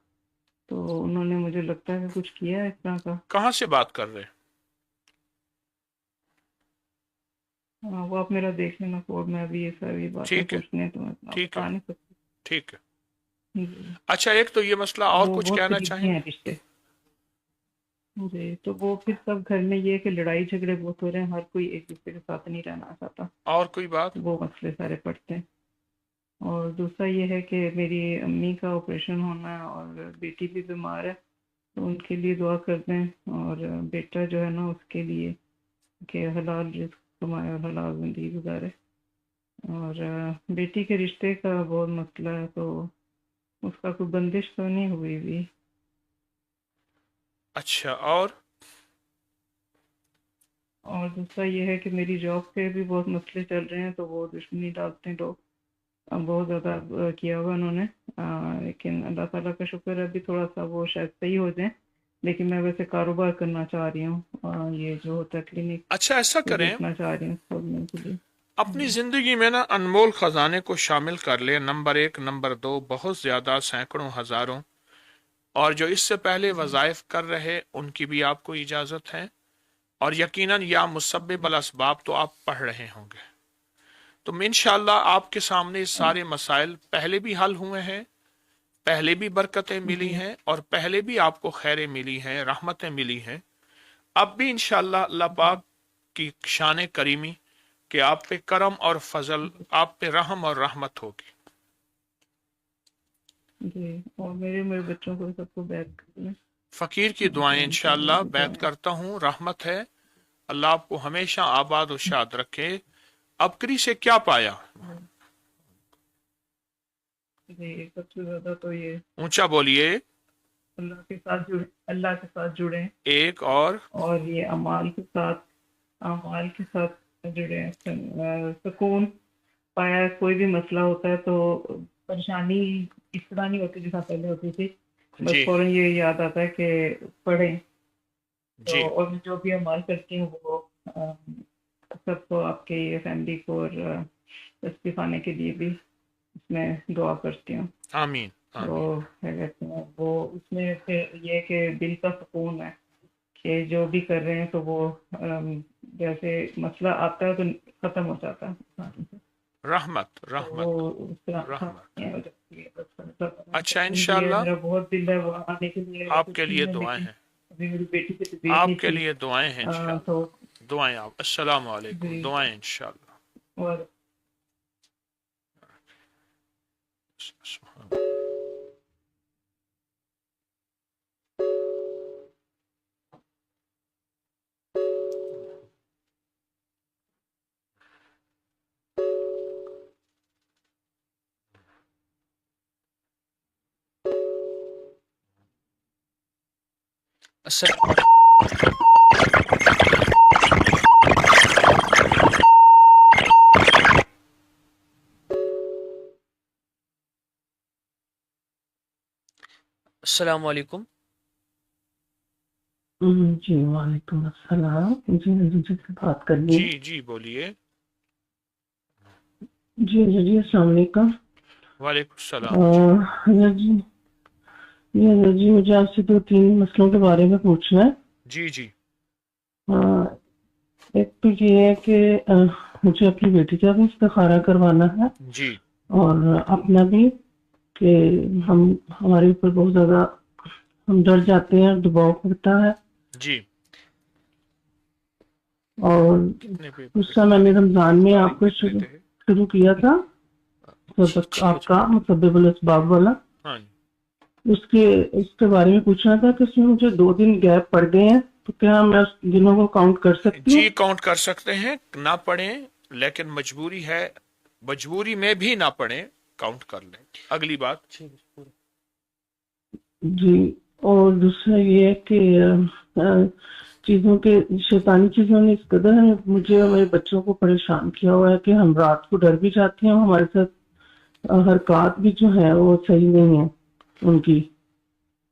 Speaker 13: तो उन्होंने, मुझे लगता है कि कुछ किया है इस तरह का।
Speaker 1: कहाँ से बात कर रहे हैं?
Speaker 13: वो आप मेरा देख लेना कोड में, अभी ये सारी बातें
Speaker 1: ठीक है,
Speaker 13: पूछने हैं तो मैं
Speaker 1: ठीक
Speaker 13: बता
Speaker 1: है,
Speaker 13: नहीं सकती।
Speaker 1: ठीक है।
Speaker 13: जी।
Speaker 1: अच्छा, एक तो ये मसला, और
Speaker 13: वो
Speaker 1: कुछ
Speaker 13: बहुत
Speaker 1: कहना
Speaker 13: करीबी
Speaker 1: चाहेंगे?
Speaker 13: हैं रिश्ते। जी, तो वो फिर सब घर में ये है कि लड़ाई झगड़े बहुत हो रहे हैं, हर कोई एक दूसरे के साथ नहीं रहना चाहता।
Speaker 1: और कोई बात?
Speaker 13: वो मसले सारे पड़ते हैं। और दूसरा ये है कि मेरी अम्मी का ऑपरेशन होना है और बेटी भी बीमार है, तो उनके लिए दुआ कर दें। और बेटा जो है ना उसके लिए कि हलाल रिस्क कमाए और हलाल जिंदगी गुजारे। और बेटी के रिश्ते का बहुत मसला है, तो उसका कोई बंदिश तो नहीं हुई भी।
Speaker 1: अच्छा,
Speaker 13: और दूसरा ये है कि मेरी जॉब पे भी बहुत मसले चल रहे हैं, तो वो दुश्मनी डालते हैं लोग। बहुत ज़्यादा किया हुआ उन्होंने। लेकिन अल्लाह ताला का शुक्र है अभी थोड़ा सा वो शायद सही हो जाए। लेकिन मैं वैसे कारोबार करना चाह रही हूँ, ये जो होता है क्लिनिक,
Speaker 1: अच्छा ऐसा
Speaker 13: तो
Speaker 1: करें,
Speaker 13: देखना चाह रही हूँ खोलने के लिए।
Speaker 1: अपनी जिंदगी में ना अनमोल खजाने को शामिल कर ले। नंबर 1, नंबर 2, बहुत ज्यादा, सैकड़ों, हजारों। और जो इससे पहले वज़ाइफ कर रहे उनकी भी आपको इजाजत है। और यकीनन या मुसब्बिब अल असबाब तो आप पढ़ रहे होंगे। तो इंशाअल्लाह आपके सामने सारे मसाइल पहले भी हल हुए हैं, पहले भी बरकतें मिली हैं, और पहले भी आपको खैरें मिली हैं, रहमतें मिली हैं। अब भी इंशाअल्लाह अल्लाह पाक की शान करीमी कि आप पे करम और फजल, आप पे रहम और रहमत होगी।
Speaker 13: जी, और मेरे बच्चों को सबको बैठ कर
Speaker 1: फकीर की दुआएं इंशाअल्लाह बैत करता हूँ। रहमत है, अल्लाह आपको हमेशा आबाद और शाद रखे। अबकरी से क्या पाया?
Speaker 13: जी, सबसे ज्यादा तो ये
Speaker 1: ऊंचा बोलिए।
Speaker 13: अल्लाह के साथ जुड़े
Speaker 1: एक और
Speaker 13: ये अमाल के साथ जुड़े हैं। सुकून پایا کوئی بھی مسئلہ ہوتا ہے تو پریشانی اس طرح نہیں ہوتی جیسا پہلے ہوتی تھی. بس
Speaker 1: جی
Speaker 13: فوراً یہ یاد آتا ہے کہ پڑھیں.
Speaker 1: جی
Speaker 13: تو اور میں جو بھی عمل کرتی ہوں وہ سب کو، آپ کے فیملی کو اور تسبیح خانے کے لیے بھی اس میں دعا کرتی ہوں.
Speaker 1: آمین
Speaker 13: تو
Speaker 1: آمین.
Speaker 13: کیا کہتے ہیں وہ اس میں پھر یہ کہ دل کا سکون ہے کہ جو بھی کر رہے ہیں تو وہ جیسے مسئلہ آتا ہے تو ختم ہو جاتا ہے.
Speaker 1: رحمت
Speaker 13: تو
Speaker 1: رحمت
Speaker 13: وہ اس طرح
Speaker 1: رحمت.
Speaker 13: ہو جاتی ہے.
Speaker 1: اچھا
Speaker 13: بھی ہے،
Speaker 1: انشاءاللہ
Speaker 13: میرا بہت دل ہے وہاں آنے کے لیے
Speaker 1: آپ کے
Speaker 13: کچھ
Speaker 1: لیے
Speaker 13: نہیں ہے،
Speaker 1: دعائیں
Speaker 13: لیکن
Speaker 1: ہیں.
Speaker 13: ابھی میری بیٹی کی طبیعت
Speaker 1: آپ
Speaker 13: نہیں
Speaker 1: کے
Speaker 13: تھی.
Speaker 1: لیے دعائیں ہیں
Speaker 13: تو
Speaker 1: انشاءاللہ. دعائیں آپ. السلام علیکم.
Speaker 13: جی
Speaker 1: دعائیں انشاءاللہ.
Speaker 13: اور
Speaker 2: السلام السلام علیکم.
Speaker 11: جی وعلیکم السلام. جی جی سے بات کرنی ہے.
Speaker 1: جی جی بولیے.
Speaker 11: جی جی السلام علیکم.
Speaker 1: وعلیکم السلام جی.
Speaker 11: جی جی مجھے آپ سے 2-3 مسئلوں کے بارے میں پوچھنا ہے.
Speaker 1: جی جی
Speaker 11: ایک تو یہ ہے کہ مجھے اپنی بیٹی کا بھی استخارہ کروانا ہے
Speaker 1: جی
Speaker 11: اور اپنا بھی، کہ ہمارے اوپر بہت زیادہ ہم ڈر جاتے ہیں، دباؤ پڑتا ہے.
Speaker 1: جی.
Speaker 11: اور
Speaker 1: کتنے پہ
Speaker 11: اس کا میں نے رمضان میں آپ
Speaker 1: تاریخ
Speaker 11: کو
Speaker 1: کتنے تھے؟
Speaker 11: شروع کیا تھا سبق آپ کا مسبب الاسباب والا.
Speaker 1: ہاں
Speaker 11: اس کے بارے میں پوچھنا تھا کہ اس میں مجھے 2 دن گیپ پڑ گئے ہیں، تو کیا میں اس دنوں کو کاؤنٹ کر سکتی ہوں؟
Speaker 1: جی کاؤنٹ کر سکتے ہیں. نہ پڑھیں لیکن مجبوری ہے، مجبوری میں بھی نہ پڑھیں، کاؤنٹ کر لیں. اگلی بات.
Speaker 11: جی. اور دوسرا یہ ہے کہ چیزوں کے شیطانی چیزوں نے اس قدر مجھے اور میرے بچوں کو پریشان کیا ہوا ہے کہ ہم رات کو ڈر بھی جاتے ہیں. ہمارے ساتھ حرکات بھی جو ہیں وہ صحیح نہیں ہیں ان کی.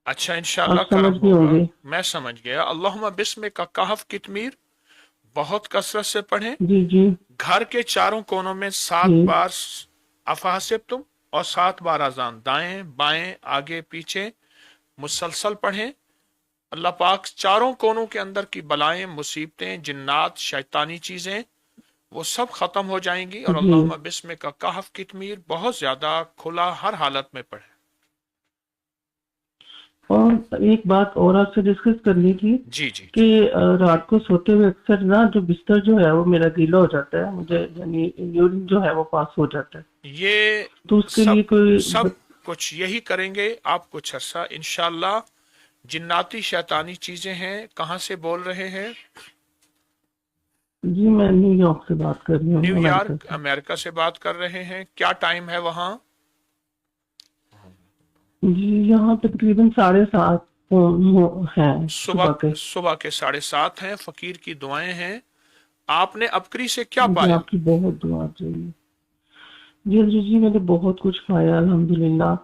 Speaker 1: اچھا انشاءاللہ
Speaker 11: آپ
Speaker 1: کرم
Speaker 11: سمجھ گئے ہوں
Speaker 1: ہوگا.
Speaker 11: گے.
Speaker 1: میں سمجھ گیا. اللہم بسم کا کہف کتمیر بہت کثرت سے پڑھیں.
Speaker 11: جی جی
Speaker 1: گھر کے چاروں کونوں میں 7
Speaker 11: جی
Speaker 1: بار افحاسب تم اور 7 بار اذان، دائیں بائیں آگے پیچھے مسلسل پڑھیں. اللہ پاک چاروں کونوں کے اندر کی بلائیں، مصیبتیں، جنات، شیطانی چیزیں وہ سب ختم ہو جائیں گی. اور
Speaker 11: جی.
Speaker 1: اللہم بسم کا کہف کتمیر بہت زیادہ کھلا ہر حالت میں پڑھیں.
Speaker 11: اور ایک بات اور آپ سے ڈسکس کرنی تھی
Speaker 1: جی جی
Speaker 11: کہ رات کو سوتے ہوئے اکثر نا جو بستر جو ہے وہ میرا گیلا ہو جاتا ہے، مجھے یعنی یورین جو ہے وہ پاس ہو جاتا ہے.
Speaker 1: یہ
Speaker 11: تو اس کے
Speaker 1: سب
Speaker 11: لیے کوئی
Speaker 1: سب کچھ یہی کریں گے آپ کچھ عرصہ انشاءاللہ. جناتی شیطانی چیزیں ہیں. کہاں سے بول رہے ہیں؟
Speaker 11: جی میں نیو یارک سے بات کر رہی ہوں،
Speaker 1: نیو
Speaker 11: امریکہ
Speaker 1: یارک
Speaker 11: سے.
Speaker 1: امریکہ سے بات کر رہے ہیں. کیا ٹائم ہے وہاں؟
Speaker 11: جی یہاں تقریباً 7:30 ہیں صبح کے.
Speaker 1: صبح کے 7:30 ہیں. فقیر کی دعائیں ہیں. آپ نے ابکری سے کیا
Speaker 11: مجھے
Speaker 1: پایا؟
Speaker 11: آپ کی بہت دعا چاہیے. جی میں نے بہت کچھ کھایا الحمدللہ.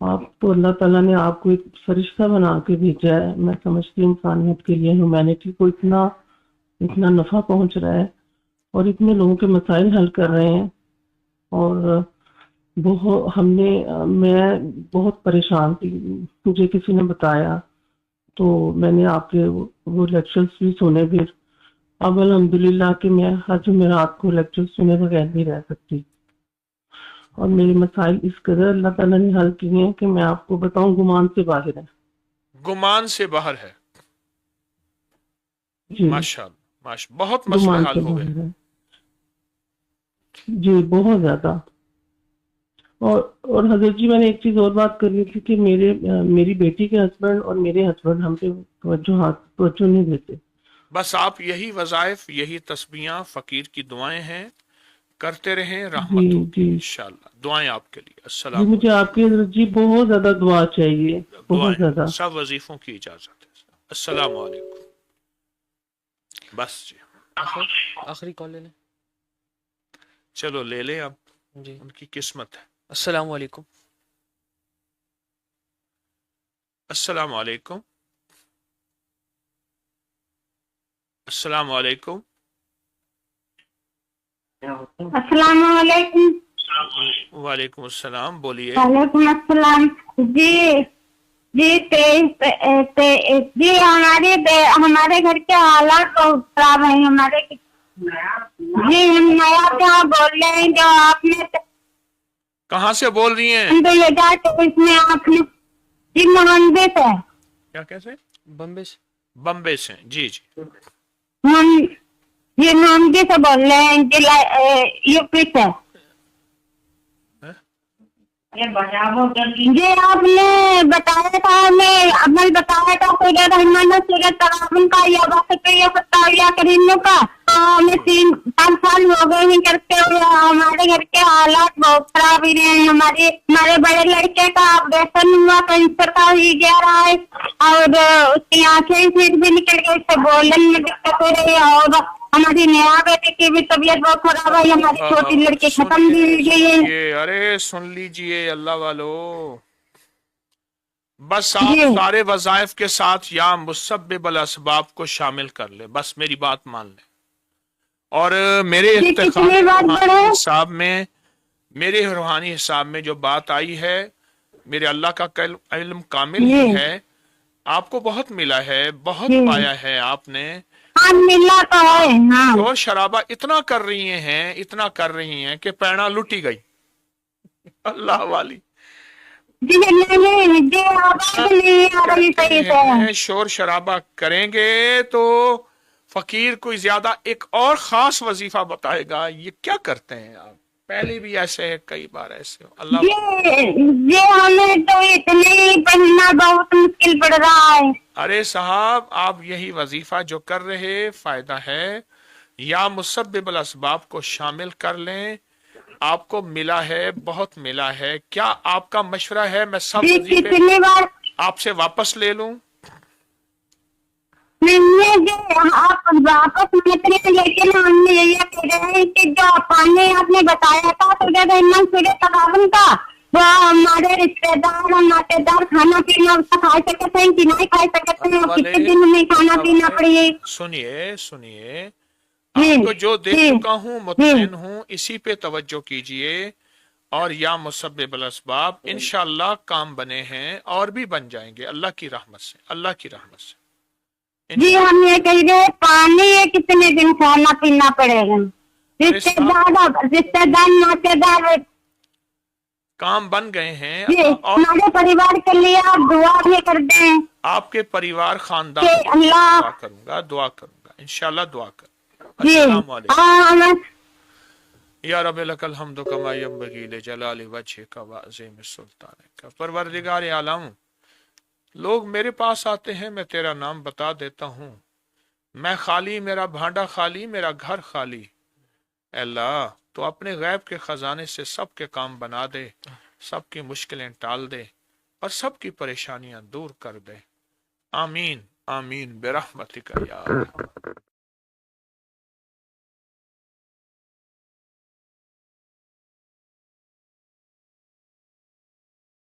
Speaker 11: آپ تو اللہ تعالیٰ نے آپ کو ایک فرشتہ بنا کے بھیجا ہے. میں سمجھتی ہوں انسانیت کے لیے، ہیومینٹی کو اتنا نفع پہنچ رہا ہے اور اتنے لوگوں کے مسائل حل کر رہے ہیں. اور میں بہت پریشان تھی، مجھے کسی نے بتایا تو میں نے آپ کے وہ لیکچرز بھی سنے. پھر اب الحمدللہ کہ میں ہر جمعرات کو لیکچر سنے بغیر نہیں رہ سکتی. اور میرے مسائل اس قدر اللہ تعالیٰ نے حل کیے ہیں کہ میں آپ کو بتاؤں گمان سے باہر ہے.
Speaker 1: گمان سے باہر ہے.
Speaker 11: جی
Speaker 1: ماشاءاللہ بہت مسئلے
Speaker 11: گمان
Speaker 1: حل
Speaker 11: سے
Speaker 1: ہو گئے.
Speaker 11: باہر ہے. جی بہت زیادہ. اور حضرت جی میں نے ایک چیز اور بات کرنی تھی کہ میری بیٹی کے ہسبینڈ اور میرے ہسبینڈ ہم پہ توجہ نہیں دیتے.
Speaker 1: بس آپ یہی وظائف، یہی تسبیحاں، فقیر کی دعائیں ہیں، کرتے رہیں،
Speaker 11: جی
Speaker 1: رحمت ہوگی
Speaker 11: جی
Speaker 1: انشاءاللہ. دعائیں آپ کے لیے.
Speaker 11: جی
Speaker 1: السلام
Speaker 11: مجھے آپ کی حضرت جی بہت زیادہ دعا چاہیے،
Speaker 1: علیکم.
Speaker 11: بہت
Speaker 1: دعائیں
Speaker 11: زیادہ.
Speaker 1: سب وظیفوں کی اجازت ہے. السلام علیکم. بس جی
Speaker 2: آخری کال لے لیں.
Speaker 1: چلو لے لیں اب.
Speaker 2: جی
Speaker 1: उनकी किस्मत है।
Speaker 2: अस्सलाम वालेकुम।
Speaker 1: अस्सलाम वालेकुम। अस्सलाम वालेकुम।
Speaker 14: अस्सलाम वालेकुम।
Speaker 1: वालेकुम अस्सलाम, बोलिए।
Speaker 14: वालेकुम अस्सलाम। जी जी जी हमारे घर के हालात बहुत खराब है। हमारे जी हम नया क्या बोल रहे हैं, जो आपने
Speaker 1: कहाँ से बोल रही हैं?
Speaker 14: 2024 में आपने जी बम्बे से।
Speaker 1: क्या कैसे?
Speaker 2: बम्बे से।
Speaker 1: बम्बे से, जी जी।
Speaker 14: हम जी नामदी से बोल रहे हैं, जिला यूपी से। जी आपने बताया था, हमें अमल बताया था सूरत रहमान और सूरत तगाबुन का या या करीमों का। हमें 3-5 साल हो गए हैं करते हुए। हमारे घर के हालात बहुत खराब ही रहे हैं। हमारे बड़े लड़के का ऑपरेशन हुआ, कैंसर का ही गया रहा है, और उसकी आंखें फिर भी निकल गई, उससे बोलने में दिक्कत हो रही है। और हमारी नया बेटे की भी तबीयत बहुत खराब है। हमारी छोटी लड़की खत्म भी हो गई है।
Speaker 1: अरे सुन लीजिए अल्लाह वालो, बस आप सारे वज़ाइफ के साथ या मुसब्बिबल असबाब को शामिल कर ले, बस मेरी बात मान ले। और मेरे हिसाब में, मेरे रूहानी हिसाब में जो बात आई है, मेरे अल्लाह का इल्म कामिल ही है। आपको बहुत मिला है, बहुत पाया है आपने।
Speaker 14: मिला तो है, हाँ।
Speaker 1: और शराबा इतना कर रही हैं कि पैना लुटी गई। अल्लाह वाली शोर शराबा करेंगे तो फकीर कोई ज्यादा एक और खास वजीफा बताएगा। ये क्या करते हैं आप? पहले भी ऐसे है, कई बार ऐसे हो। अल्लाह
Speaker 14: ये हमें तो इतने पढ़ना बहुत मुश्किल पड़ रहा है।
Speaker 1: अरे साहब, आप यही वजीफा जो कर रहे फायदा है, या मुसब्बिबुल असबाब को शामिल कर लें। आपको मिला है, बहुत मिला है। क्या आपका मशवरा है मैं सब वजीफे आपसे वापस ले लूं?
Speaker 14: आप वापस मत ले, लेकिन हम ये कह रहे हैं कि जो पानी आपने बताया था सूरत तगाबुन का, वो हमारे रिश्तेदार और नातेदार खाना पीना उसका खा सकते हैं कि नहीं खा सकते हैं, कितने दिन में खाना पीना पड़िए।
Speaker 1: सुनिए आपको जो दे चुका हूँ, मुतमईन हूँ, इसी पे तवज्जो कीजिए। और या मुसब्बिबुल असबाब, इंशाअल्लाह काम बने हैं और भी बन जाएंगे अल्लाह की रहमत से, अल्लाह की रहमत से।
Speaker 14: जी हम ये कह रहे हैं, पानी ये कितने दिन खाना पीना पड़ेगा? रिश्तेदार नातेदार
Speaker 1: काम बन गए हैं।
Speaker 14: हमारे परिवार के लिए आप दुआ भी कर दें।
Speaker 1: आपके परिवार खानदान दुआ करूंगा इंशाल्लाह, दुआ कर। या रब लकल हम्दु कमा यंबगी लिजलाली वजहिका व अज़ीम सुल्तानिका। परवरदिगार आलम, लोग मेरे पास आते हैं, मैं तेरा नाम बता देता हूँ, मैं खाली, मेरा भांडा खाली, मेरा घर खाली। अल्लाह तो अपने गैब के खजाने से सबके काम बना दे, सबकी मुश्किलें टाल दे और सबकी परेशानियां दूर कर दे। आमीन आमीन बिरहमतिका या